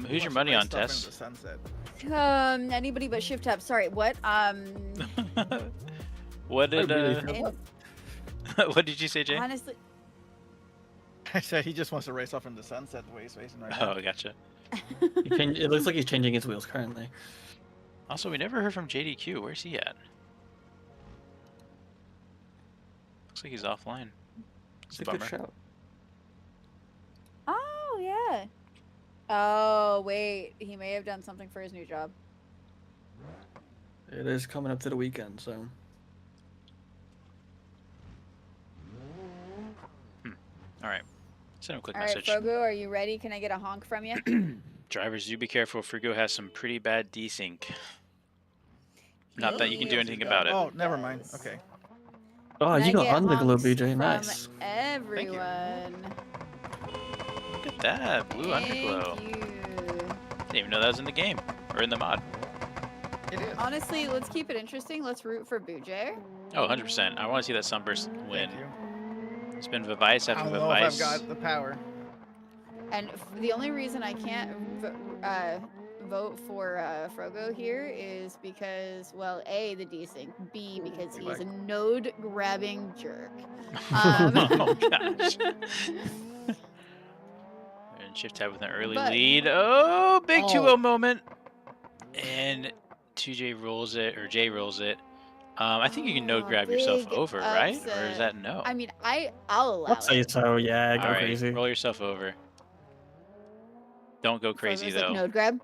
Who's your Must money race on, stuff into Tess? the sunset. Anybody but Shift Tab. Sorry, what? What did And what did you say, Jay? honestly, I said he just wants to race off into the sunset the way he's racing right now. Oh, gotcha. It looks like he's changing his wheels currently. Also, we never heard from JDQ. Where's he at? Looks like he's offline. It's It's a good bummer. shout. oh yeah. Oh wait, he may have done something for his new job. It is coming up to the weekend, so. All right. Send him a quick All right, message. Frogo, are you ready? Can I get a honk from you? Drivers, do be careful. Frugo has some pretty bad desync. Not that you can do anything about it. Oh, never mind. Okay. Oh, Can I you got get underglow, honks BJ. from Nice. Everyone. Look at that. Blue underglow. Thank you. Didn't even know that was in the game. Or in the mod. It is. Honestly, let's keep it interesting. Let's root for Bujay. Oh, 100%. I want to see that Sunburst win. Thank you. It's been Vivice I after don't know if I've Vivice. got the power. And the only reason I can't vote for Frogo here is because, well, A, the desync, B, because he is a node-grabbing jerk. Oh, gosh. And Shift Tab with an early But- lead. Oh, big Oh. 2-0 moment. And 2J rolls it, or J rolls it. I think you can node grab yourself big over, right? Or is upset. that no? I mean, I'll allow I'd say it. so, yeah, go All right, crazy. roll yourself over. Don't go crazy, Frogo's like, though. node grab.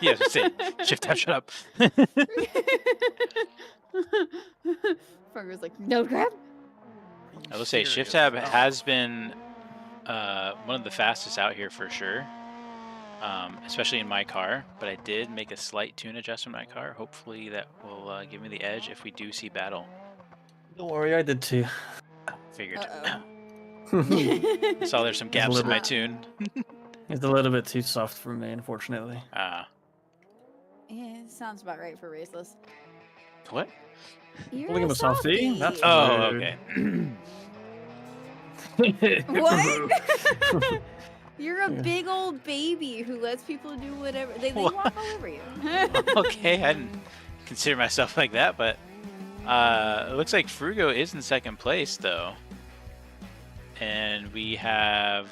Yes, say, Shift Tab, shut up. Frogo's like, node grab? I will say, Shift Serious. Tab has been one of the fastest out here for sure, especially in my car. But I did make a slight tune adjustment in my car. Hopefully that will give me the edge if we do see battle. Don't worry, I did too. Figured. Uh-oh. Saw there's some gaps in little- my tune. It's a little bit too soft for me, unfortunately. Ah, Yeah, sounds about right for Raceless. what? You're Calling him a a softie? softie. That's Oh, rude. okay. What? You're a Yeah. big old baby who lets people do whatever. They What? walk all over you. Okay, I didn't consider myself like that, but it looks like Frugo is in second place though, and we have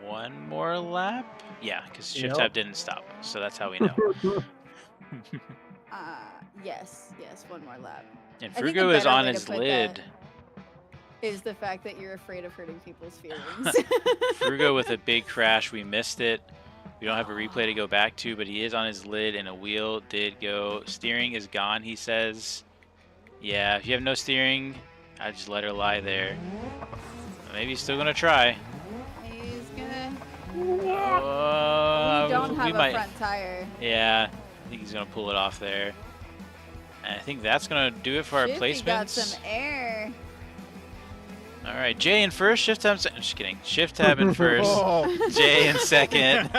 one more lap. Yeah, because Shift Yep. Tab didn't stop, so that's how we know. Yes, one more lap. And I think a Frugo is better on way to his put lid. that is the fact that you're afraid of hurting people's feelings. Frugo with a big crash. We missed it. We don't have a replay to go back to, but he is on his lid, and a wheel did go. Steering is gone, he says. Yeah, if you have no steering, I'd just let her lie there. Maybe he's still going to try. He's We don't have we a might. front tire. Yeah, I think he's gonna pull it off there. And I think that's gonna do it for our Shifty placements. got some air. All right, Jay in first, Shift Tab. Just kidding. Shift Tab in first, Oh. Jay in second.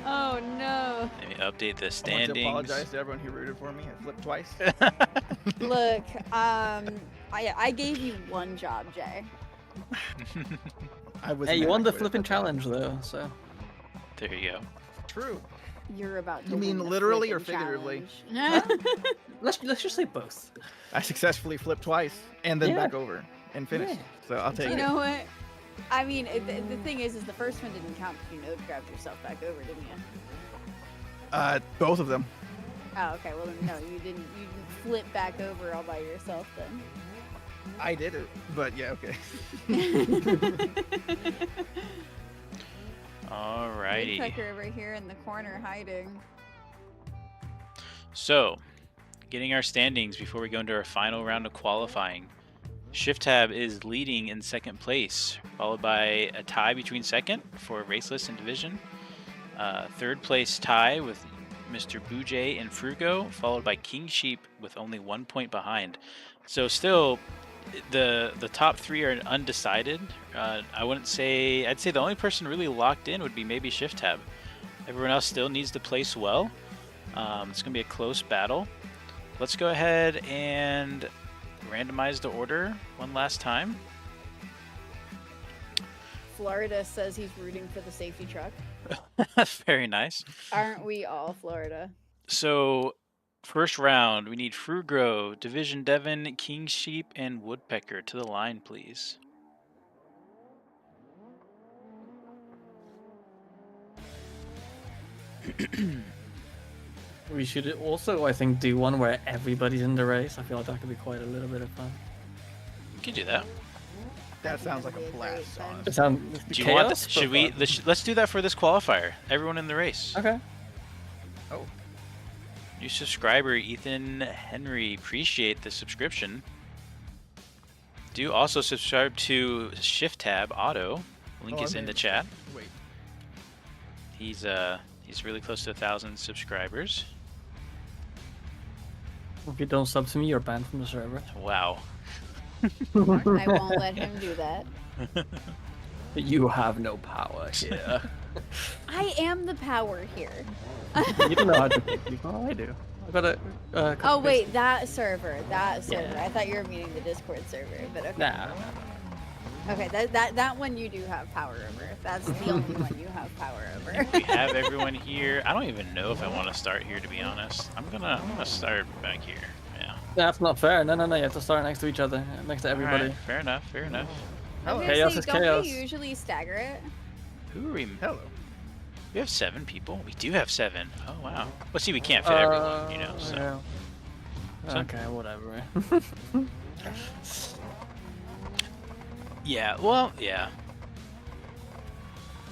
Oh no. Let me update the I want to standings. apologize to everyone who rooted for me. I flipped twice. Look, I gave you one job, Jay. I was. Hey, you won the inadequate at flipping that time. challenge though, so. There you go. True. You're about to You mean win the literally or flipping figuratively? challenge. Let's just say both. I successfully flipped twice and then Yeah. back over and finished. Yeah. So I'll take You it. know what? I mean, the thing is the first one didn't count because you node grabbed yourself back over, didn't you? Both of them. Oh, okay. Well, then, no, you didn't. You didn't flip back over all by yourself then. I did it, but yeah, okay. Alrighty. Woodpecker over here in the corner hiding. So, getting our standings before we go into our final round of qualifying. Shift Tab is leading in second place, followed by a tie between second for Raceless and Division. Third place tie with Mr. Boujay and Frugo, followed by King Sheep with only 1 point behind. So still, the top three are undecided. I wouldn't say, I'd say the only person really locked in would be maybe Shift Tab. Everyone else still needs to place well. It's going to be a close battle. Let's go ahead and randomize the order one last time. Florida says he's rooting for the safety truck. Very nice. Aren't we all, Florida? So, first round, we need Frugro, Division Devon, King Sheep, and Woodpecker to the line, please. We should also, I think, do one where everybody's in the race. I feel like that could be quite a little bit of fun. We can do that. That sounds like a That'd be a great blast, fun. honestly. It sounds Do you want chaos, this? Should but we? fun. Let's do that for this qualifier. Everyone in the race. Okay. Oh, New subscriber Ethan Henry, appreciate the subscription. Do also subscribe to Shift Tab Auto. Link Oh, is I in the made it. chat. wait. He's really close to 1,000 subscribers. If you don't sub to me, you're banned from the server. Wow. I won't let him do that. You have no power here. I am the power here. You don't know how to pick people. I do. I got a. Oh wait, that server. Yeah. I thought you were meaning the Discord server, but okay. Nah. Okay, that one you do have power over. That's the only one you have power over. We have everyone here. I don't even know if I want to start here, to be honest. I'm gonna start back here. Yeah. That's not fair. No. You have to start next to each other, next to everybody. Alright, fair enough. Fair enough. I was Oh, gonna chaos say, is don't chaos. they usually stagger it? Who are we? Hello. We have 7 people. We do have 7. Oh wow. Well, see, we can't fit everyone, you know. So. Yeah. So- Okay, whatever. Yeah. Well, yeah.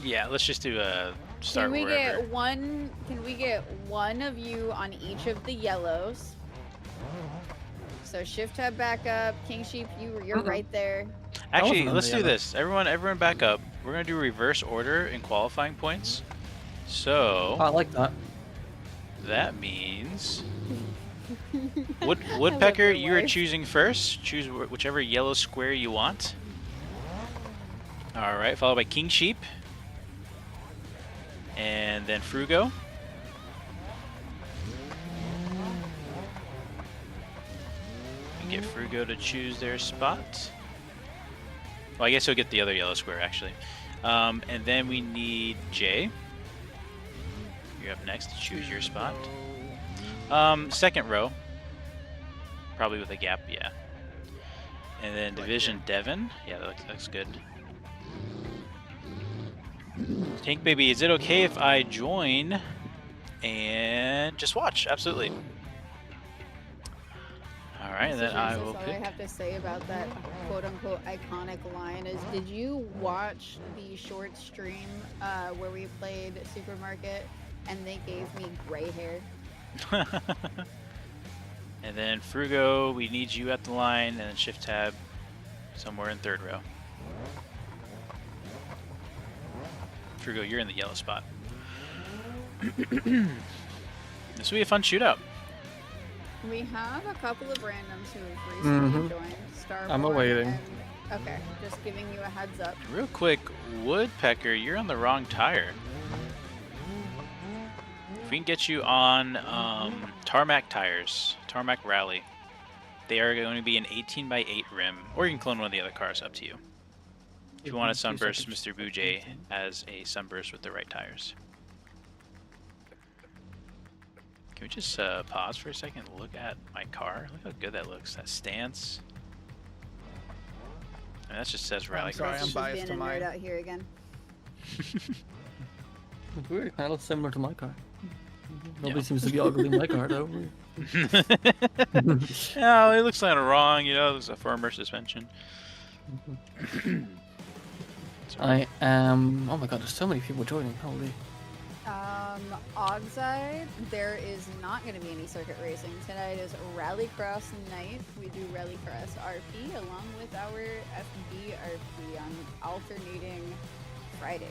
Yeah. Let's just do a start Can we wherever. get one? Can we get one of you on each of the yellows? So Shift Tab back up. King Sheep, you're right there. Actually, wasn't on let's the do other. this. Everyone back up. We're gonna do reverse order in qualifying points. So I like that. that means Woodpecker, your you are wife. choosing first. Choose whichever yellow square you want. All right, followed by King Sheep, and then Frugo. And get Frugo to choose their spot. Well, I guess he'll get the other yellow square actually. And then we need Jay. You're up next to choose your spot. Second row. Probably with a gap, yeah. And then Division Devon. Yeah, that looks good. Tank Baby, is it okay if I join and just watch? Absolutely. All right, then I will All I pick. have to say about that quote-unquote iconic line is, did you watch the short stream where we played Supermarket and they gave me gray hair? And then Frugo, we need you at the line, and then Shift Tab somewhere in third row. Frugo, you're in the yellow spot. This will be a fun shootout. We have a couple of randoms who have recently joined. Starborn I'm awaiting. Okay, just giving you a heads up. Real quick, Woodpecker, you're on the wrong tire. If we can get you on Tarmac tires, Tarmac Rally, they are going to be an 18x8 rim, or you can clone one of the other cars, up to you. If you want a sunburst, Mr. Bujay has a sunburst with the right tires. Can we just pause for a second and look at my car? Look how good that looks. That stance. And that just says Rallycross. sorry, I'm Just biased being to a nerd mine. out here again. It's weird. Kind of similar to my car. Nobody seems to be ogling my car though. No, it looks kind of wrong. You know, there's a firmer suspension. I am. Oh my god, there's so many people joining. Holy. Oxide, there is not going to be any circuit racing. Tonight is Rallycross night. We do Rallycross RP along with our FB RP on alternating Fridays.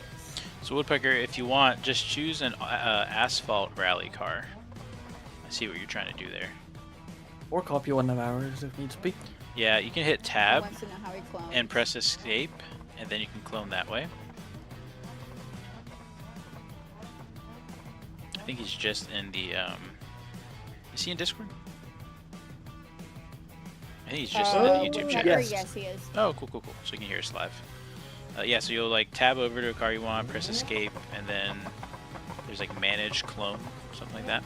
So Woodpecker, if you want, just choose an asphalt rally car. I see what you're trying to do there. Or copy one of ours if needs be. Yeah, you can hit He tab wants to know how he clones. and press escape, and then you can clone that way. I think he's just in the, is he in Discord? I think he's just in the YouTube chat. Yes, he is. Oh, cool. So you can hear us live. Yeah, so you'll like tab over to a car you want, press escape, and then there's like manage clone, something like that.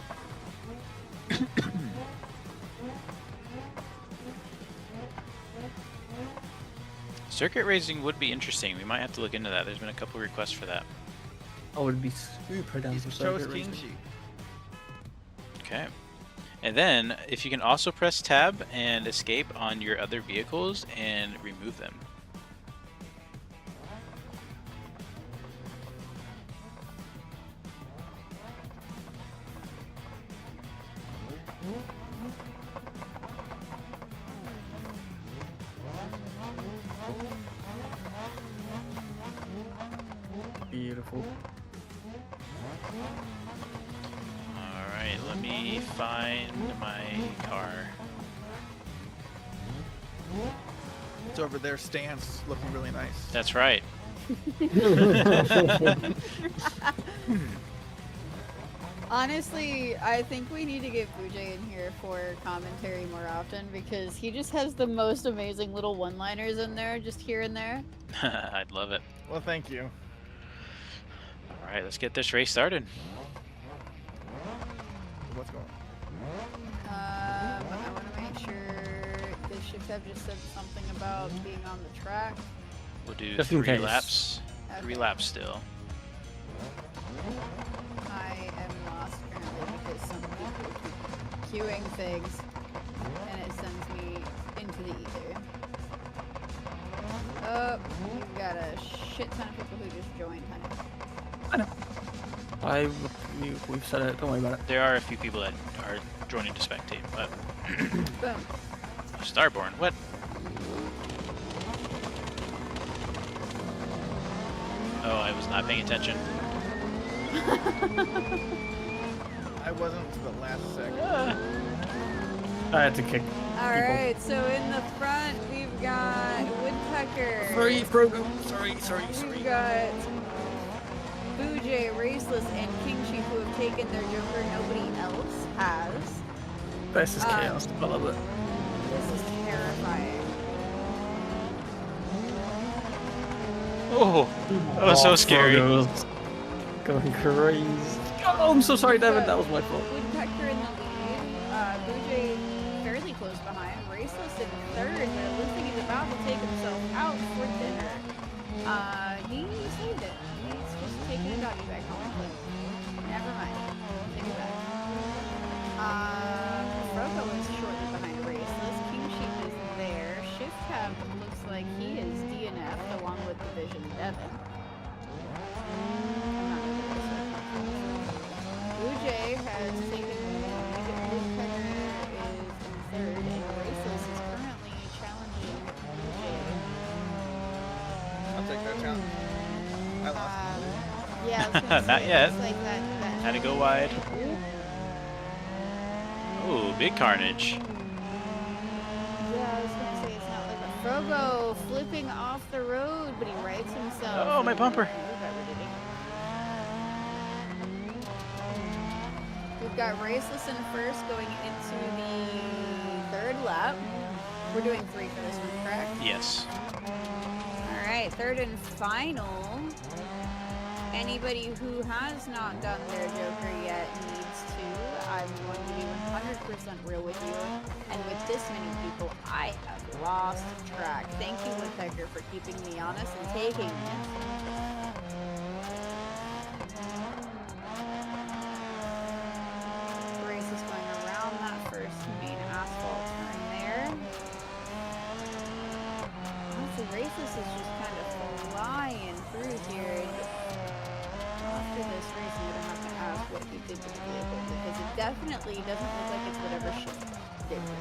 Circuit racing would be interesting. We might have to look into that. There's been a couple requests for that. I would be super down for Chose circuit King racing. Sheep. Okay. And then, if you can also press tab and escape on your other vehicles and remove them. Beautiful. Alright, let me find my car. It's over there, stance, looking really nice. That's right. Honestly, I think we need to get Bujay in here for commentary more often because he just has the most amazing little one-liners in there, just here and there. I'd love it. Well, thank you. Alright, let's get this race started. What's going on? I want to make sure the shift tab just said something about being on the track. We'll do Just in 3 case. laps. Okay. 3 laps still. I am lost currently because some people keep queuing things and it sends me into the ether. Oh, you've got a shit ton of people who just joined, honey. I know. We've said it. Don't worry about it. There are a few people that are joining to spectate, but Boom. Starborn, what? Oh, I was not paying attention. I wasn't to the last second. I had to kick. Alright, so in the front we've got Woodpecker. Sorry, Frogo. Sorry. We've got Bujay, Raceless, and King Sheep who have taken their Joker. Nobody else has. This is chaos. I love it. This is terrifying. Oh, that was so scary. Frogo's going crazy. Oh, I'm so sorry, Devin. That was my fault. Woodpecker in the lead. Bujay fairly close behind. Raceless in third, but it looks like he's about to take himself out for dinner. He saved it. He's just taking a doggy bag home. But never mind. Take it back. Frogo is shortly behind Raceless. King Sheep is there. Shift Tab looks like he is DNF'd along with Division Devin. Bujay has taken the lead. Woodpecker is in third, and Raceless is currently challenging Bujay. I'll take that challenge. I lost. Yeah, I was gonna Not say, it yet. looks like that Had to go wide. Ooh, big carnage. Yeah, I was gonna say it's not like a Frogo flipping off the road, but he rights himself. Oh, my bumper. Ooh, that ridiculous. We've got Raceless in first going into the third lap. We're doing 3 for this one, correct? Yes. All right, third and final. Anybody who has not done their Joker yet needs to. I'm going to be 100% real with you. And with this many people, I have lost track. Thank you, Woodpecker, for keeping me honest and taking it. Race is going around that first main asphalt turn there. Honestly, Raceless is just kind of flying through here. After this race, I'm gonna have to ask what he did to the vehicle because it definitely doesn't look like it's whatever Shift did to it.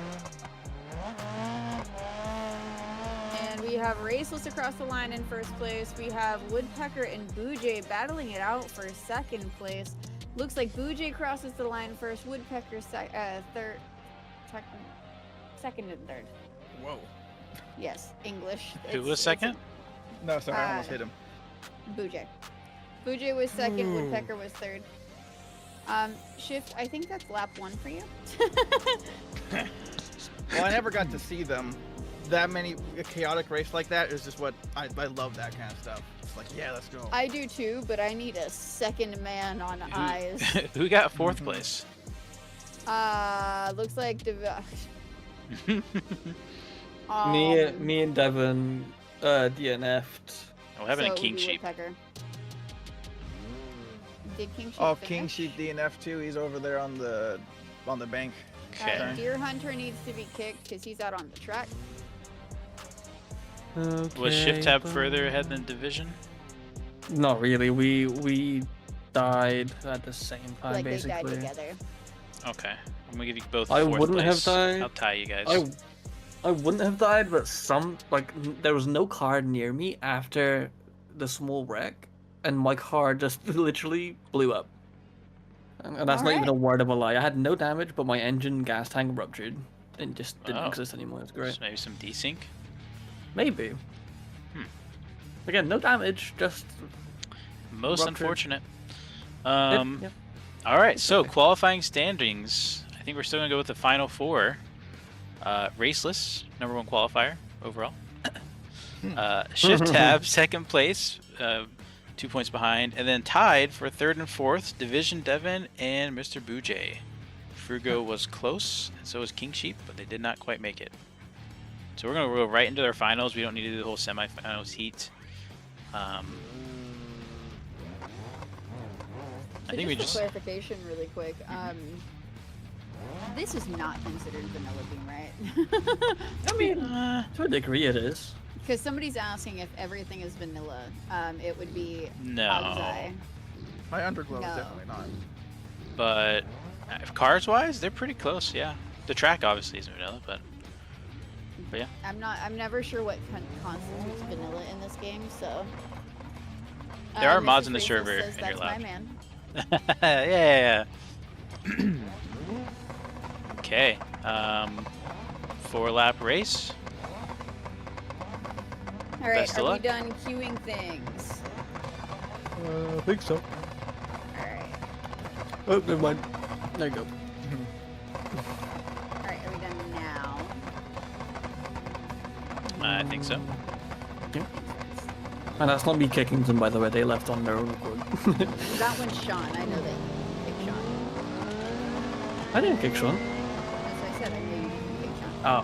And we have Raceless across the line in first place. We have Woodpecker and Boojay battling it out for second place. Looks like Boojay crosses the line first. Woodpecker third, second and third. Whoa. Yes, English. Who was second? No, sorry, I almost hit him. Boojay. Boojay was second, Woodpecker was third. Shift, I think that's lap 1 for you. Well, I never got to see them. That many a chaotic race like that is just what I love that kind of stuff. It's like, yeah, let's go. I do too, but I need a second man on eyes. Who got fourth place? Looks like Me and Devin DNF'd. Oh, having a so king we sheep. Woodpecker. Did King Sheep Oh, finish? King Sheep DNF too. He's over there on the bank. Okay. Deer Hunter needs to be kicked because he's out on the track. Was Shift Tab further ahead than Division? Not really. We died at the same time, Like basically. they died together. Okay. I'm gonna give you both I fourth wouldn't have place. died. I'll tie you guys. I wouldn't have died, but there was no car near me after the small wreck, and my car just literally blew up. And that's not even a word of a lie. I had no damage, but my engine gas tank ruptured and just didn't exist anymore. It's great. So maybe some desync? Maybe. Again, no damage, just Most ruptured. unfortunate. Yeah. All right, so qualifying standings. I think we're still gonna go with the final 4. Raceless, number 1 qualifier overall. Shift Tab, second place, 2 points behind, and then tied for 3rd and 4th, Division Devin and Mr. Boojay. Frugo was close, and so was King Sheep, but they did not quite make it. So we're gonna go right into their finals. We don't need to do the whole semifinals heat. I think we just. Clarification, really quick. This is not considered vanilla bean, right? I mean, to a degree it is. Because somebody's asking if everything is vanilla. It would be No. Ozai. My underglow No. is definitely not. But cars wise, they're pretty close. Yeah, the track obviously isn't vanilla, but yeah. I'm never sure what constitutes vanilla in this game, so. There are Mrs. mods in the Raceless server, says, and you're that's my allowed. man. Yeah. Okay. 4-lap race. All right, Best of are we luck. done queuing things? I think so. All right. Oh, never mind. There you go. All right, are we done now? I think so. And that's not me kicking them, by the way. They left on their own accord. That one's Sean. I know that you picked Sean. I didn't kick Sean. That's what I said. I knew you didn't pick Sean. Oh.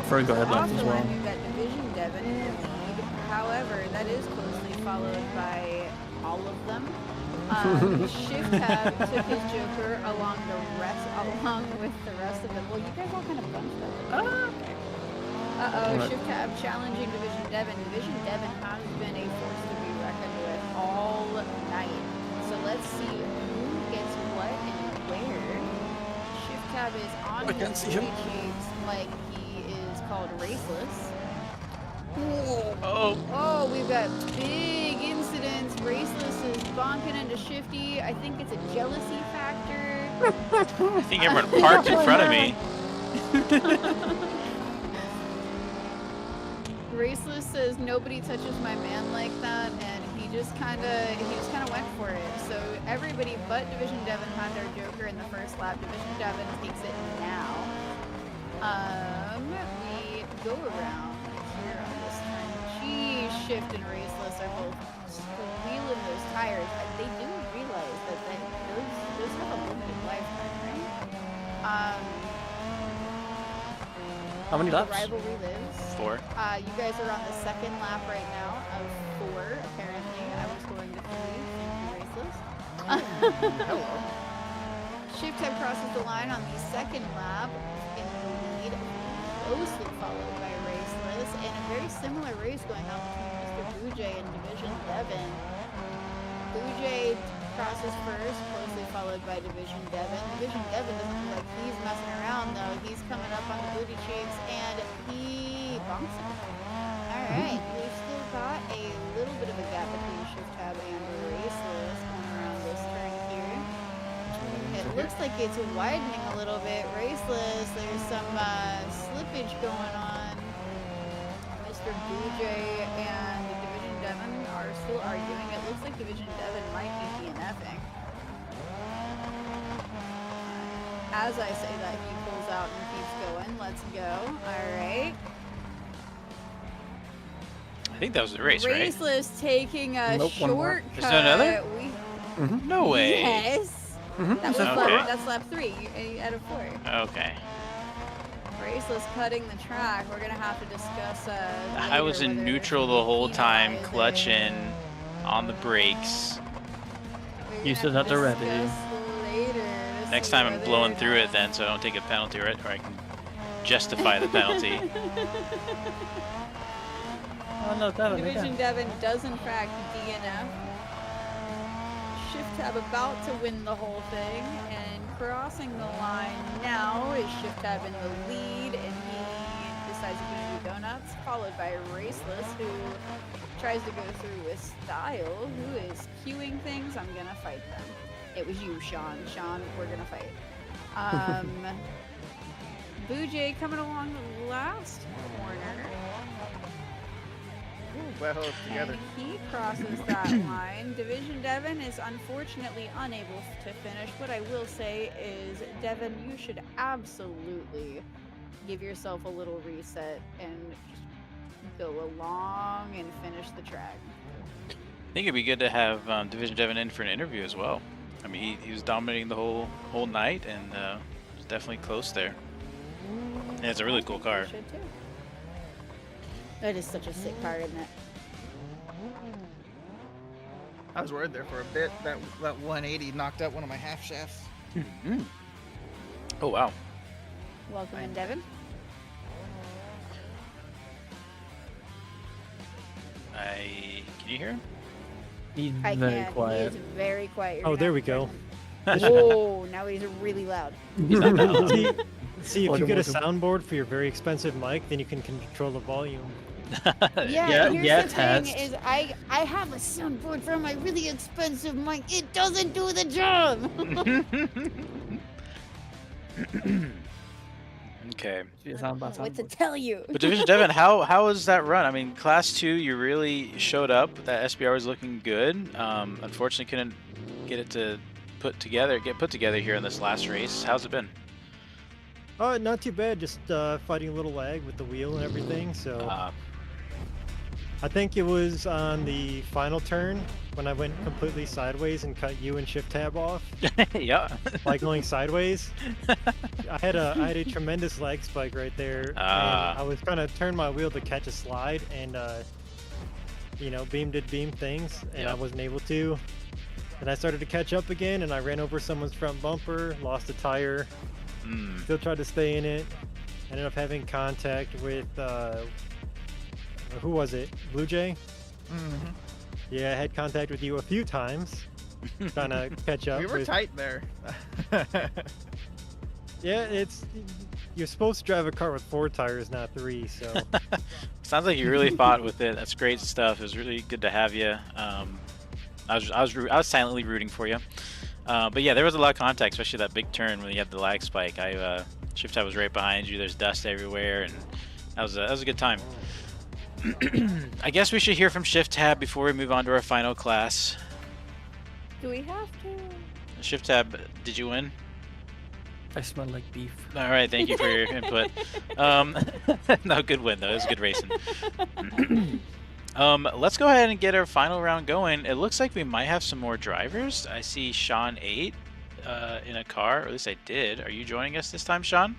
Fergo had Off left the as line, well. we've got Division Devin in the lead. However, that is closely followed by all of them. Shift Tab took his Joker along with the rest of them. Well, you guys all kind of bunched up. Uh-oh, Right. Shift Tab challenging Division Devin. Division Devin has been a force to be reckoned with all night. So let's see who gets what and where. Shift Tab is on I can't his see him. booty cheeks like he is called Raceless. Oh. Oh, we've got big incidents. Raceless bonking into Shifty. I think it's a jealousy factor. I think everyone parked in front of me. Raceless says nobody touches my man like that, and he just kind of went for it. So everybody but Division Devin had their Joker in the first lap. Division Devin takes it now. We go around here on this turn. Geez, Shift and Raceless are both squealing those tires. They do realize that those have a limited lifetime, right? How many laps? The rivalry lives. 4. You guys are on the second lap right now of 4, apparently. I was going to 3. Thank you, Raceless. Hello. Shift Type crosses the line on the second lap in the lead, closely followed by Raceless, and a very similar race going on between Mr. Boojay and Division Devin. Boojay crosses first, closely followed by Division Devin. Division Devin doesn't look like he's messing around though. He's coming up on the booty cheeks and he bonks him. Alright, we've still got a little bit of a gap between Shift Tab and Raceless going around this turn here. It looks like it's widening a little bit. Raceless, there's some slippage going on. Mr. Boojay and Division Devin are still arguing. It looks like Division Devin might be DNFing. As I say that, he pulls out and keeps going. Let's go. Alright. I think that was the race, right? Raceless taking a Nope, one more. shortcut. There's another? Mm-hmm. No way. Yes. Mm-hmm. That was Okay. that's lap 3 out of 4. Okay. Raceless cutting the track. We're gonna have to discuss. I was later in whether neutral the whole time, penalize it. clutching on the brakes. We're You gonna said have that to already. discuss later to Next see time I'm whether blowing or through not- it then, so I don't take a penalty, right? Or I can justify the penalty. Oh no, Devin, Division Devin does in fact DNF. Shift Tab about to win the whole thing, and crossing the line now is Shift Tab in the lead, and he decides he's going to do donuts, followed by Raceless, who tries to go through with style, who is queuing things. I'm going to fight them. It was you, Sean. Sean, we're going to fight. Boojay coming along the last corner. Wet hose together. And he crosses that line. Division Devin is unfortunately unable to finish. What I will say is, Devin, you should absolutely give yourself a little reset and just go along and finish the track. I think it'd be good to have Division Devin in for an interview as well. I mean, he was dominating the whole night and was definitely close there. And it's a really cool car. You should too. That is such a sick car, isn't it? I was worried there for a bit. That 180 knocked out one of my half shafts. Oh wow. Welcome in, Devin. Can you hear him? He's I very can. quiet. He is very quiet. You're Oh, gonna there have we to go. turn him- Whoa, now he's really loud. He's not that loud. See, if you Welcome, get a welcome. soundboard for your very expensive mic, then you can control the volume. Yeah, here's yeah, the test. thing is I have a soundboard for my really expensive mic. It doesn't do the job. Okay. What to tell you? But Division Devin, how was that run? I mean, Class 2, you really showed up. That SBR was looking good. Unfortunately, couldn't get it to put together here in this last race. How's it been? Not too bad. Just fighting a little lag with the wheel and everything. So I think it was on the final turn when I went completely sideways and cut you and Shift Tab off, Yeah. like going sideways. I had a tremendous lag spike right there, and I was trying to turn my wheel to catch a slide, and you know, Beam did Beam things, and I Yep. wasn't able to. And I started to catch up again, and I ran over someone's front bumper, lost a tire. Still tried to stay in it. Ended up having contact with who was it? Blue Jay? Mm-hmm. Yeah, I had contact with you a few times, trying to catch up. We were with... tight there. Yeah, you're supposed to drive a car with 4 tires, not 3. So Sounds like you really fought with it. That's great stuff. It was really good to have you. I was silently rooting for you. But yeah, there was a lot of contact, especially that big turn when you had the lag spike. Shift tab was right behind you. There's dust everywhere, and that was a good time. I guess we should hear from Shift tab before we move on to our final class. Do we have to? Shift tab, did you win? I smell like beef. All right, thank you for your input. No, good win though. It was good racing. Let's go ahead and get our final round going. It looks like we might have some more drivers. I see Sean 8 in a car, or at least I did. Are you joining us this time, Sean?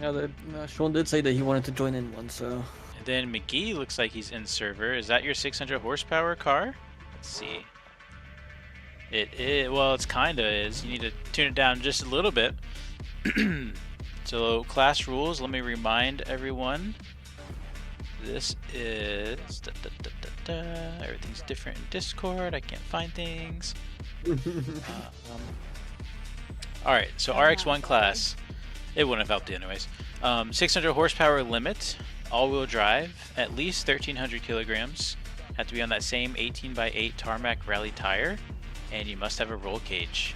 Yeah, Sean did say that he wanted to join in one, so. And then McGee looks like he's in server. Is that your 600 horsepower car? Let's see. It is. Well, it's kinda is. You need to tune it down just a little bit. So class rules. Let me remind everyone. This is everything's different in Discord. I can't find things. All right, so RX1 class. It wouldn't have helped you anyways. 600 horsepower limit, all-wheel drive, at least 1,300 kilograms. Have to be on that same 18x8 tarmac rally tire, and you must have a roll cage.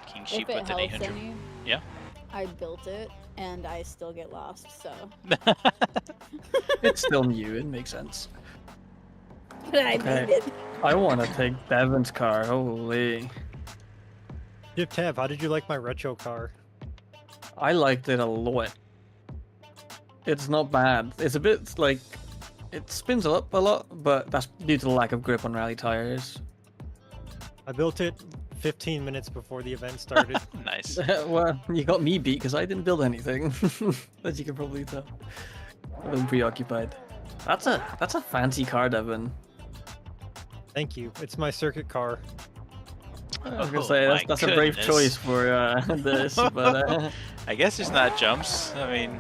King Sheep with an 800. Any, yeah. I built it, and I still get lost. So. It's still new. It makes sense. But I made it. I want to take Devin's car. Holy. Shift tab, how did you like my retro car? I liked it a lot. It's not bad. It's a bit like it spins up a lot, but that's due to the lack of grip on rally tires. I built it 15 minutes before the event started. Nice. Well, you got me beat because I didn't build anything, as you can probably tell. I've been preoccupied. That's a fancy car, Devin. Thank you. It's my circuit car. I was gonna say that's a brave choice for this, but I guess it's not jumps. I mean,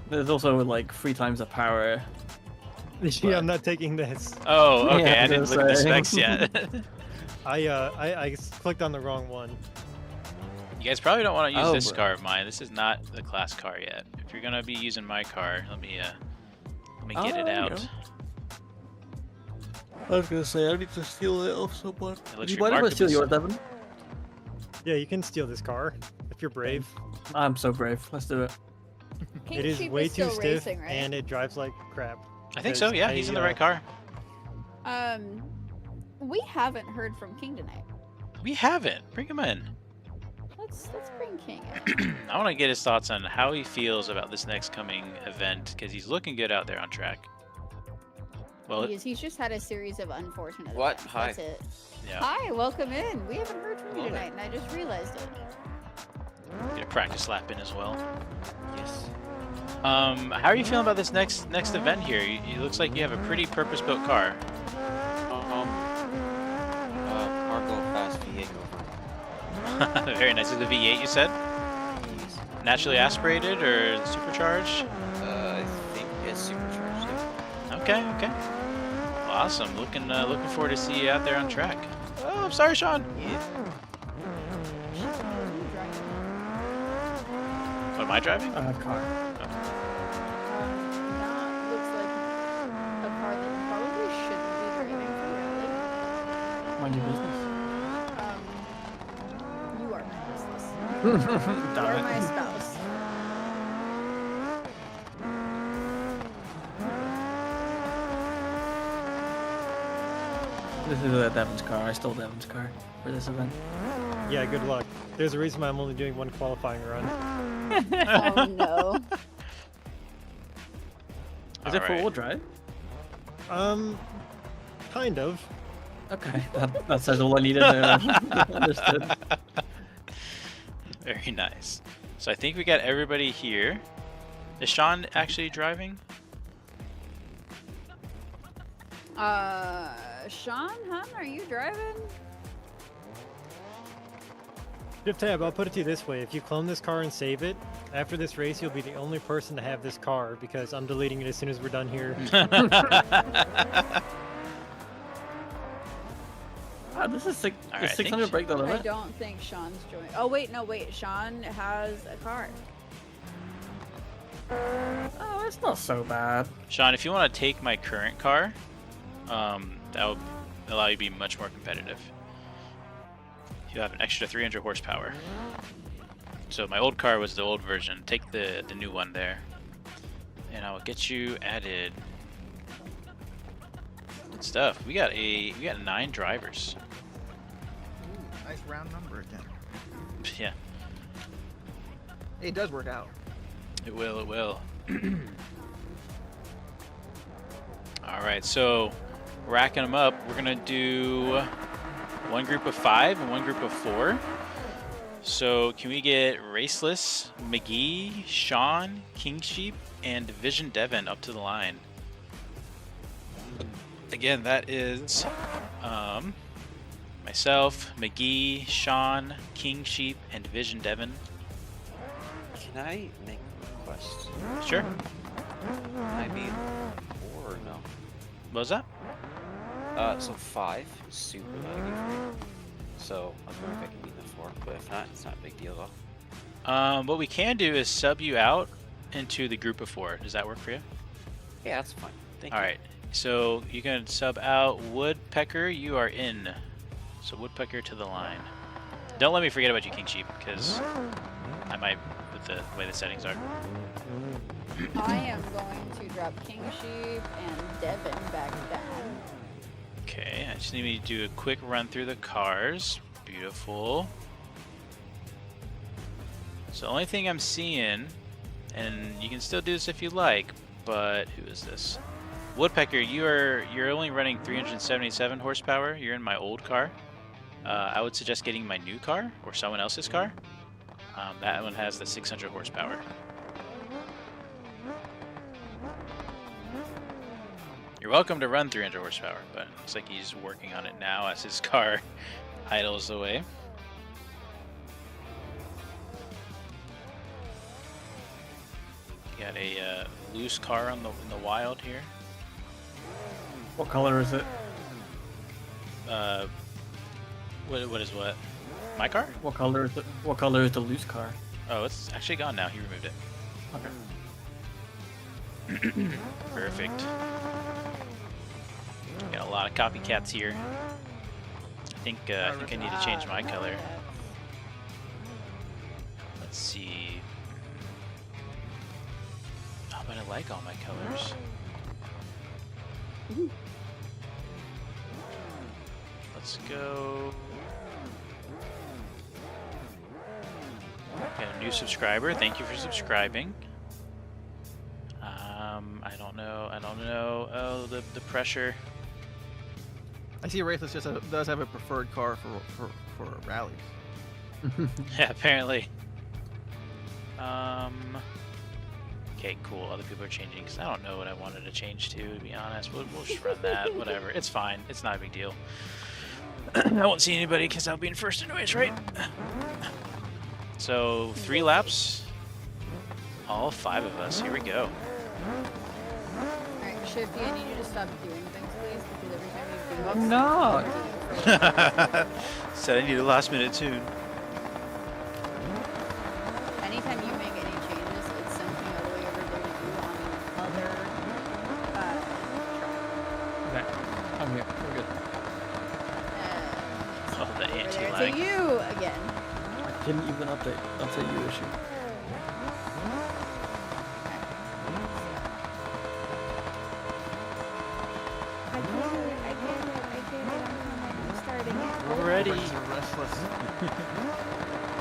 there's also like 3 times the power. Yeah, I'm not taking this. Oh, okay. Yeah, I didn't look at the specs yet. I clicked on the wrong one. You guys probably don't want to use this car of mine. This is not the class car yet. If you're gonna be using my car, let me get it out. Yeah. I was gonna say I need to steal it off someone. Why don't I steal yours, Devin? Yeah, you can steal this car if you're brave. I'm so brave. Let's do it. King It is Sheep way too still stiff racing, right? and it drives like crap. I think so. Yeah, he's in the right car. We haven't heard from King tonight. We haven't. Bring him in. Let's bring King in. I want to get his thoughts on how he feels about this next coming event because he's looking good out there on track. Well, He's just had a series of unfortunate What? events. Hi. That's it. yeah. Hi, welcome in. We haven't heard from you tonight, and I just realized it. Get a practice lap in as well. Yes. How are you feeling about this next event here? It looks like you have a pretty purpose-built car. Cargo fast V8. Very nice. Is it the V8 you said? Yes. Naturally aspirated or supercharged? I think it's supercharged. Yeah. Okay, okay. Well, awesome. Looking forward to see you out there on track. Oh, I'm sorry, Sean. Yeah. What am I driving? Car. That looks like a car that probably shouldn't be driving for rally. Mind your business. You are my business. You are my spouse. This is Devin's car. I stole Devin's car for this event. Yeah, good luck. There's a reason why I'm only doing one qualifying run. Oh no. Is it four-wheel drive? Kind of. Okay, that says all I needed to understood. Very nice. So I think we got everybody here. Is Sean actually driving? Sean, hon, are you driving? Shift tab, I'll put it to you this way. If you clone this car and save it, after this race, you'll be the only person to have this car because I'm deleting it as soon as we're done here. This is All right, 600 break the I limit. don't think Sean's joined. Oh wait, no wait. Sean has a car. Oh, It's not so bad. Sean, if you want to take my current car, that would allow you to be much more competitive. You have an extra 300 horsepower. So my old car was the old version. Take the new one there, and I will get you added. Good stuff. We got 9 drivers. Ooh, nice round number again. Yeah, It does work out. it will. It will. All right, so racking them up, we're gonna do one group of 5 and one group of 4. So can we get Raceless, McGee, Sean, King Sheep, and Division Devin up to the line? Again, that is myself, McGee, Sean, King Sheep, and Division Devin. Can I make a request? Sure. Can I be 4 or no? What was that? So 5 is super laggy for me. So I was wondering if I can beat the 4, but if not, it's not a big deal though. What we can do is sub you out into the group of 4. Does that work for you? Yeah, that's fine. Thank All you. right. So you can sub out Woodpecker. You are in. So Woodpecker to the line. Don't let me forget about you, King Sheep, because I might with the way the settings are. I am going to drop King Sheep and Devin back down. Okay, I just need me to do a quick run through the cars. Beautiful. So the only thing I'm seeing, and you can still do this if you like, but who is this? Woodpecker, you're only running 377 horsepower. You're in my old car. I would suggest getting my new car or someone else's car. That one has the 600 horsepower. You're welcome to run 300 horsepower, but it looks like he's working on it now as his car idles away. Got a loose car in the wild here. What color is it? What is what? My car? What color is it? What color is the loose car? Oh, it's actually gone now. He removed it. Okay. Perfect. Got a lot of copycats here. I think I need to change my color. Let's see. Oh, but I like all my colors. Let's go. Got a new subscriber. Thank you for subscribing. I don't know. Oh, the pressure. I see Raceless does have a preferred car for rallies. Yeah, apparently. Okay, cool. Other people are changing because I don't know what I wanted to change to be honest. We'll just run that. Whatever. It's fine. It's not a big deal. I won't see anybody because I'll be in first anyways, right? So 3 laps. All 5 of us. Here we go. Alright, Shifty, I need you to stop doing things, please, because every time you do I'm this, not. Said I need a last minute tune. anytime you make any changes, it sends me all the way over there to do on the other Okay. I'm here. We're good. Oh, the over there anti-lag. to you again. I didn't even update your issue. I get it. I'm starting it. We're ready. Restless.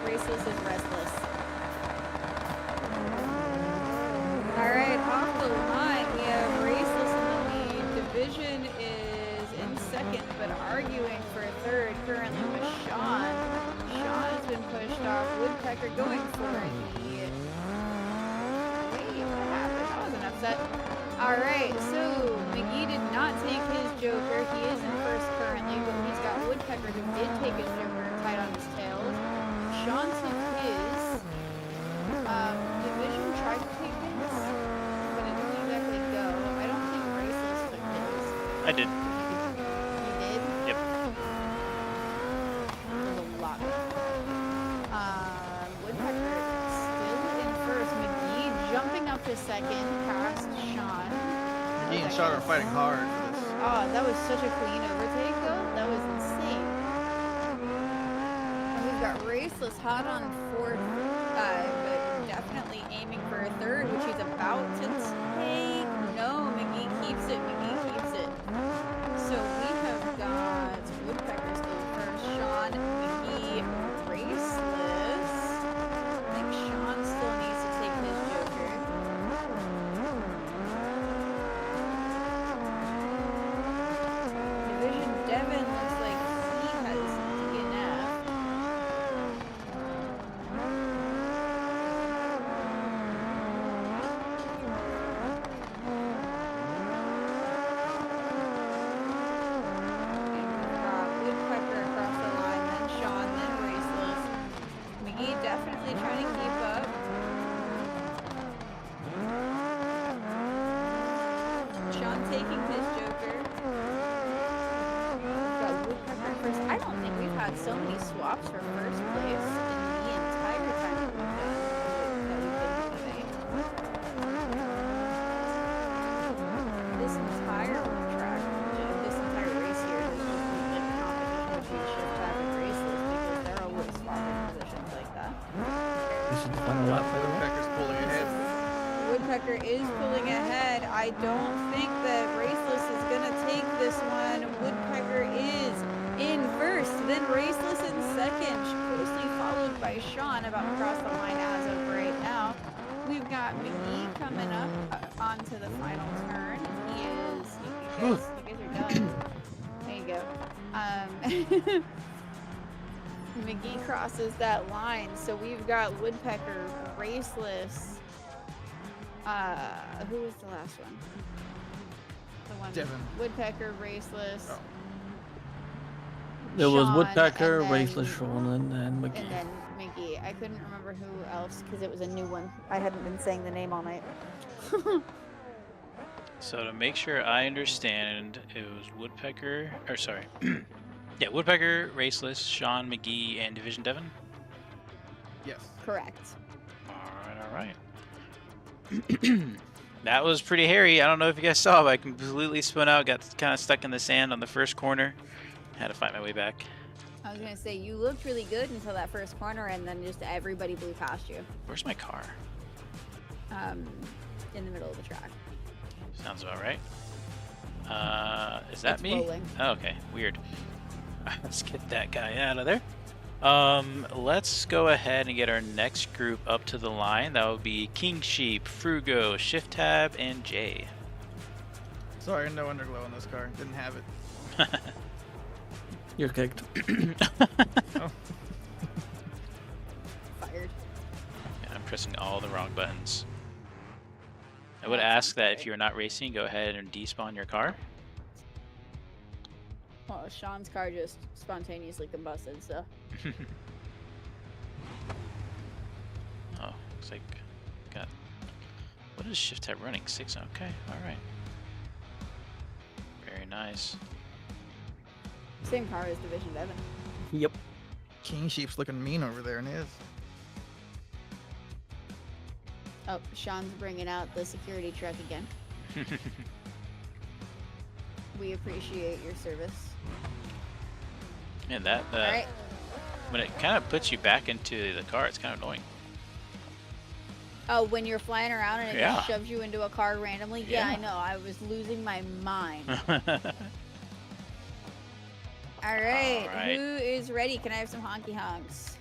Raceless is restless. Alright, off the line, we have Raceless in the lead. Division is in second, but arguing for third currently with Sean. Sean has been pushed off. Woodpecker going for the... Wait, what happened? I wasn't upset. Alright, so McGee did not take his Joker. He is in first currently, but he's got Woodpecker who did take his Joker tied on his tails. Sean took his. Division tried to take his, but it didn't exactly go. I don't think Raceless took his. I did. He did? Yep. There's a lot of Woodpecker still in first. McGee Jumping up to second past Sean. McGee and Sean are fighting hard for this. Oh, that was such a clean overtake, though. That was insane. And we've got Raceless hot on fourth, but definitely aiming for a third, which he's about to take. No, McGee keeps it. McGee keeps it. So we have got Woodpecker still first. Sean, McGee, Raceless. I think Sean still needs to take his Joker. Division Devin looks like he has DNF. Woodpecker across the line, then Sean, then Raceless. McGee definitely trying to keep up. Sean taking his Joker. We've got Woodpecker in first. I don't think we've had so many swaps for first place in the entire time that we've been moving. This entire track, this entire race here has just been like competition between Shift Tab and Raceless because they're always swapping positions like that. This is the final lap, by the way. Woodpecker's pulling ahead. Woodpecker is pulling ahead. I don't think that Raceless is gonna take this one. Woodpecker is in first, then Raceless in second, closely followed by Sean about to cross the line as of right now. We've got McGee coming up onto the final turn. You guys are done. There you go. McGee crosses that line, so we've got Woodpecker, Raceless. Who was the last one? The one. Devin. Woodpecker, Raceless. Oh. There was Sean, Woodpecker, and then- Raceless, Sean, and then McGee. And then Mickey. I couldn't remember who else because it was a new one. I hadn't been saying the name all night. So to make sure I understand, it was Woodpecker, or sorry, yeah, Woodpecker, Raceless, Sean, McGee, and Division Devin. Yes. Correct. All right. That was pretty hairy. I don't know if you guys saw, but I completely spun out, got kind of stuck in the sand on the first corner. Had to fight my way back. I was gonna say you looked really good until that first corner, and then just everybody blew past you. Where's my car? In the middle of the track. Sounds about right. Is that It's me? rolling. Oh, okay, weird. Let's get that guy out of there. Let's go ahead and get our next group up to the line. That would be King Sheep, Frugo, Shift Tab, and Jay. Sorry, no underglow on this car. Didn't have it. You're kicked. Oh. Fired. Yeah, I'm pressing all the wrong buttons. I would ask that if you're not racing, go ahead and despawn your car. Well, Sean's car just spontaneously combusted, so. Oh, looks like got. What is Shift Tab running? 6. Okay, all right. Very nice. Same car as Division Devin. Yep. King Sheep's looking mean over there in his. Oh, Sean's bringing out the security truck again. We appreciate your service. Man, that All right. when it kind of puts you back into the car, it's kind of annoying. Oh, when you're flying around and it Yeah. just shoves you into a car randomly? Yeah, I Yeah. know. I was losing my mind. All right. Alright. Who is ready? Can I have some honky honks?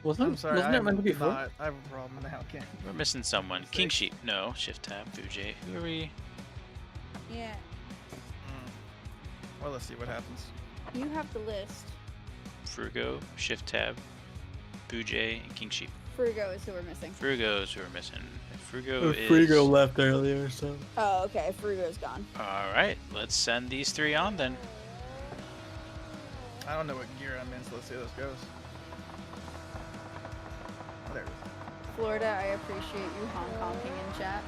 I'm sorry, Wasn't it meant to be four? I have a problem now. Okay. We're missing someone. King 6. Sheep, no. Shift Tab, Fujay. Who are we? Yeah. Well, let's see what happens. You have the list. Frugo, Shift Tab, Fujay, and King Sheep. Frugo is who we're missing. Frugo's who are missing. Frugo is. Frigo left earlier, so. Oh, okay. Frugo's gone. All right, let's send these 3 on then. I don't know what gear I'm in, so let's see how this goes. Oh, there it is. Florida, I appreciate you honking in chat.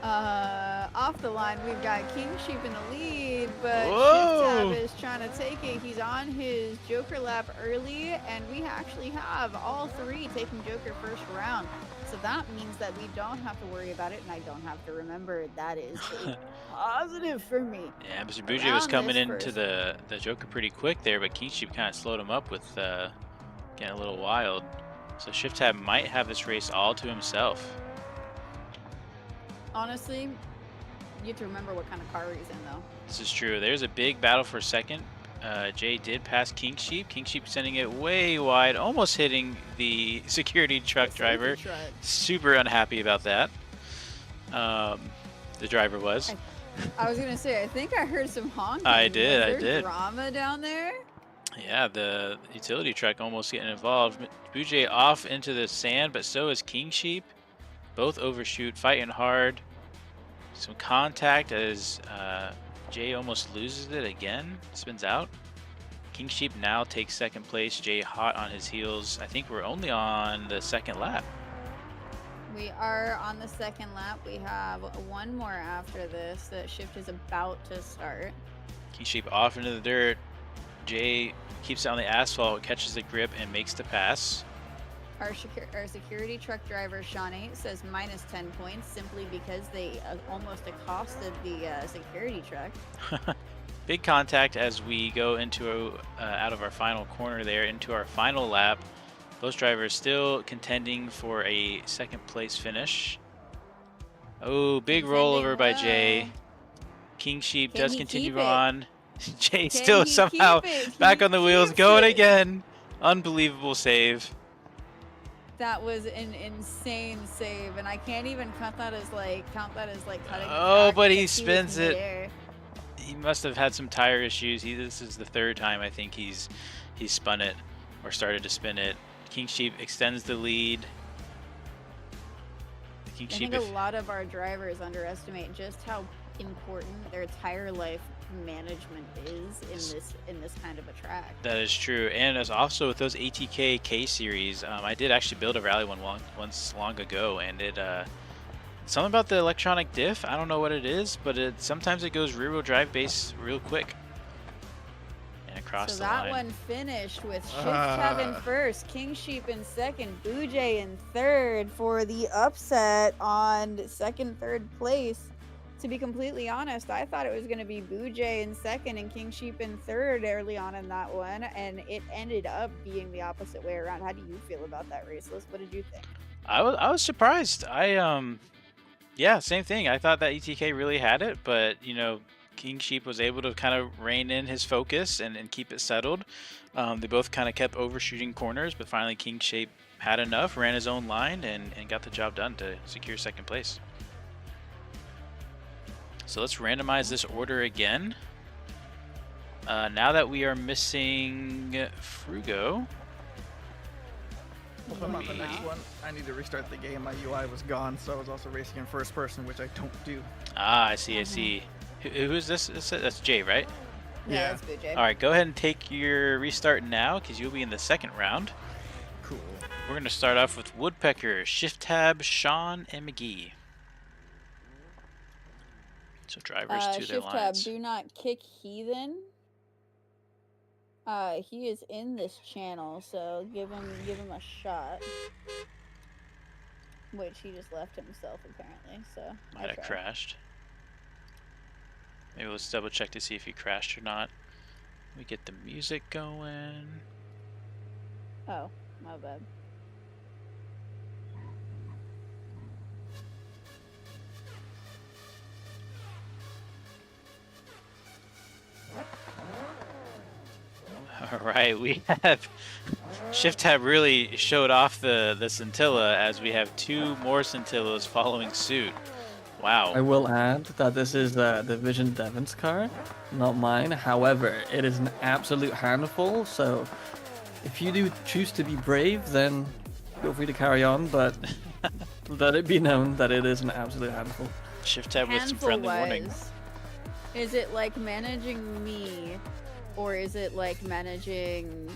Off the line, we've got King Sheep in the lead, but Whoa! Shift Tab is trying to take it. He's on his Joker lap early, and we actually have all three taking Joker first round. So that means that we don't have to worry about it, and I don't have to remember. That is a positive for me. Yeah, Mr. Bougie was coming into the Joker pretty quick there, but King Sheep kind of slowed him up with getting a little wild. So Shift Tab might have this race all to himself. Honestly, you have to remember what kind of car he's in, though. This is true. There's a big battle for second. Jay did pass King Sheep. King Sheep sending it way wide, almost hitting the security truck driver. Super unhappy about that. The driver was. I was gonna say, I think I heard some honking. I did. Was there drama down there? Yeah, the utility truck almost getting involved. Bougie off into the sand, but so is King Sheep. Both overshoot, fighting hard. Some contact as Jay almost loses it again. Spins out. King Sheep now takes second place. Jay hot on his heels. I think we're only on the second lap. We are on the second lap. We have one more after this. The shift is about to start. King Sheep off into the dirt. Jay keeps it on the asphalt, catches the grip, and makes the pass. Our security truck driver, Sean 8, says minus 10 points simply because they almost accosted the security truck. Big contact as we go into out of our final corner there into our final lap. Both drivers still contending for a second place finish. Oh, big rollover by Jay. King Sheep does continue on. Jay still somehow back on the wheels, going again. Unbelievable save. That was an insane save, and I can't even count that as like cutting. Oh, but he spins it. He must have had some tire issues. This is the third time I think he's spun it or started to spin it. King Sheep extends the lead. I think a lot of our drivers underestimate just how important their tire life management is in this kind of a track. That is true, and as also with those ATK K series, I did actually build a rally one once long ago, and it something about the electronic diff. I don't know what it is, but sometimes it goes rear-wheel drive base real quick and across the line. So that one finished with Shift Tab in first, King Sheep in second, Bougie in third for the upset on second, third place. To be completely honest, I thought it was going to be Bougie in second and King Sheep in third early on in that one, and it ended up being the opposite way around. How do you feel about that, Raceless? What did you think? I was surprised. Yeah, same thing. I thought that ETK really had it, but you know, King Sheep was able to kind of rein in his focus and keep it settled. They both kind of kept overshooting corners, but finally King Sheep had enough, ran his own line, and got the job done to secure second place. So let's randomize this order again. Now that we are missing Frugo. Well, I'm on the next one. I need to restart the game. My UI was gone, so I was also racing in first person, which I don't do. Ah, I see, I see. Who is this? That's Jay, right? Yeah, that's Bougie. All right, go ahead and take your restart now, because you'll be in the second round. Cool. We're going to start off with Woodpecker, Shift Tab, Sean, and McGee. So drivers to their Shift lines. Tab, do not kick Heathen. He is in this channel, so give him a shot. Which he just left himself apparently. So Might have crashed. Maybe let's double check to see if he crashed or not. Let me get the music going. Oh, my bad. All right, we have Shift Tab really showed off the scintilla as we have two more scintillas following suit. Wow. I will add that this is the Vision Devon's car, not mine. However, it is an absolute handful, so if you do choose to be brave, then feel free to carry on, but let it be known that it is an absolute handful. Shift Tab with some friendly warning. Is it like managing me, or is it like managing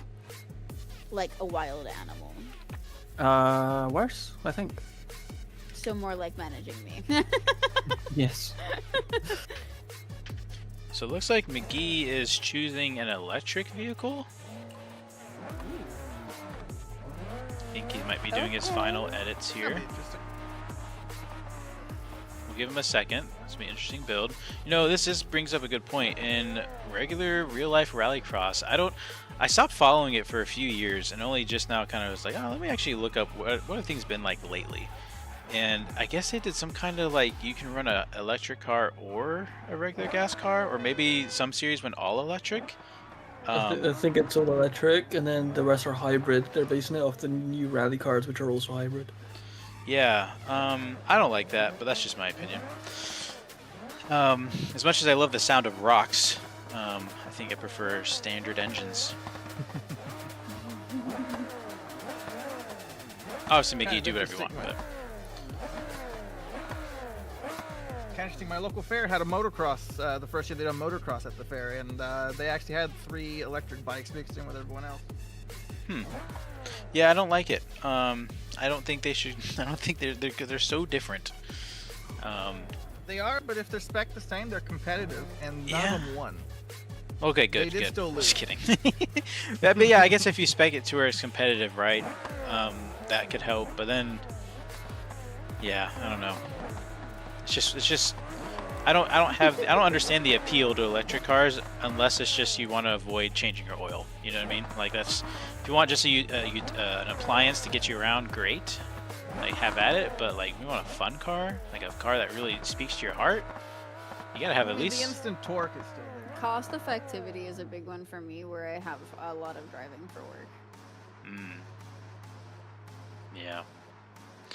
like a wild animal? Worse, I think. So more like managing me. Yes. So it looks like McGee is choosing an electric vehicle. I think he might be doing his final edits That'll here. be interesting. We'll give him a second. This will be an interesting build. You know, this just brings up a good point. In regular real-life Rallycross, I stopped following it for a few years, and only just now kind of was like, oh, let me actually look up what have things been like lately. And I guess they did some kind of like, you can run a electric car or a regular gas car, or maybe some series went all electric. I think it's all electric, and then the rest are hybrid. They're basing it off the new rally cars, which are also hybrid. Yeah, I don't like that, but that's just my opinion. As much as I love the sound of rocks, I think I prefer standard engines. Obviously, Mickey, do whatever you want, but... Kind of interesting. My local fair had a motocross. The first year they done motocross at the fair, and they actually had 3 electric bikes mixed in with everyone else. Yeah, I don't like it. I don't think they should. I don't think they're so different. They are, but if they're spec the same, they're competitive, and none of them won. Okay, good, They did good. still lose. Just kidding. But yeah, I guess if you spec it to where it's competitive, right? That could help. But then, yeah, I don't know. It's just. I don't understand the appeal to electric cars unless it's just you want to avoid changing your oil. You know what I mean? Like that's if you want just an appliance to get you around, great. Like have at it. But like you want a fun car, like a car that really speaks to your heart, you gotta have at least. The instant torque is still there. Cost effectivity is a big one for me, where I have a lot of driving for work. Yeah.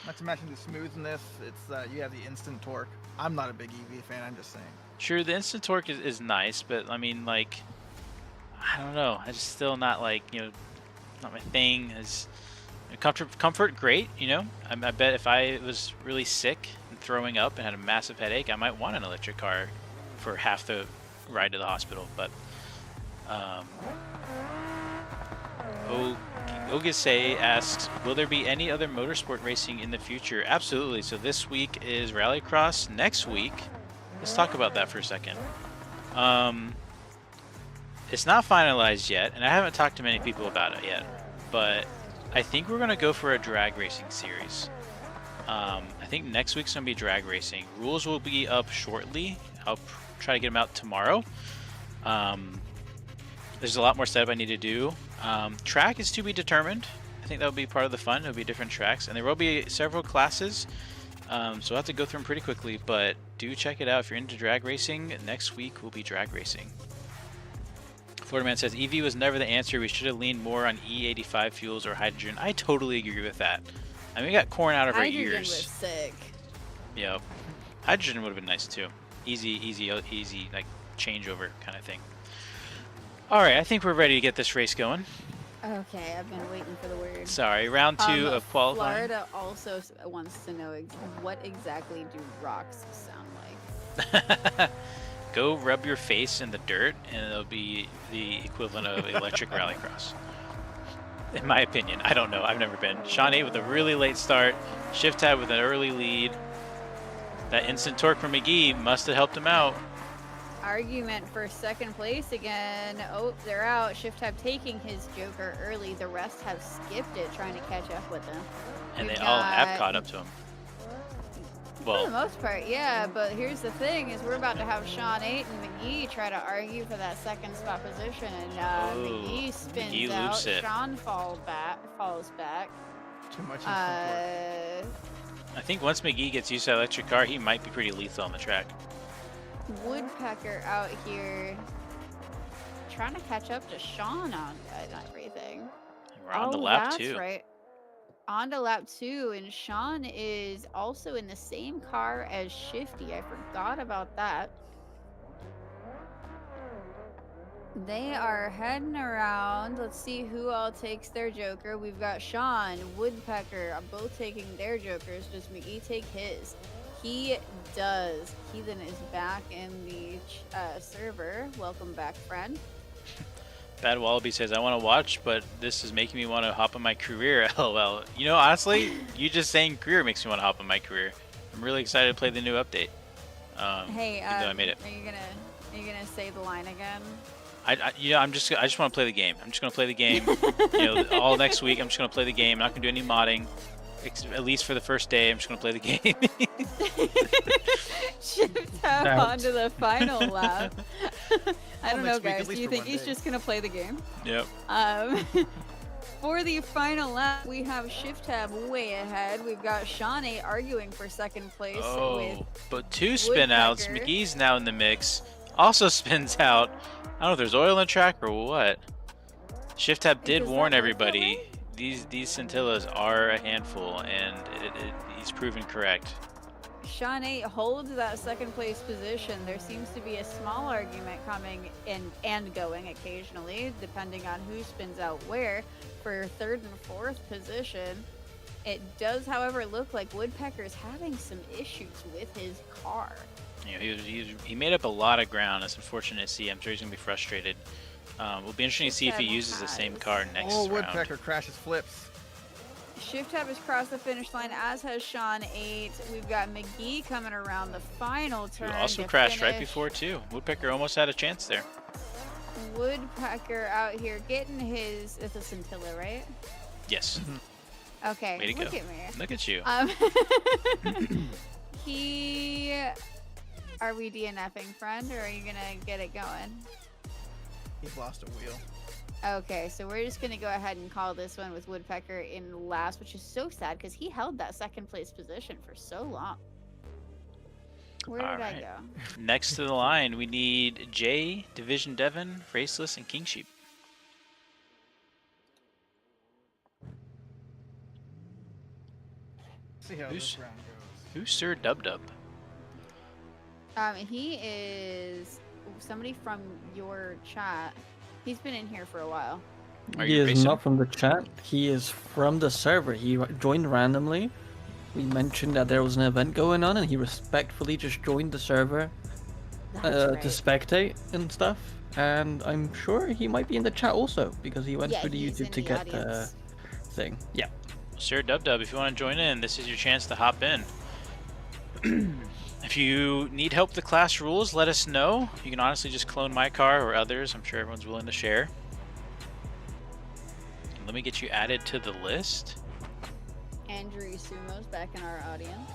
Not to mention the smoothness. It's you have the instant torque. I'm not a big EV fan. I'm just saying. Sure, the instant torque is nice, but I mean, like, I don't know. I just still not like, not my thing. Is comfort great, I bet if I was really sick and throwing up and had a massive headache, I might want an electric car for half the ride to the hospital. But Ogisei asks, will there be any other motorsport racing in the future? Absolutely. So this week is Rallycross. Next week, let's talk about that for a second. It's not finalized yet, and I haven't talked to many people about it yet, but I think we're going to go for a drag racing series. I think next week's going to be drag racing. Rules will be up shortly. I'll try to get them out tomorrow. There's a lot more setup I need to do. Track is to be determined. I think that will be part of the fun. There'll be different tracks, and there will be several classes. So I'll have to go through them pretty quickly, but do check it out if you're into drag racing. Next week will be drag racing. Florida Man says, EV was never the answer. We should have leaned more on E85 fuels or hydrogen. I totally agree with that. I mean, we got corn out of our Hydrogen ears. was sick. Yep. Hydrogen would have been nice too. Easy, like changeover kind of thing. All right, I think we're ready to get this race going. Okay, I've been waiting for the word. Sorry, round 2 of qualifying. Florida also wants to know what exactly do rocks sound like. Go rub your face in the dirt, and it'll be the equivalent of electric rallycross. In my opinion, I don't know. I've never been. Sean 8 with a really late start. Shift Tab with an early lead. That instant torque from McGee must have helped him out. Argument for second place again. Oh, they're out. Shift Tab taking his Joker early. The rest have skipped it, trying to catch up with them. And they all have caught up to him. For the most part, yeah, but here's the thing, is we're about to have Sean 8 and McGee try to argue for that second spot position, and McGee spins McGee out, loops it. Sean falls back. Too much instant torque. I think once McGee gets used to that electric car, he might be pretty lethal on the track. Woodpecker out here trying to catch up to Sean on everything. And we're on the lap that's 2. Right. On to lap 2, and Sean is also in the same car as Shifty. I forgot about that. They are heading around. Let's see who all takes their Joker. We've got Sean, Woodpecker, both taking their Jokers. Does McGee take his? He does. Heathen is back in the server. Welcome back, friend. Bad Wallaby says, I want to watch, but this is making me want to hop on my career. LOL. Honestly, you just saying career makes me want to hop on my career. I'm really excited to play the new update. Hey, even though I made it. Are you gonna say the line again? I just want to play the game. I'm just gonna play the game. All next week I'm just gonna play the game. I'm not gonna do any modding, at least for the first day. I'm just gonna play the game. Shift tab onto the final lap. I don't know, guys. Do you think he's just gonna play the game? Yep. For the final lap, we have Shift Tab way ahead. We've got Shawnee arguing for second place. But 2 spin outs. McGee's now in the mix. Also spins out. I don't know if there's oil in the track or what. Shift Tab did warn everybody. These scintillas are a handful, and he's proven correct. Shawnee holds that second place position. There seems to be a small argument coming in and going occasionally, depending on who spins out where. For third and fourth position, it does, however, look like Woodpecker's having some issues with his car. He made up a lot of ground. It's unfortunate to see. I'm sure he's gonna be frustrated. It'll be interesting to see if he uses the same car next round. Woodpecker crashes flips. Shift Tab has crossed the finish line, as has Sean 8. We've got McGee coming around the final turn. Who also crashed right before too. Woodpecker almost had a chance there. Woodpecker out here getting his. It's a scintilla, right? Yes. Okay. Way to look go. at me. Look at you. Are we DNFing, friend, or are you gonna get it going? He's lost a wheel. Okay, so we're just gonna go ahead and call this one with Woodpecker in last, which is so sad because he held that second place position for so long. Where did I go? Next to the line, we need Jay, Division Devon, Raceless, and King Sheep. See how this round goes. Who's Sir Dub Dub? He is somebody from your chat. He's been in here for a while. He is not from the chat. He is from the server. He joined randomly. We mentioned that there was an event going on, and he respectfully just joined the server to spectate and stuff. And I'm sure he might be in the chat also, because he went through the YouTube to get the thing. Yeah. Sir Dub Dub, if you want to join in, this is your chance to hop in. If you need help with the class rules, let us know. You can honestly just clone my car or others. I'm sure everyone's willing to share. Let me get you added to the list. Andrew Sumo's back in our audience.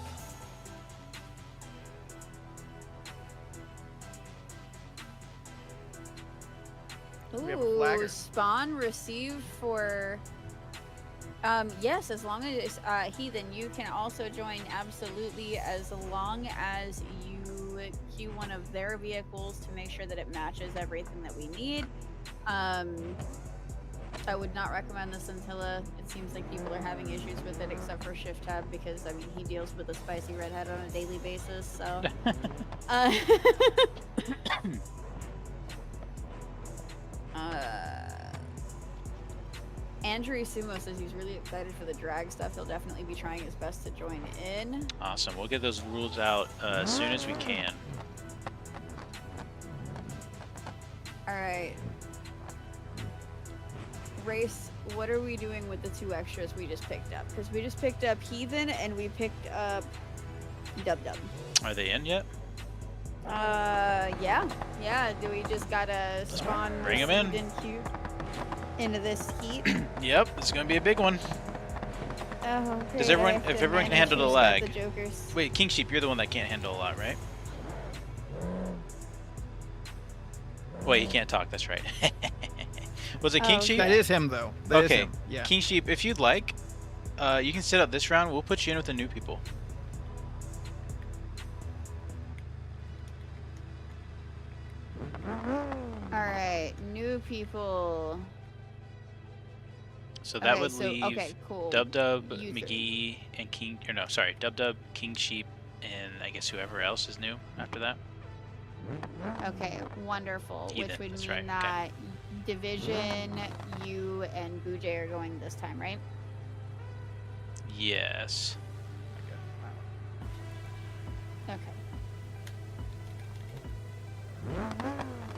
Ooh, spawn received for... yes, as long as Heathen, you can also join absolutely, as long as you queue one of their vehicles to make sure that it matches everything that we need. I would not recommend the Scintilla. It seems like people are having issues with it, except for Shift Tab, because I mean he deals with a spicy redhead on a daily basis. So. Andrew Sumo says he's really excited for the drag stuff. He'll definitely be trying his best to join in. Awesome. We'll get those rules out as soon as we can. All right. Race, what are we doing with the 2 extras we just picked up? Because we just picked up Heathen and we picked up Dub Dub. Are they in yet? Yeah. Do we just gotta spawn bring them in into this heat? Yep, it's gonna be a big one. Oh, great. Does everyone, if everyone can handle the lag? The jokers. Wait, King Sheep, you're the one that can't handle a lot, right? Wait, he can't talk. That's right. Was it King Sheep? That is him, though. That is him. Yeah. King Sheep, if you'd like, you can sit up this round. We'll put you in with the new people. All right, new people. So that would leave cool. Dub Dub, McGee, and King. Or no, sorry, Dub Dub, King Sheep, and I guess whoever else is new after that. Okay, wonderful. Heathen, which would that's mean right, that Division, you, and Boojay are going this time, right? Yes. Okay.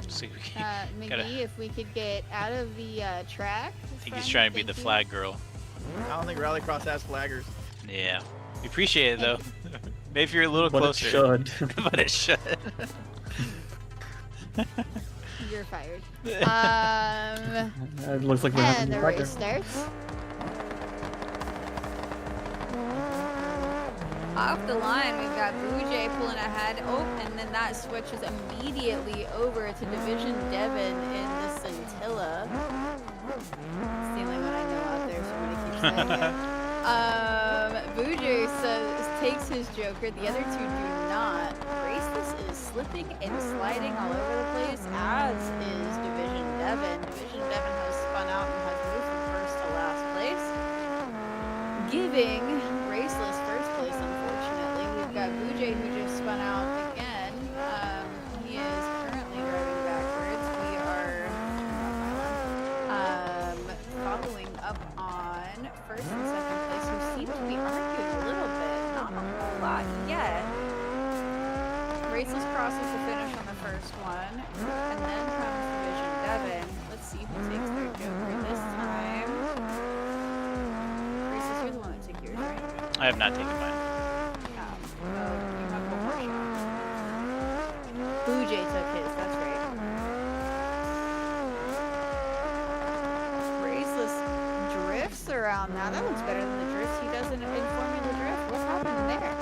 So McGee, if we could get out of the track. I think he's trying to be the flag girl. I don't think Rallycross has flaggers. Yeah. We appreciate it, though. Maybe if you're a little But it closer. should. But it should. You're fired. It looks like we're having And a the race fighter. starts. Off the line, we've got Boojay pulling ahead. Oh, and then that switches immediately over to Division Devon in the Scintilla. It's the only one I know out there, so I'm gonna keep saying it. Boojay takes his Joker. The other two do not. Raceless is slipping and sliding all over the place, as is Division Devon. Division Devon has spun out and has moved from first to last place, giving Raceless first place, unfortunately. We've got Boojay, who just spun out again. He is currently driving backwards. We are following up on first and second place, who seem to be arguing a little bit. Not a whole lot yet. Raceless crosses the finish on the first one, and then comes Division Devon. Let's see who takes their Joker this time. Raceless, you're the one that took yours, right? I have not taken mine. You have one more shot. Boojay took his, that's right. Raceless drifts around now. That looks better than the drifts he does in Formula Drift. What's happening there?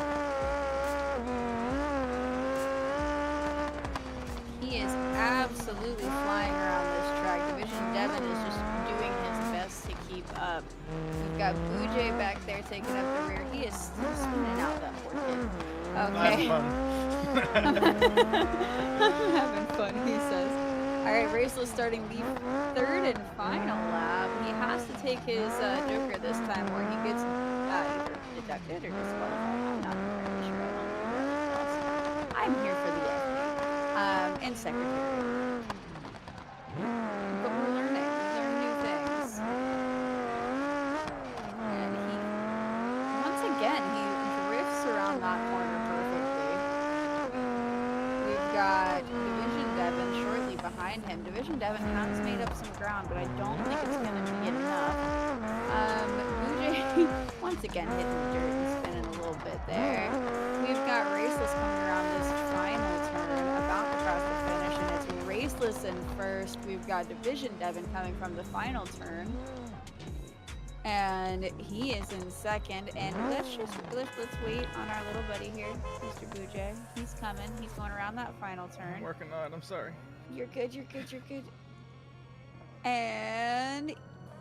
He is absolutely flying around this track. Division Devon is just doing his best to keep up. We've got Boojay back there taking up the rear. He is still spinning out, that poor kid. Okay. I'm having fun, he says. Alright, Raceless starting the third and final lap. He has to take his Joker this time, or he gets either deducted or disqualified. I'm not entirely sure. I don't know Rallycross. I'm here for the FA. And secretary. But we're learning. We learn new things. And he, once again, he drifts around that corner perfectly. We've got Division Devon shortly behind him. Division Devon has made up some ground, but I don't think it's going to be enough. Boojay, once again, hitting the dirt and spinning a little bit there. We've got Raceless coming around this final turn, about to cross the finish, and it's Raceless in first. We've got Division Devon coming from the final turn, and he is in second. And let's wait on our little buddy here, Mr. Boojay. He's coming. He's going around that final turn. I'm working on it. I'm sorry. You're good. You're good. You're good. And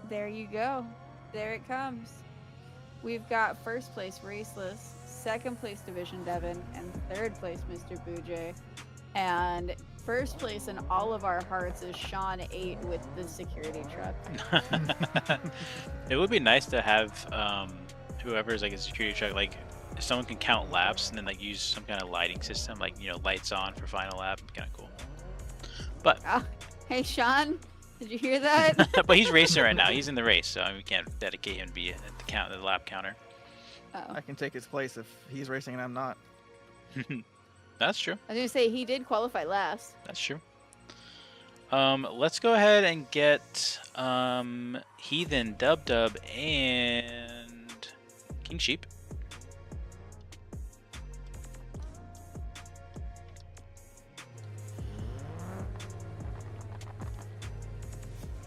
there you go. There it comes. We've got first place Raceless, second place Division Devon, and third place Mr. Boojay. And first place in all of our hearts is Sean 8 with the security truck. It would be nice to have whoever's like a security truck, like if someone can count laps and then like use some kind of lighting system, like, you know, lights on for final lap. Kind of cool. But Hey Sean, did you hear that? but he's racing right now. He's in the race, so we can't dedicate him to be at the lap counter. I can take his place if he's racing and I'm not. That's true. I was gonna say he did qualify last. That's true. Let's go ahead and get Heathen, Dub, and King Sheep.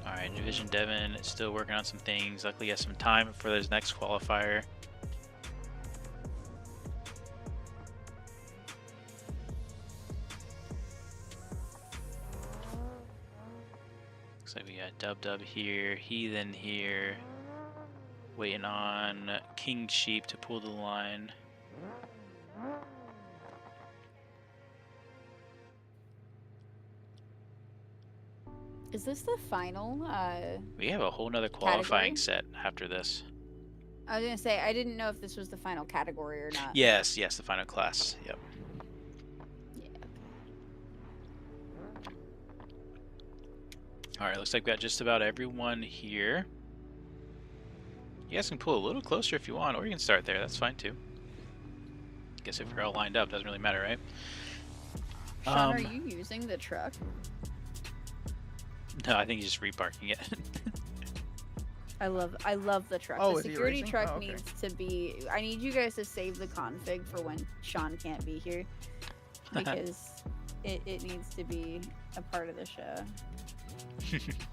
Alright, Division Devon is still working on some things. Luckily he has some time for his next qualifier. Looks like we got Dub here, Heathen here, waiting on King Sheep to pull the line. Is this the final? We have a whole nother qualifying set after this. I was gonna say I didn't know if this was the final category or not. Yes, the final class. Yep. Yeah. Alright, looks like we got just about everyone here. You guys can pull a little closer if you want, or you can start there. That's fine too. I guess if you're all lined up, doesn't really matter, right? Sean, are you using the truck? No, I think he's just reparking it. I love the truck. Oh, The is he security racing? truck Oh, okay. needs to be. I need you guys to save the config for when Sean can't be here, because it needs to be a part of the show.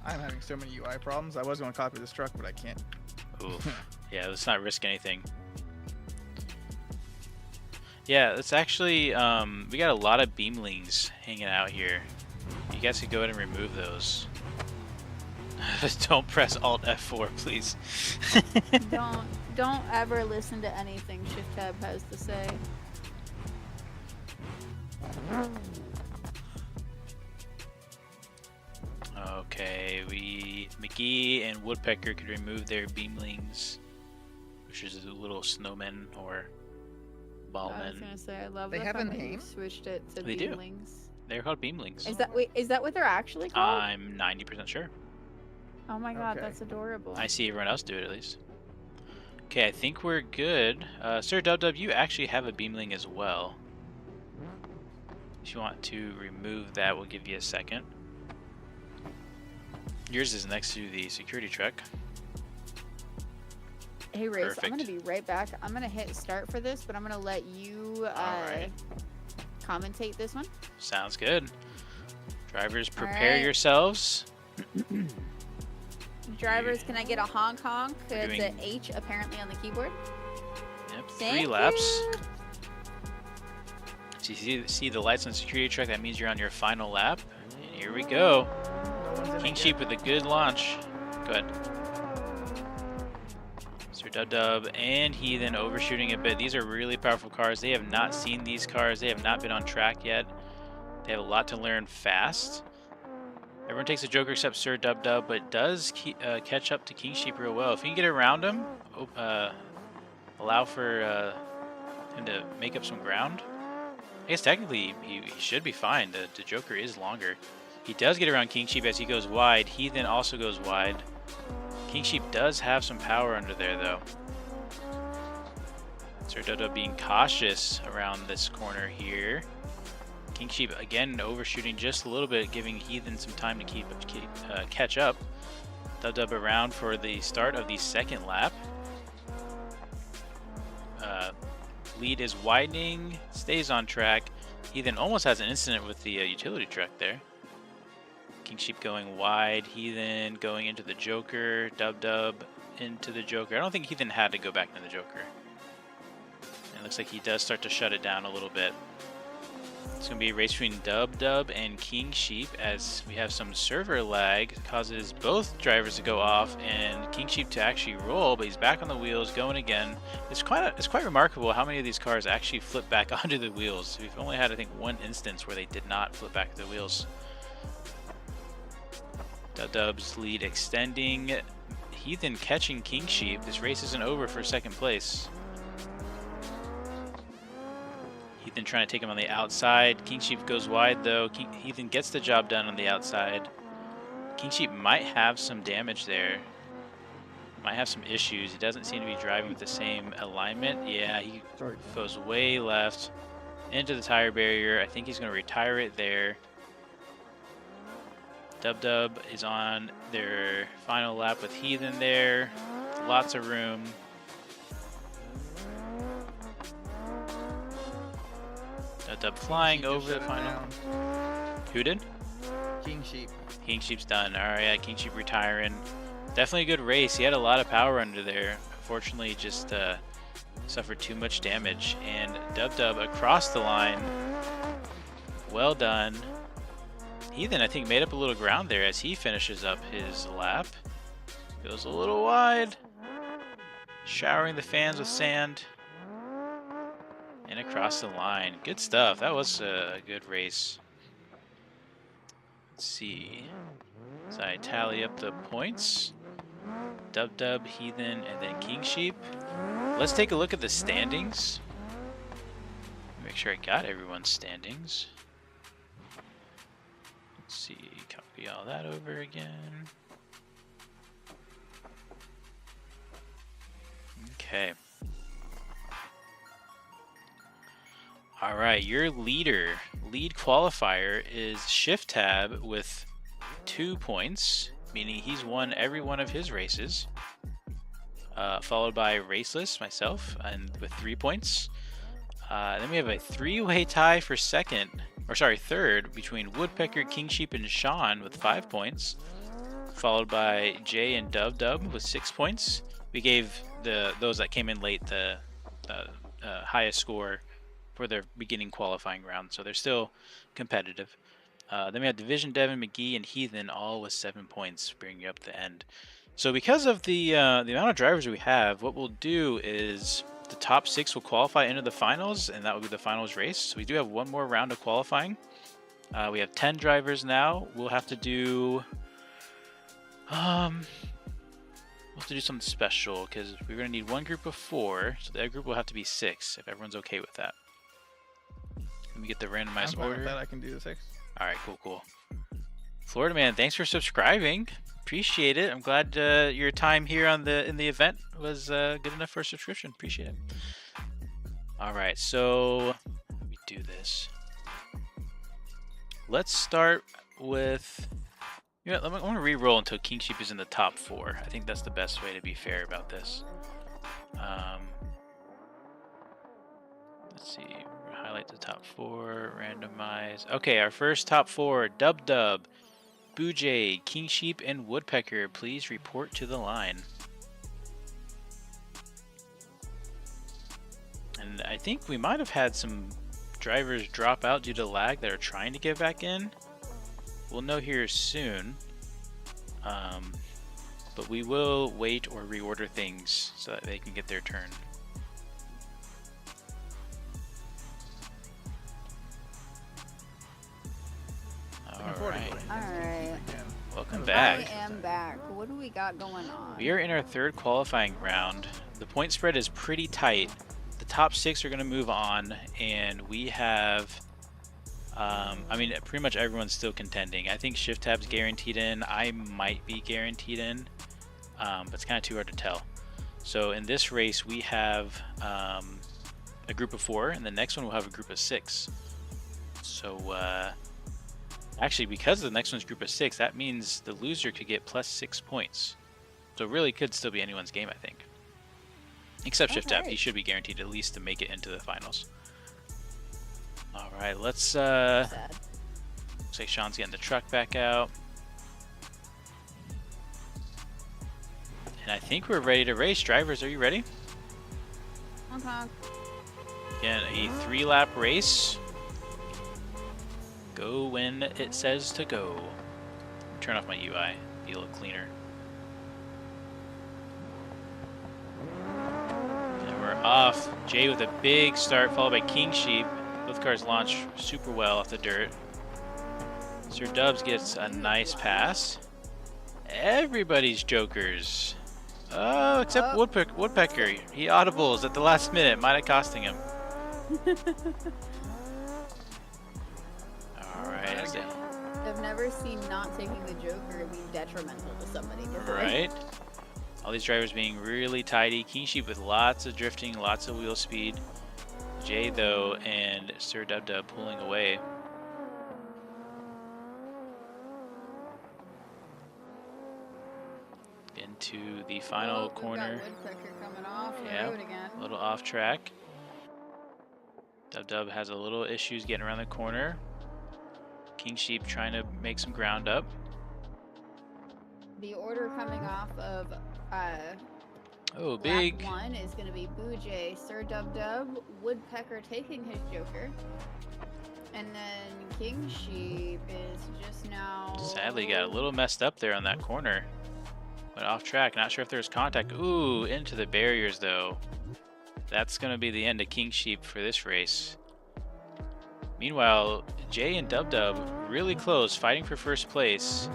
I'm having so many UI problems. I was going to copy this truck, but I can't. Ooh. Yeah, let's not risk anything. Yeah, let's actually, we got a lot of beamlings hanging out here. You guys could go ahead and remove those. Don't press Alt F4, please. Don't ever listen to anything Shift Tab has to say. Okay, McGee and Woodpecker could remove their beamlings, which is a little snowmen or I was ballmen. gonna say I love They the have fact a that you name? switched it to They do. beamlings. They're called beamlings. Is that what they're actually called? I'm 90% sure. Oh my god, Okay. that's adorable. I see everyone else do it at least. Okay, I think we're good. Sir Dub, you actually have a beamling as well. If you want to remove that, we'll give you a second. Yours is next to the security truck. Hey Race, I'm gonna Perfect. be right back. I'm gonna hit start for this, but I'm gonna let you Alright. commentate this one. Sounds good. Drivers, prepare Alright. yourselves. Drivers, can I get a honk honk? We're It's doing- an H apparently on the keyboard. Yep, Thank 3 laps. you. So you see the lights on the security truck, that means you're on your final lap. And here we go. No one's in King it Sheep yet. with a good launch. Go ahead. Sir Dub and Heathen overshooting a bit. These are really powerful cars. They have not seen these cars. They have not been on track yet. They have a lot to learn fast. Everyone takes a joker except Sir Dub, but does catch up to King Sheep real well. If you can get around him, allow for him to make up some ground. I guess technically he should be fine. The joker is longer. He does get around King Sheep as he goes wide. Heathen also goes wide. King Sheep does have some power under there though. Sir Dodo being cautious around this corner here. King Sheep again overshooting just a little bit, giving Heathen some time to catch up. Dub around for the start of the second lap. Lead is widening, stays on track. Heathen almost has an incident with the utility truck there. King Sheep going wide, Heathen going into the joker, Dub into the joker. I don't think Heathen had to go back into the joker. It looks like he does start to shut it down a little bit. It's going to be a race between Dub and King Sheep as we have some server lag. It causes both drivers to go off and King Sheep to actually roll, but he's back on the wheels, going again. It's quite remarkable how many of these cars actually flip back onto the wheels. We've only had, I think, one instance where they did not flip back to the wheels. Dub's lead extending. Heathen catching King Sheep. This race isn't over for second place. Heathen trying to take him on the outside. King Sheep goes wide though. Heathen gets the job done on the outside. King Sheep might have some damage there. Might have some issues. He doesn't seem to be driving with the same alignment. Yeah, he goes way left into the tire barrier. I think he's going to retire it there. Dub is on their final lap with Heathen there. Lots of room. Dub flying King Sheep over the just shut it final. down. Who did? King Sheep. King Sheep's done. Alright, yeah, King Sheep retiring. Definitely a good race. He had a lot of power under there. Unfortunately, just suffered too much damage. And Dub across the line. Well done. Heathen, I think, made up a little ground there as he finishes up his lap. Goes a little wide. Showering the fans with sand. And across the line. Good stuff. That was a good race. Let's see. So I tally up the points. Dub, Heathen, and then King Sheep. Let's take a look at the standings. Make sure I got everyone's standings. Let's see, copy all that over again. Okay. Alright, your lead qualifier is Shift Tab with 2 points, meaning he's won every one of his races. followed by Raceless, myself, and with 3 points. Then we have a 3-way tie for third between Woodpecker, King Sheep, and Sean with 5 points, followed by Jay and Dub Dub with 6 points. We gave those that came in late the highest score for their beginning qualifying round, so they're still competitive. Then we have Division, Devin, McGee, and Heathen all with 7 points, bringing up the end. So because of the amount of drivers we have, what we'll do is the top 6 will qualify into the finals, and that will be the finals race. So we do have one more round of qualifying. We have 10 drivers now. We'll have to do something special because we're going to need one group of 4, so the other group will have to be 6 if everyone's okay with that. Let me get the randomized I'm fine order. with that. I can do the 6. All right, cool. Florida Man, thanks for subscribing. Appreciate it. I'm glad your time here in the event was good enough for a subscription. Appreciate it. All right, so let me do this. Let's start with. I'm going to re-roll until King Sheep is in the top 4. I think that's the best way to be fair about this. Let's see. Highlight the top 4. Randomize. Okay, our first top 4: Dub Dub, Boojay, King Sheep, and Woodpecker. Please report to the line. And I think we might have had some drivers drop out due to lag that are trying to get back in. We'll know here soon. But we will wait or reorder things so that they can get their turn. Alright. Welcome back. I am back. What do we got going on? We are in our third qualifying round. The point spread is pretty tight. The top 6 are going to move on, and we have pretty much everyone's still contending. I think Shift Tab's guaranteed in. I might be guaranteed in, but it's kind of too hard to tell. So in this race, we have a group of 4, and the next one we'll have a group of 6. So actually, because the next one's group of 6, that means the loser could get plus 6 points. So it really could still be anyone's game, I think. Except Shift Tab, he should be guaranteed at least to make it into the finals. All right, let's. Looks like Sean's getting the truck back out, and I think we're ready to race. Drivers, are you ready? Okay. Again, a 3-lap race. Go when it says to go. Turn off my UI, be a little cleaner. And we're off. Jay with a big start, followed by King Sheep. Both cars launch super well off the dirt. Sir Dubs gets a nice pass. Everybody's jokers. Oh, except Woodpecker. He audibles at the last minute, might have costing him. Alright. I've never seen not taking the Joker be detrimental to somebody before. Right. All these drivers being really tidy. King Sheep with lots of drifting, lots of wheel speed. Jay, though, and Sir Dub Dub pulling away. Into the final corner. Woodpecker coming off the Yeah, road again. a little off track. Dub Dub has a little issues getting around the corner. King Sheep trying to make some ground up. The order coming off of big. lap 1 is going to be Boojay, Sir Dub Dub, Woodpecker taking his Joker, and then King Sheep is just now. Sadly got a little messed up there on that corner. Went off track. Not sure if there's contact. Ooh, into the barriers though. That's going to be the end of King Sheep for this race. Meanwhile, Jay and Dub Dub really close, fighting for first place.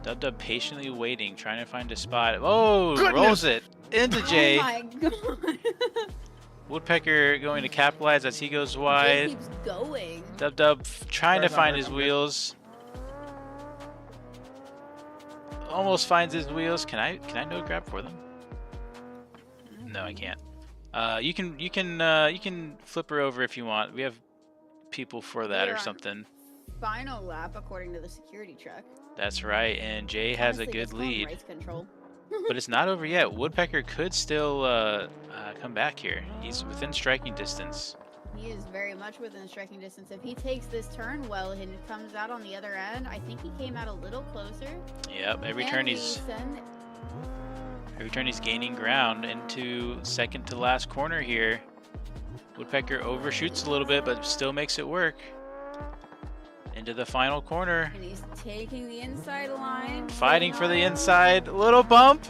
Dub Dub patiently waiting, trying to find a spot. Oh, rolls it into Jay. Oh my god. Woodpecker going to capitalize as he goes wide. Jay keeps going. Dub Dub trying to find his wheels. Almost finds his wheels. Can I no grab for them? No, I can't. You can flip her over if you want. We have people for that or something. Final lap according to the security truck. That's right, and Jay has Honestly, a good just call him lead. Race control. But it's not over yet. Woodpecker could still come back here. He's within striking distance. He is very much within striking distance. If he takes this turn well and comes out on the other end, I think he came out a little closer. Yep, every turn he's gaining ground into second to last corner here. Woodpecker overshoots a little bit, but still makes it work. Into the final corner. And he's taking the inside line. Fighting for the inside. Little bump.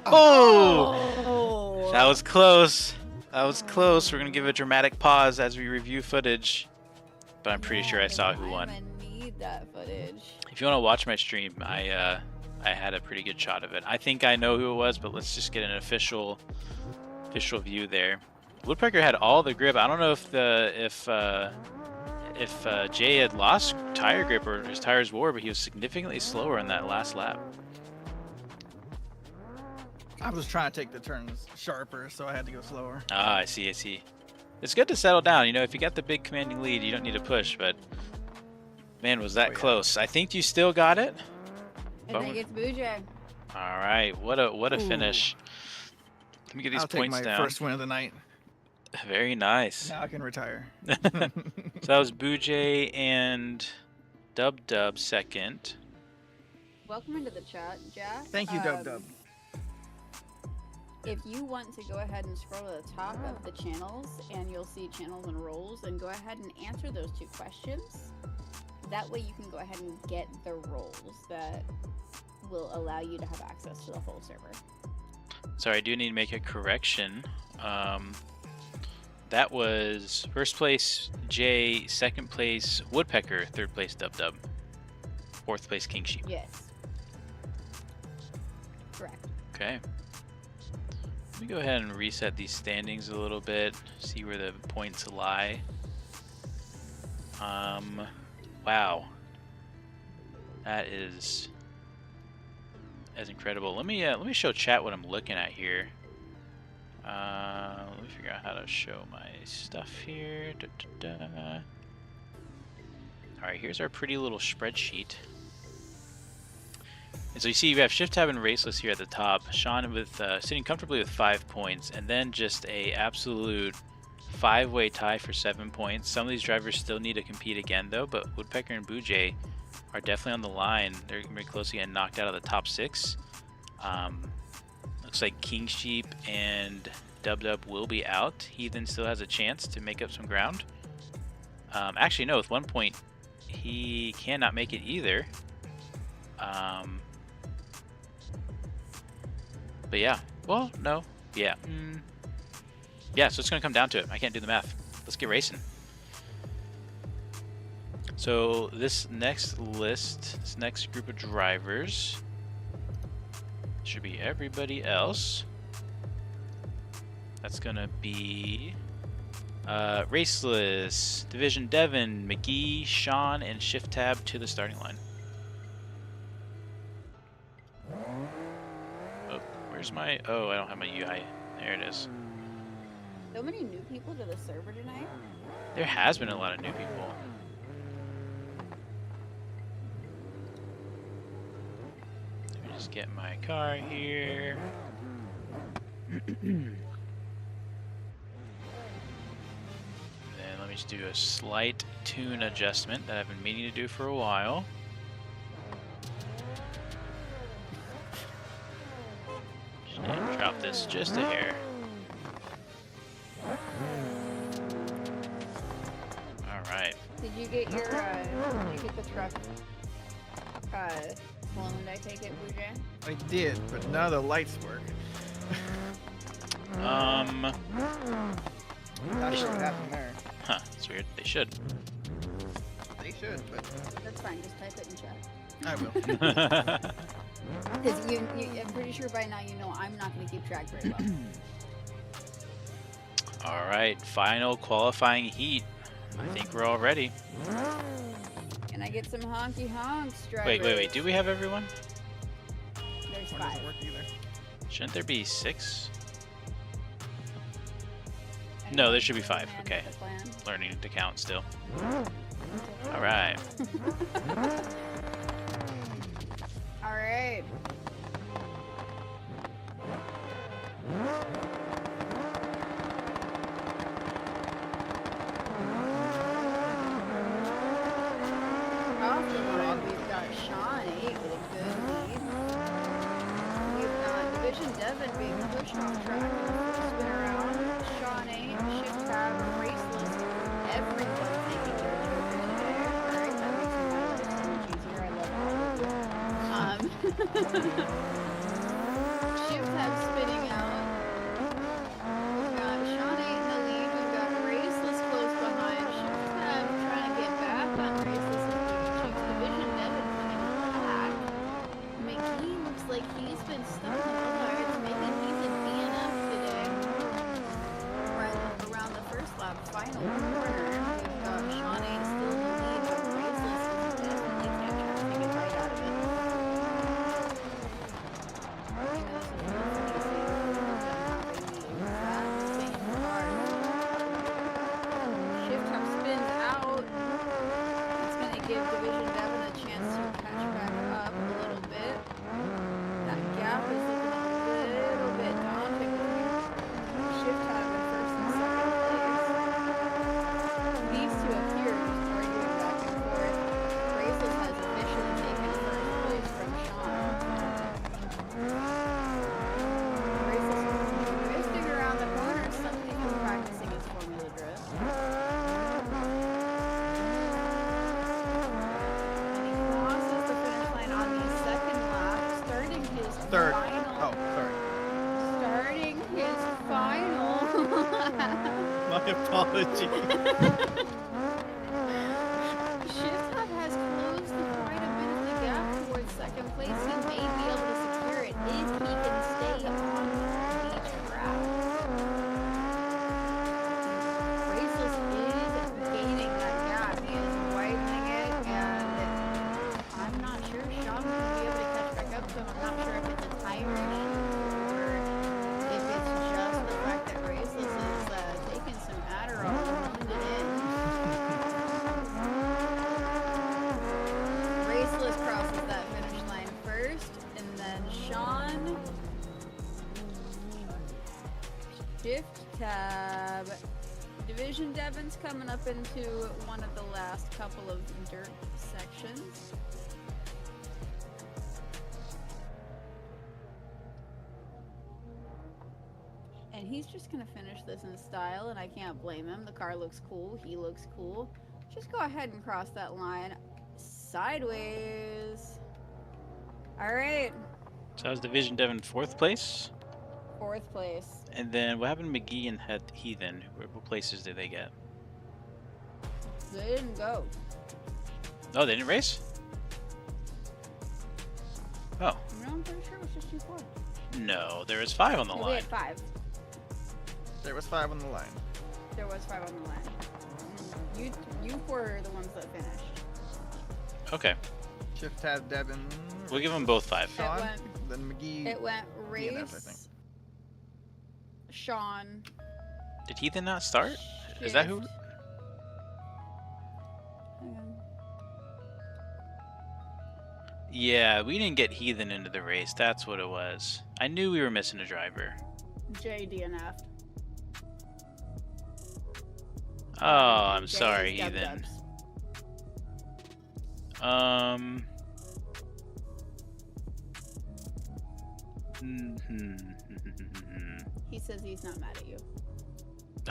Oh! That was close. That was close. We're going to give a dramatic pause as we review footage. But I'm pretty sure I saw who won. I'm gonna need that footage. If you want to watch my stream, I had a pretty good shot of it. I think I know who it was, but let's just get an official view there. Woodpecker had all the grip. I don't know if Jay had lost tire grip or his tires wore, but he was significantly slower in that last lap. I was trying to take the turns sharper, so I had to go slower. Ah, I see, I see. It's good to settle down. You know, if you got the big commanding lead, you don't need to push, but man, was that close. I think you still got it. I think it's Boojay. All right, what a finish. Let me get these points take my down. first win of the night. Very nice. Now I can retire. So that was Boojay and Dub second. Welcome into the chat, Jack. Thank you, Dub. If you want to go ahead and scroll to the top of the channels, and you'll see channels and roles, and go ahead and answer those 2 questions. That way you can go ahead and get the roles that will allow you to have access to the whole server. Sorry, I do need to make a correction. That was first place Jay, second place Woodpecker, third place Dub, fourth place King Sheep. Yes. Correct. Okay. Let me go ahead and reset these standings a little bit, see where the points lie. Wow. That's incredible. Let me show chat what I'm looking at here. Let me figure out how to show my stuff here. Alright, here's our pretty little spreadsheet. And so you see we have Shift Tab and Raceless here at the top. Sean with sitting comfortably with 5 points, and then just a absolute 5-way tie for 7 points. Some of these drivers still need to compete again though, but Woodpecker and Boojay are definitely on the line. They're very close to getting knocked out of the top 6. Looks like King Sheep and Dub will be out. Heathen still has a chance to make up some ground. Actually, no, with 1 point, he cannot make it either. But yeah, well, no, yeah. Yeah, so it's going to come down to it. I can't do the math. Let's get racing. So this next list, this next group of drivers should be everybody else. That's gonna be Raceless, Division Devin, McGee, Sean, and Shift Tab to the starting line. Oh, where's my... Oh, I don't have my UI. There it is. So many new people to the server tonight. There has been a lot of new people. Let me just get my car here. Then let me just do a slight tune adjustment that I've been meaning to do for a while. Just need to drop this just a hair. Alright. Did you get your, did you get the truck, cloned, I take it, Boojay? I did, but none of the lights work. Not sure what happened there. Huh, that's weird. They should. They should, but That's fine, just type it in chat. I will. Because I'm pretty sure by now you know I'm not going to keep track very well. Alright, final qualifying heat. I think we're all ready. Can I get some honky honks, drivers? Wait. Do we have everyone? There's One 5. doesn't work either. Shouldn't there be 6? And No, there should be 5. man Okay. with a plan. Learning to count still. Alright. Alright. Off the line, we've got Sean 8 with a good lead. We've got Division Devon being pushed off track in the first spin around. Sean 8, Shift Tab, Raceless, everyone taking their turn today. Alright, that makes my life so much easier. I love all of you. Shift Tab spinning out. We've got Sean 8 in the lead. We've got Raceless close behind. Shift Tab trying to get back on Raceless. Division Devon coming back. McGee looks like he's been stuck in the wires. Maybe he's in DNF today. Right around the first lap, final corner. We've got Sean 8 still in the lead, but Raceless is definitely trying to get right out of it. Shift Tab spins out. It's going to give Division Devon a chance to catch back up a little bit. That gap is looking a little bit daunting. Shift Tab in first and second place. These two up here are just arguing back and forth. Raceless has officially taken first place from Sean. Raceless is drifting around the corner. Suddenly he's practicing his Formula drift. Crosses the finish line on the second lap, starting his Third. final. Oh, sorry. Starting his final. My apologies. Shift Hub has closed quite a bit of the gap towards second place. He may be able to secure it if he can stay on the track. Raceless is gaining that gap. He is widening it, and I'm not sure Sean will be able to catch back up to him. I'm not sure if it's a tire issue or if it's just the fact that Raceless is taking some Adderall and holding it in. Raceless crosses that finish line first, and then Sean. Shift Tab. Division Devon's coming up into one of the last couple of dirt sections. And he's just gonna finish this in style, and I can't blame him. The car looks cool, he looks cool. Just go ahead and cross that line sideways. Alright, So that was Division Devon 4th place. 4th place. And then what happened to McGee and Heathen? What places did they get? They didn't go. Oh, they didn't race? Oh. No, I'm pretty sure it was just you 4. No, there was 5 on the No, we line. had 5. There was 5 on the line. There was 5 on the line. You 4 are the ones that finished. Okay. Shift Tab Devon. We'll give them both 5. Sean, It went- then McGee. It went DNF, I Race, think. Sean. Did Heathen not start? Is that who? Shift. Hang on. Yeah, we didn't get Heathen into the race. That's what it was. I knew we were missing a driver. Jay DNF'd. Oh, I'm Jay sorry, is dub Heathen. dubs. He says he's not mad at you.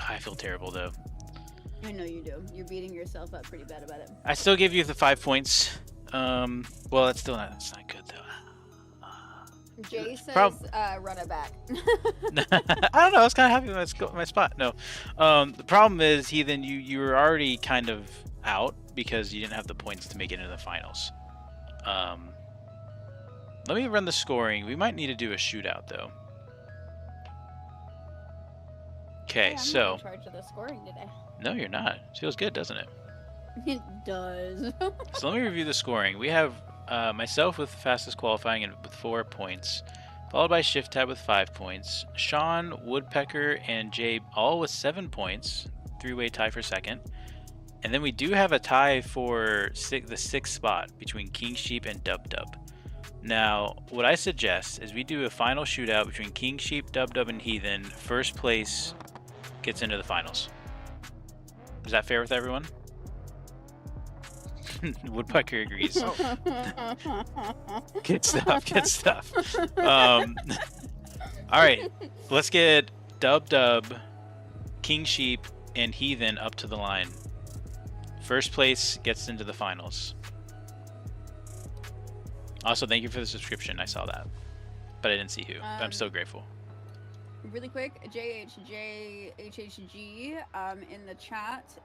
I feel terrible though. I know you do. You're beating yourself up pretty bad about it. I still give you the 5 points. Well, that's still not. That's not good though. Jay says, run it back. I don't know. I was kind of happy with my spot. No, the problem is, Heathen, you were already kind of out because you didn't have the points to make it into the finals. Let me run the scoring. We might need to do a shootout though. Okay, Hey, I'm so not in charge of the scoring today. no, you're not. It feels good, doesn't it? It does. So let me review the scoring. We have myself with fastest qualifying and with 4 points, followed by Shift Tab with 5 points. Sean, Woodpecker, and Jay all with 7 points. 3-way tie for second. And then we do have a tie for the 6th spot between King Sheep and Dub Dub. Now, what I suggest is we do a final shootout between King Sheep, Dub Dub, and Heathen. First place gets into the finals. Is that fair with everyone? Woodpecker agrees. Good stuff, good stuff. Alright, let's get Dub Dub, King Sheep, and Heathen up to the line. First place gets into the finals. Also, thank you for the subscription. I saw that, but I didn't see who. But I'm still grateful. Really quick, JHJHHG in the chat.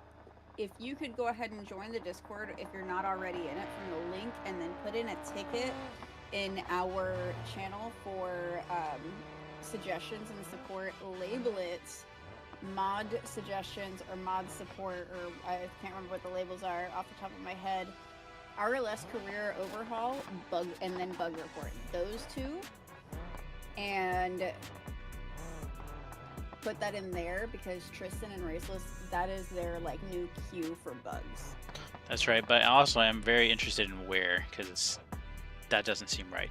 If you could go ahead and join the Discord if you're not already in it from the link, and then put in a ticket in our channel for suggestions and support. Label it mod suggestions or mod support, or I can't remember what the labels are off the top of my head. RLS career overhaul, bug, and then bug report. Those two, and put that in there because Tristan and Raceless, that is their like new queue for bugs. That's right, but also I'm very interested in where, because that doesn't seem right.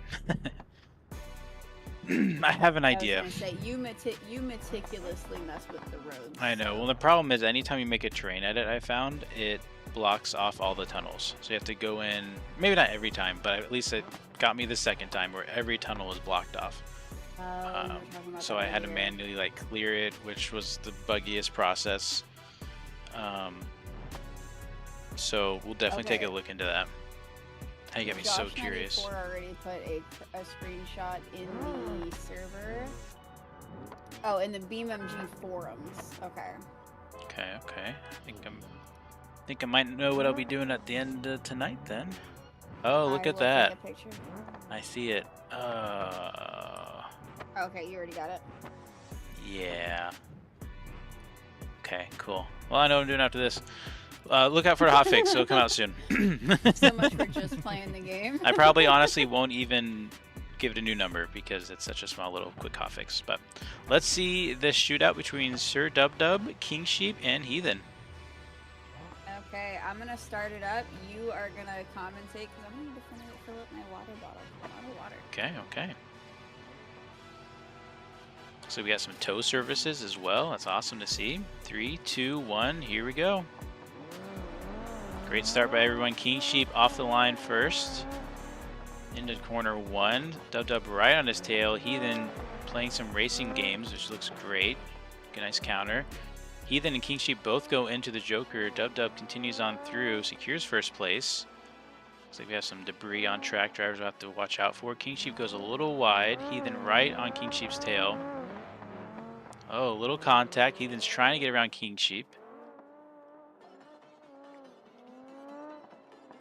I have an idea. I was gonna say, you meticulously mess with the roads. I know. Well, the problem is anytime you make a terrain edit, I found it blocks off all the tunnels. So you have to go in, maybe not every time, but at least it got me the second time where every tunnel was blocked off. So I had to manually like clear it, which was the buggiest process. So we'll definitely take a look into that. That get me so curious. Josh already put a screenshot in the server. Oh, in the BeamNG forums. Okay. Okay. I think I might know what I'll be doing at the end of tonight then. Oh, look at that. Take a picture. I see it. Okay, you already got it. Yeah. Okay, cool. Well, I know what I'm doing after this. Look out for a hotfix, it'll come out soon. So much for just playing the game. I probably honestly won't even give it a new number because it's such a small little quick hotfix. But let's see this shootout between Sir Dub Dub, King Sheep, and Heathen. Okay, I'm gonna start it up. You are gonna commentate because I'm gonna fill up my water bottle. A lot of water. Okay. So we got some tow services as well. That's awesome to see. 3, 2, 1, here we go. Great start by everyone. King Sheep off the line first. Into corner 1. Dub Dub right on his tail. Heathen playing some racing games, which looks great. Good, nice counter. Heathen and King Sheep both go into the Joker. Dub Dub continues on through, secures first place. Looks like we have some debris on track. Drivers will have to watch out for. King Sheep goes a little wide. Heathen right on King Sheep's tail. Oh, a little contact. Heathen's trying to get around King Sheep.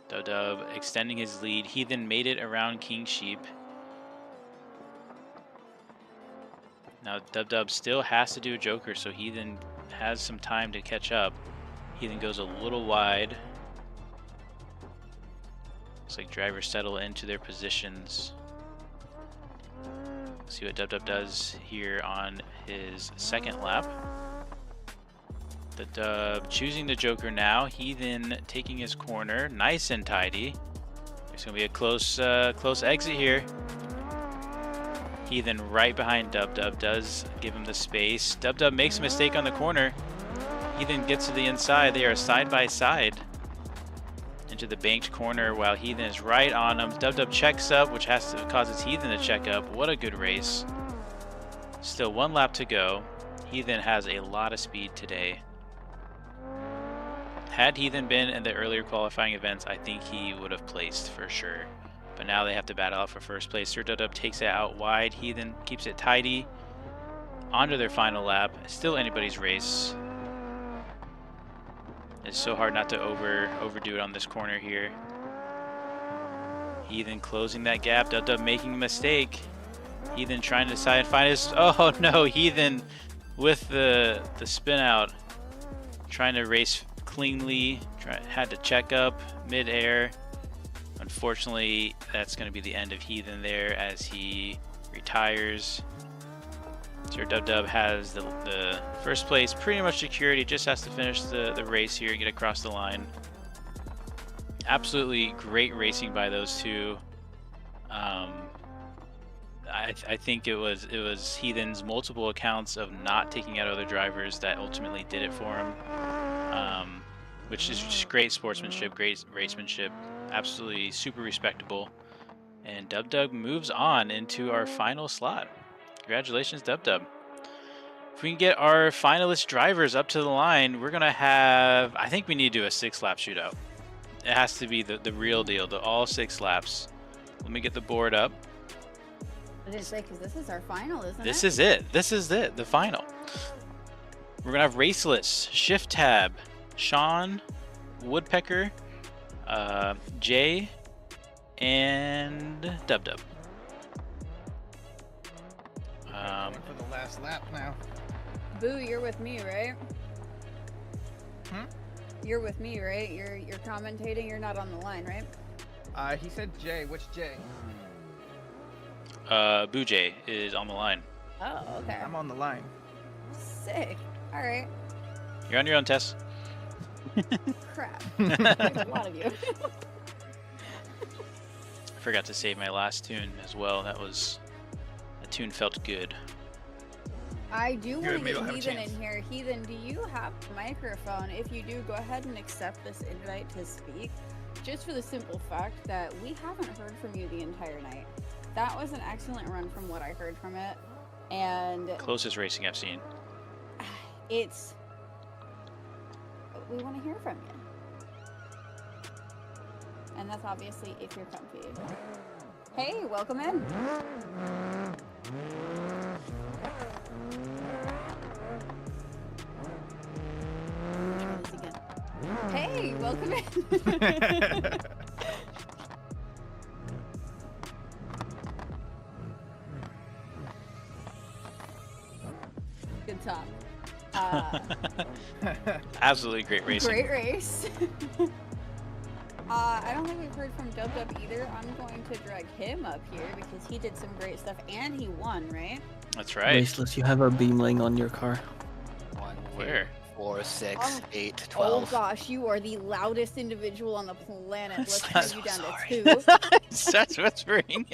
Dub Dub extending his lead. Heathen made it around King Sheep. Now Dub Dub still has to do a Joker, so Heathen has some time to catch up. Heathen goes a little wide. Looks like drivers settle into their positions. See what Dub Dub does here on his second lap. The Dub choosing the Joker now. Heathen taking his corner, nice and tidy. There's gonna be a close exit here. Heathen right behind Dub Dub does give him the space. Dub Dub makes a mistake on the corner. Heathen gets to the inside. They are side by side into the banked corner while Heathen is right on him. Dub Dub checks up, which causes Heathen to check up. What a good race. Still one lap to go. Heathen has a lot of speed today. Had Heathen been in the earlier qualifying events, I think he would have placed for sure. But now they have to battle out for first place. Sir Dub Dub takes it out wide. Heathen keeps it tidy. Onto their final lap. Still anybody's race. It's so hard not to overdo it on this corner here. Heathen closing that gap. Dub Dub making a mistake. Heathen trying to decide and find his... Oh no, Heathen with the spin out. Trying to race cleanly. Had to check up mid-air. Unfortunately, that's going to be the end of Heathen there as he retires. Sir Dub Dub has the first place pretty much secured. He just has to finish the race here and get across the line. Absolutely great racing by those two. I think it was Heathen's multiple accounts of not taking out other drivers that ultimately did it for him, which is just great sportsmanship, great racemanship, absolutely super respectable. And Dub moves on into our final slot. Congratulations, Dub. If we can get our finalist drivers up to the line, we're gonna have. I think we need to do a 6-lap shootout. It has to be the real deal, all 6 laps. Let me get the board up. I didn't say because this is our final, isn't it? This is it. This is it. The final. We're gonna have Raceless, Shift Tab, Sean, Woodpecker, Jay, and Dub. For the last lap now. Boo, you're with me, right? Hmm? You're with me, right? You're commentating. You're not on the line, right? He said Jay. Which Jay? Boo Jay is on the line. Oh, okay. I'm on the line. Sick. All right. You're on your own, Tess. Crap. There's a lot of you. Forgot to save my last tune as well. That tune felt good. I do want to maybe get I'll have a Heathen chance. in here. Heathen, do you have a microphone? If you do, go ahead and accept this invite to speak. Just for the simple fact that we haven't heard from you the entire night. That was an excellent run from what I heard from it. And Closest racing I've seen. it's... We want to hear from you. And that's obviously if you're comfy. Hey, welcome in. Hey, welcome in. Good talk. Absolutely great racing. Great race. I don't think we've heard from Dub either. I'm going to drag him up here because he did some great stuff and he won, right? That's right. Raceless, you have a BeamNG on your car. 1, 2, Where? 4, 6, Oh. 8, Oh 12. gosh, you are the loudest individual on the planet. Let's I'm turn so you down sorry. to 2. That's whispering.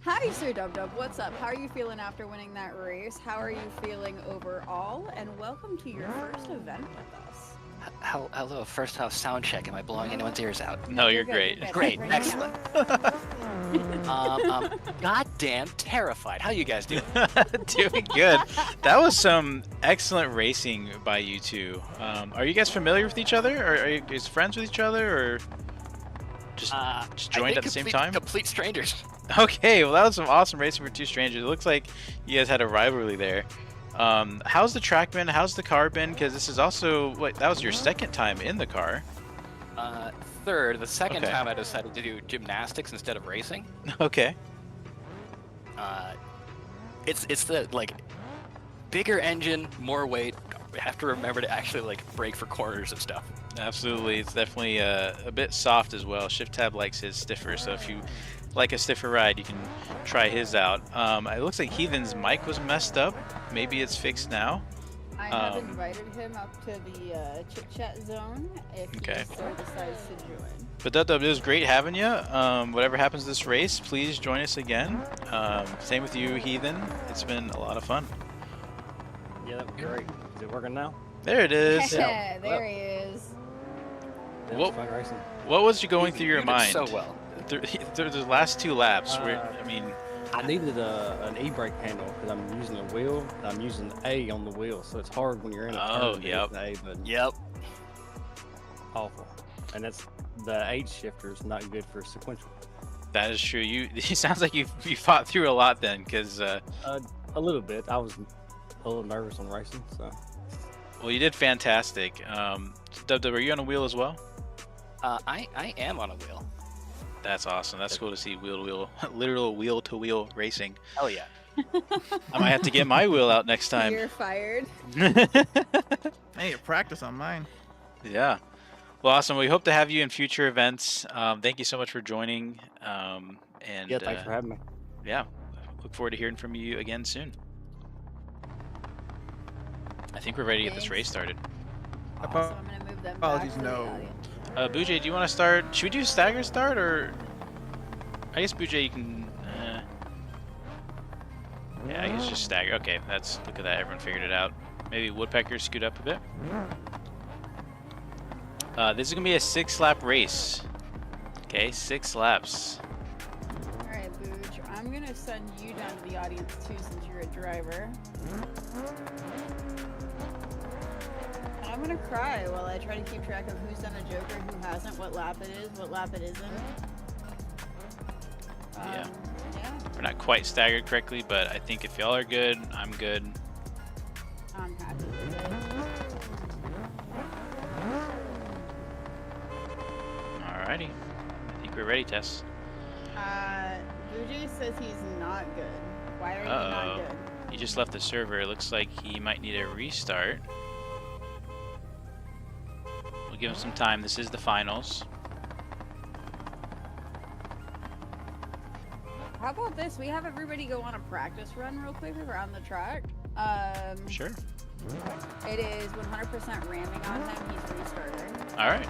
Hi, Sir Dub. What's up? How are you feeling after winning that race? How are you feeling overall? And welcome to your first event with us. Hello, first house sound check. Am I blowing anyone's ears out? No, you're good, great. you're good. Great, Bring it excellent. down. Goddamn terrified. How you guys doing? Doing good. That was some excellent racing by you two. Are you guys familiar with each other, or are you guys friends with each other, or just I joined think at the same time? Complete strangers. Okay, well that was some awesome racing for two strangers. It looks like you guys had a rivalry there. How's the track been? How's the car been? Because this is also that was your second time in the car. Third. The second Okay. time I decided to do gymnastics instead of racing. Okay. It's the bigger engine, more weight. I have to remember to actually brake for corners and stuff. Absolutely, it's definitely a bit soft as well. Shift Tab likes his stiffer, so if you like a stiffer ride, you can try his out. It looks like Heathen's mic was messed up. Maybe it's fixed now. I have invited him up to the chit chat zone if Okay. he so decides to join. But Dub, it was great having you. Whatever happens this race, please join us again. Same with you, Heathen. It's been a lot of fun. Yeah, that'd be great. Is it working now? There it is. Yeah, there he is. Yeah, What- fun racing. What was going through your You did mind? so well. The last two laps, I mean, I needed an e-brake handle because I'm using a wheel. I'm using A on the wheel, so it's hard when you're in a Oh, turn to yep. hit the A button. Yep. Awful. And that's the H shifter is not good for sequential. that is true. It sounds like you fought through a lot then, because A little bit. I was a little nervous on racing, so. well, you did fantastic. Dub, are you on a wheel as well? I am on a wheel. That's awesome. That's cool to see wheel-to-wheel, literal wheel-to-wheel racing. Hell yeah. I might have to get my wheel out next time. You're fired. I need to practice on mine. Yeah. Well, awesome. We hope to have you in future events. Thank you so much for joining. And Yeah, thanks for having me. yeah, look forward to hearing from you again soon. I think we're ready to get this Thanks. race started. Also, I'm gonna move them back Apologies, to the no. audience. Boojay, do you want to start? Should we do stagger start or? I guess Boojay, you can. Yeah, I guess just stagger. Okay, look at that. Everyone figured it out. Maybe Woodpecker scoot up a bit. This is gonna be a 6-lap race. Okay, 6 laps. All right, Booj. I'm gonna send you down to the audience too, since you're a driver. And I'm gonna cry while I try to keep track of who's done a Joker, who hasn't, what lap it is, what lap it isn't. Yeah. Yeah. We're not quite staggered correctly, but I think if y'all are good, I'm good. I'm happy with it. Alrighty. I think we're ready, Tess. Boojay says he's not good. Why are you not good? He just left the server. It looks like he might need a restart. We'll give him some time. This is the finals. How about this? We have everybody go on a practice run real quick around the track. Sure. It is 100% ramming on him. He's restarting. Alright.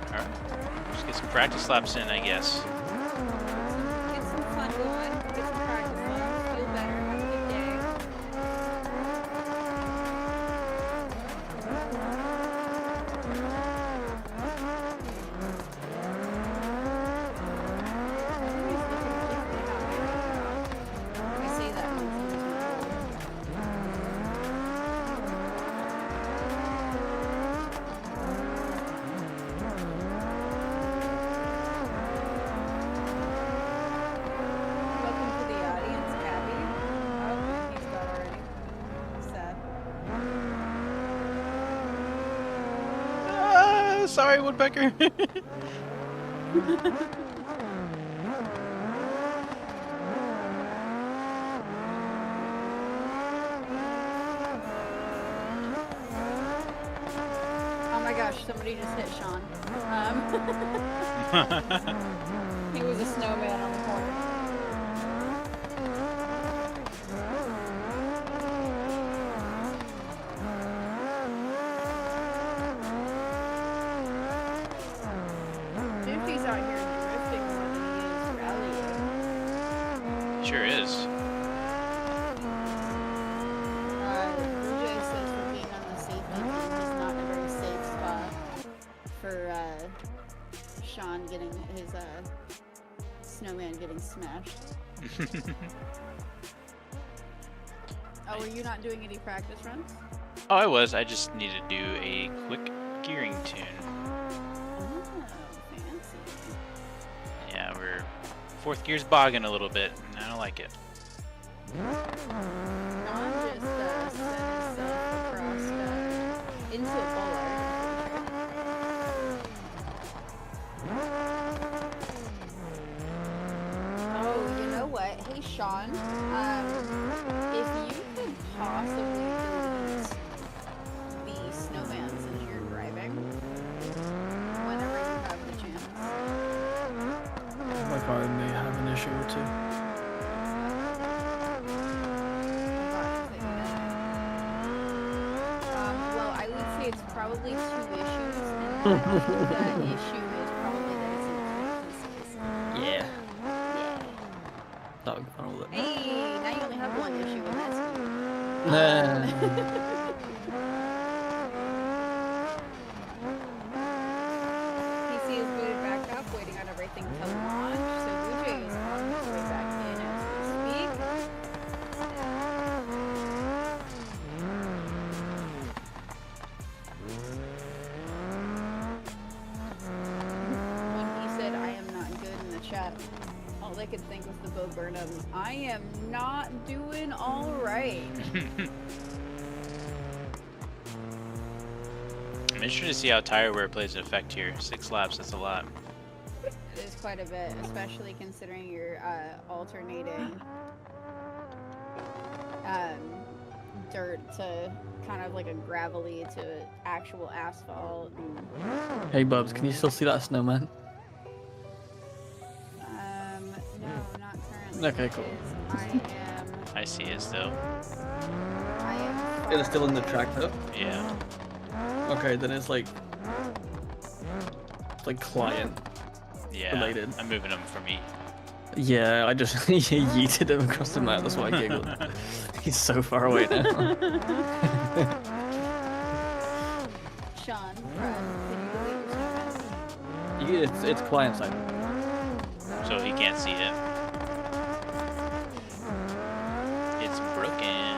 Just get some practice laps in, I guess. Get some fun going. Get some practice laps. Feel better. Have a good day. I say that means welcome to the audience, Abby. Oh, he's got already. Sad. Sorry, Woodpecker. Oh my gosh, somebody just hit Sean. He was a snowman on the corner. Nifty's out here drifting more than he is rallying. Sure is. Boojay says for being on the safety team, he's not in a very safe spot for Sean getting his snowman getting smashed. Oh, were you not doing any practice runs? Oh, I was. I just need to do a quick gearing tune. Oh, fancy. Yeah, we're 4th gear's bogging a little bit, and I don't like it. Sean just set himself across into a bollard. Oh, you know what? Hey, Sean. If you could possibly delete the snowman since you're driving, whenever you have the chance. My car may have an issue or two. Well, I would say it's probably 2 issues, and the issue is probably that it's in 2 pieces. Yeah. Yeah. That would be fun with it. Hey, now you only have 1 issue, and that's cute. PC is booted back up, waiting on everything to launch, so Boojay is on his way back in as we speak. When he said, I am not good in the chat, all I could think was the Bo Burnham, I am not doing alright. I'm interested to see how tire wear plays an effect here. 6 laps, that's a lot. It is quite a bit, especially considering you're alternating dirt to kind of like a gravelly to actual asphalt. Hey Bubs, can you still see that snowman? No, not currently. Okay, cool. I see it still. I am. It's still in the track though? Yeah. Okay, then it's like It's like client Yeah, related. I'm moving him for me. Yeah, I just yeeted him across the map. That's why I giggled. He's so far away now. Sean, Brad, can you delete your snowman? It's client side. So he can't see it. It's broken.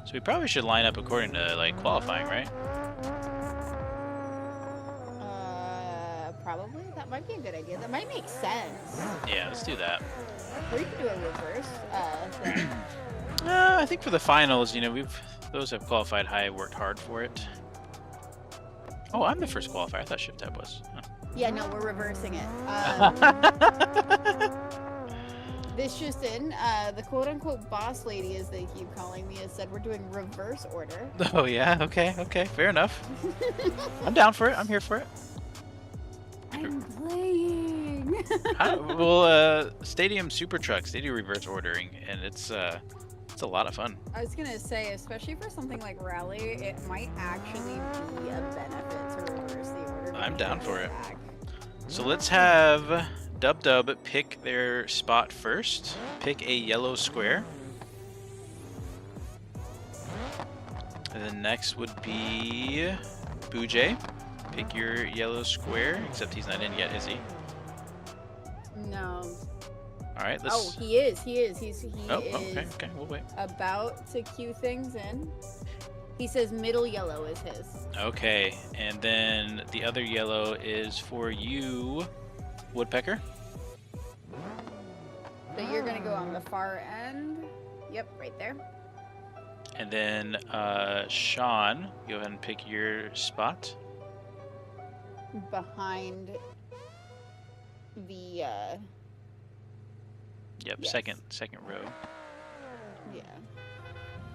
So we probably should line up according to like qualifying, right? Probably. That might be a good idea. That might make sense. Yeah, let's do that. Or you can do a reverse thing. I think for the finals, you know, those have qualified high, worked hard for it. Oh, I'm the first qualifier. I thought Shift Tab was. Oh. Yeah, no, we're reversing it. This just in, the quote-unquote boss lady, as they keep calling me, has said we're doing reverse order. Oh yeah, okay, fair enough. I'm down for it. I'm here for it. I'm playing. Stadium Super Truck, Stadium reverse ordering, and it's a lot of fun. I was gonna say, especially for something like Rally, it might actually be a benefit to reverse the order. I'm down for it. So let's have Dub pick their spot first. Pick a yellow square. And then next would be Boojay. Pick your yellow square, except he's not in yet, is he? No. All right, let's... Oh, he is. He is, okay, we'll wait. About to cue things in. He says middle yellow is his. Okay, and then the other yellow is for you, Woodpecker. So you're gonna go on the far end. Yep, right there. And then Sean, go ahead and pick your spot. Behind the Yep, yes. second row. Yeah.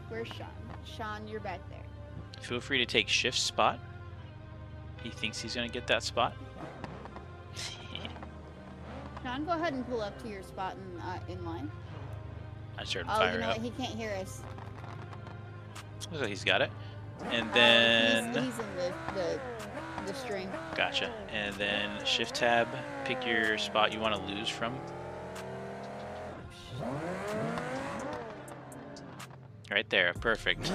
Where's Sean? Sean, you're back there. Feel free to take Shift's spot. He thinks he's gonna get that spot. Sean, go ahead and pull up to your spot in line. I started Oh, firing you know up. what? He can't hear us. Looks like he's got it. And then he's in the string. gotcha. And then Shift Tab, pick your spot you want to lose from. Right there, perfect.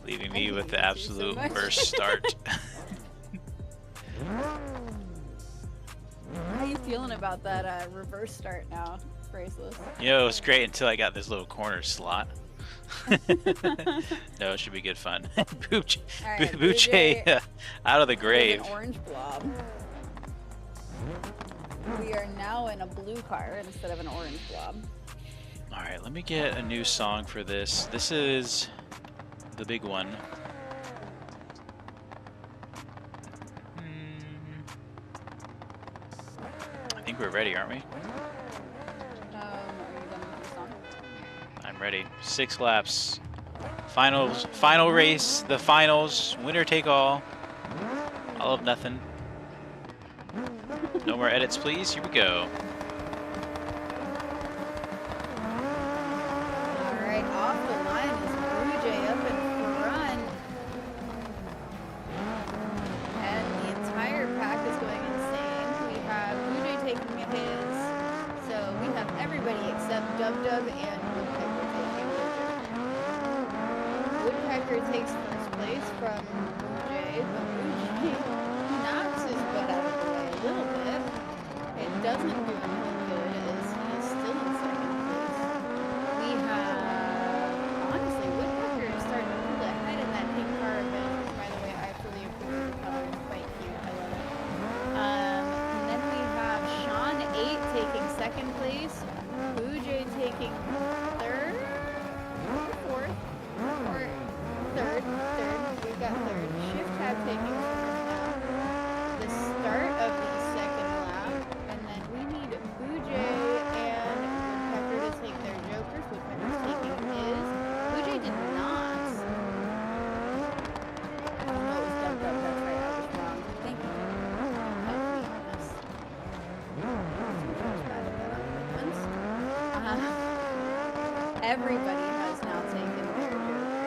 Leaving me with the absolute worst start. How are you feeling about that reverse start now, Raceless? You know, it was great until I got this little corner slot. No, it should be good fun. Boojay out of the grave. An orange blob. We are now in a blue car instead of an orange blob. Alright, let me get a new song for this. This is the big one. I think we're ready, aren't we? Are you done with your song? I'm ready. 6 laps. Finals, final race, the finals, winner take all. All of nothing. No more edits, please. Here we go. Alright, off the line is Boojay up in front. And the entire pack is going insane. We have Boojay taking his. So we have everybody except Dub and Woodpecker taking their. Woodpecker takes first place from Boojay, but Boojay knocks his butt out of the way a little bit. It doesn't do anything good as he is still in second place. We have, honestly, Woodpecker is starting to pull ahead in that pink car event. By the way, I fully approve of the color. It's quite cute. I love it. And then we have Sean 8 taking second place. Boojay taking third? Fourth? Or third. We've got third. Shift Tab taking fourth now. The start of the second lap. And then we need Boojay and Woodpecker to take their jokers. Woodpecker's taking his. Boojay did not. Oh no, it was Dub. That's right. I was wrong. Thank you. Help me on this. Everybody has now taken their jokers.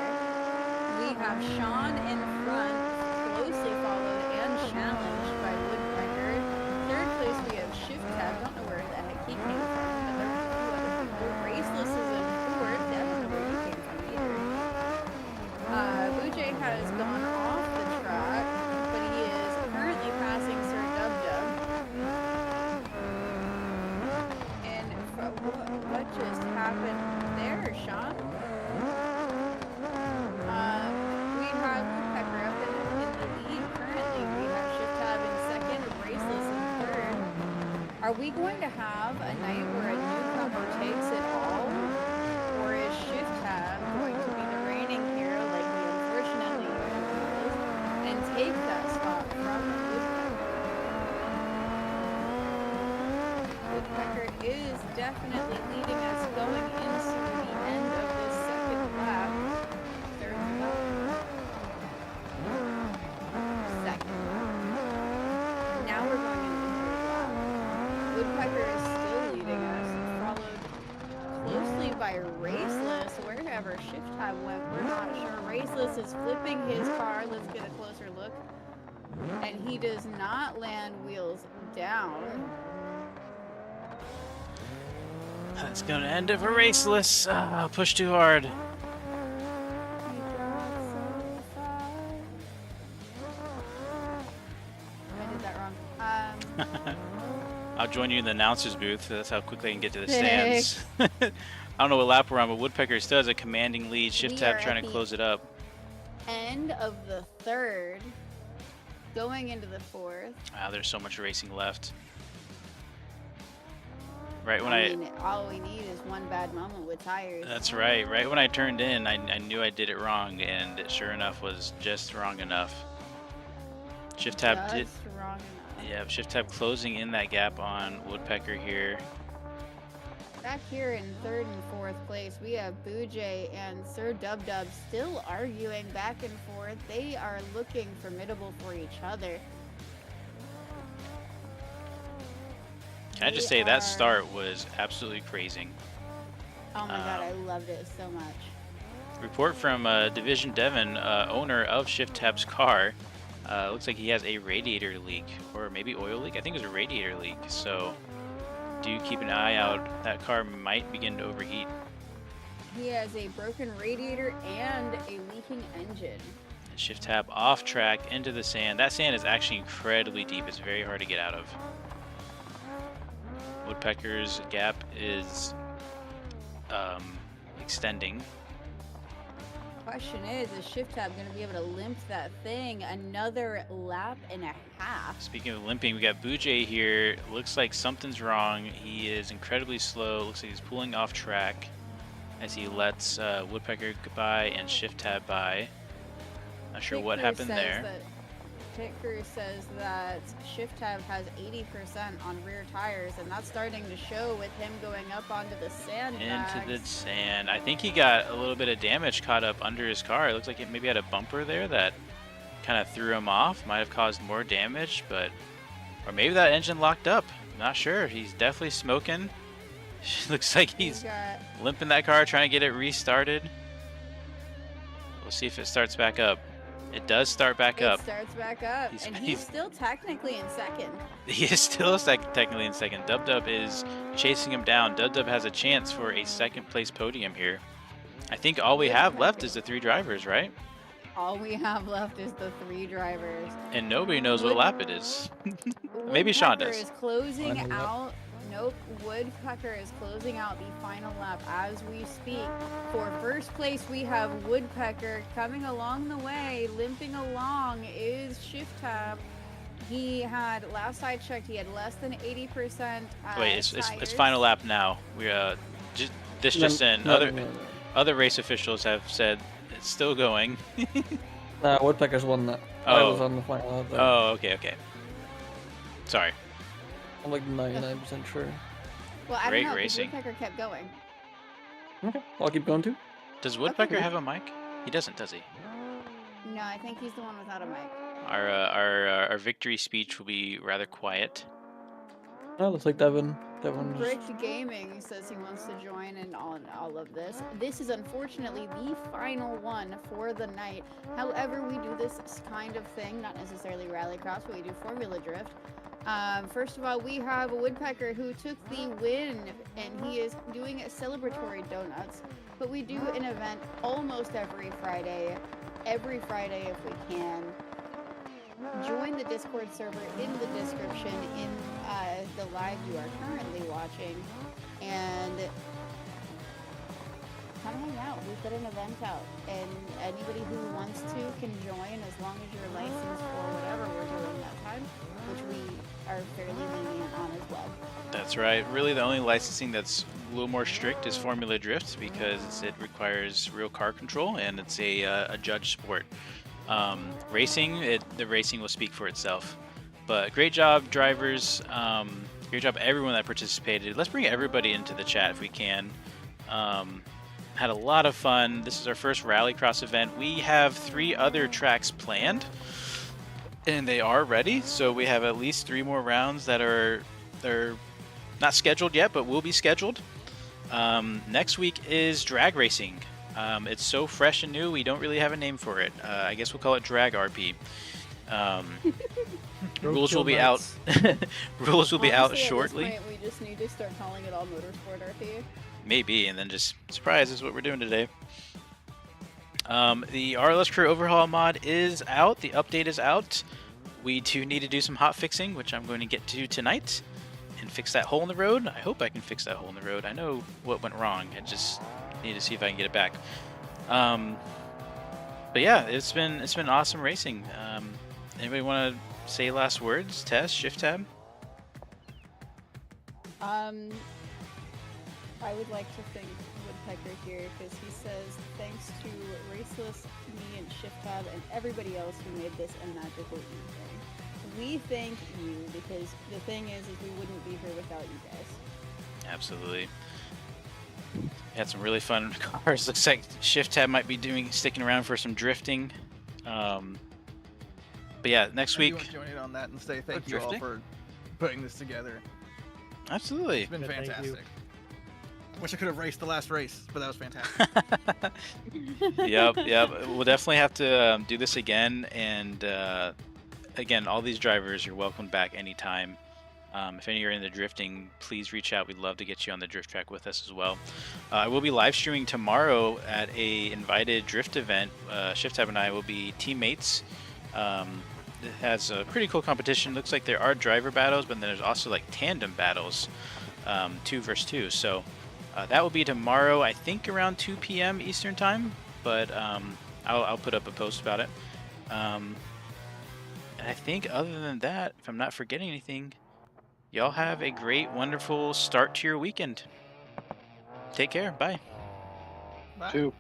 have Sean in front, closely followed and challenged by Woodpecker. Third place we have Shift Tab. Don't know where the heck he came from, but there were a few other people. Raceless is in fourth. I don't know where he came from either. Boojay has gone off the track, but he is currently passing Sir Dub Dub. And what just happened there, Sean? We have Woodpecker up in the lead currently. We have Shift Tab in second, Raceless in third. Are we going to have a night where a newcomer takes it all? Or is Shift Tab going to be the reigning hero like he unfortunately usually is and take that spot from Woodpecker? Woodpecker is definitely leading us going into the end of this second lap. Third lap. Second. Now we're going into the third lap. Woodpecker is still leading us, followed closely by Raceless. Wherever Shift Tab went, we're not sure. Raceless is flipping his car. Let's get a closer look. And he does not land wheels down. That's going to end it for Raceless. Push too hard. He dropped so far. I did that wrong. I'll join you in the announcer's booth. That's how quickly I can get to the stands. I don't know what lap we're on, but Woodpecker still has a commanding lead. Shift Tab trying to close it up. End of the third, going into the fourth. Wow, there's so much racing left. Right when I mean, all we need is one bad moment with tires. That's right. Right when I turned in, I knew I did it wrong, and it sure enough was just wrong enough. Shift Tab did. Wrong enough. Yeah, Shift Tab closing in that gap on Woodpecker here. Back here in third and fourth place, we have Boojay and Sir Dub Dub still arguing back and forth. They are looking formidable for each other. Can I just say that start was absolutely crazy. Oh my god, I loved it so much. Report from Division Devon, owner of Shift Tab's car. Looks like he has a radiator leak, or maybe oil leak. I think it was a radiator leak, so do keep an eye out. That car might begin to overheat. He has a broken radiator and a leaking engine. Shift Tab off track into the sand. That sand is actually incredibly deep. It's very hard to get out of. Woodpecker's gap is extending. Question is Shift Tab going to be able to limp that thing another lap and a half? Speaking of limping, we got Boojay here. Looks like something's wrong. He is incredibly slow. Looks like he's pulling off track as he lets Woodpecker by and Shift Tab by. Not sure what happened there. Picker says that Shift Tab has 80% on rear tires, and that's starting to show with him going up onto the sandbags. Into the sand. I think he got a little bit of damage caught up under his car. It looks like it maybe had a bumper there that kind of threw him off. Might have caused more damage, but... Or maybe that engine locked up. Not sure. He's definitely smoking. Looks like he's limping that car, trying to get it restarted. We'll see if it starts back up. It does start back up. It starts back up, and he's still technically in second. He is still technically in second. Dub Dub is chasing him down. Dub Dub has a chance for a second place podium here. I think all we have left is the 3 drivers, right? All we have left is the 3 drivers. And nobody knows what lap it is. Maybe Sean does. Is closing out. Nope, Woodpecker is closing out the final lap as we speak. For first place, we have Woodpecker coming along the way, limping along is Shift Tab. He had, last I checked, he had less than 80%. Wait, it's final lap now. We just in. Other race officials have said it's still going. Woodpecker's won that. Oh. I was on the final lap. Oh, okay. Sorry. I'm like 99% sure. Well, I don't know, racing. Woodpecker kept going. Okay, I'll keep going too. Does Woodpecker have a mic? He doesn't, does he? No, I think he's the one without a mic. Our victory speech will be rather quiet. Oh, looks like Devin Everyone's Brick Gaming says he wants to join in all of this. This is unfortunately the final one for the night. However, we do this kind of thing, not necessarily Rallycross, but we do Formula Drift. First of all, we have a woodpecker who took the win, and he is doing celebratory donuts. But we do an event almost every Friday if we can. Join the Discord server in the description in the live you are currently watching, and come hang out. We've got an event out, and anybody who wants to can join as long as you're licensed for whatever we're doing that time, which we are fairly lenient on as well. That's right. Really, the only licensing that's a little more strict is Formula Drift because it requires real car control and it's a judge sport. Racing, the racing will speak for itself. But great job, drivers. Great job, everyone that participated. Let's bring everybody into the chat if we can. Had a lot of fun. This is our first Rallycross event. We have 3 other tracks planned, and they are ready. So we have at least 3 more rounds that they're not scheduled yet, but will be scheduled. Next week is drag racing. It's so fresh and new, we don't really have a name for it. I guess we'll call it Drag RP. Rules will be out. Rules will be out shortly. At this point, we just need to start calling it all Motorsport RP. Maybe, and then just surprise is what we're doing today. The RLS Crew Overhaul mod is out. The update is out. We too need to do some hot fixing, which I'm going to get to tonight, and fix that hole in the road. I hope I can fix that hole in the road. I know what went wrong. I just need to see if I can get it back. But yeah, it's been awesome racing. Anybody want to say last words? Tess, Shift Tab? I would like to thank Woodpecker here because he says thanks to Raceless, me, and Shift Tab, and everybody else who made this a magical evening. We thank you because the thing is we wouldn't be here without you guys. Absolutely. We had some really fun cars. Looks like Shift Tab might be sticking around for some drifting. But yeah, next week. I do want to join in on that and say thank you all for putting this together. Absolutely. It's been Yeah, fantastic. Wish I could have raced the last race, but that was fantastic. Yep. We'll definitely have to do this again. And again, all these drivers, you're welcome back anytime. If any are in the drifting, please reach out. We'd love to get you on the drift track with us as well. I will be live streaming tomorrow at a invited drift event. Shift Tab and I will be teammates. It has a pretty cool competition. Looks like there are driver battles, but then there's also like tandem battles, 2 versus 2. So that will be tomorrow, I think around 2 p.m. Eastern time. But I'll put up a post about it. And I think other than that, if I'm not forgetting anything, y'all have a great, wonderful start to your weekend. Take care. Bye. Bye. 2.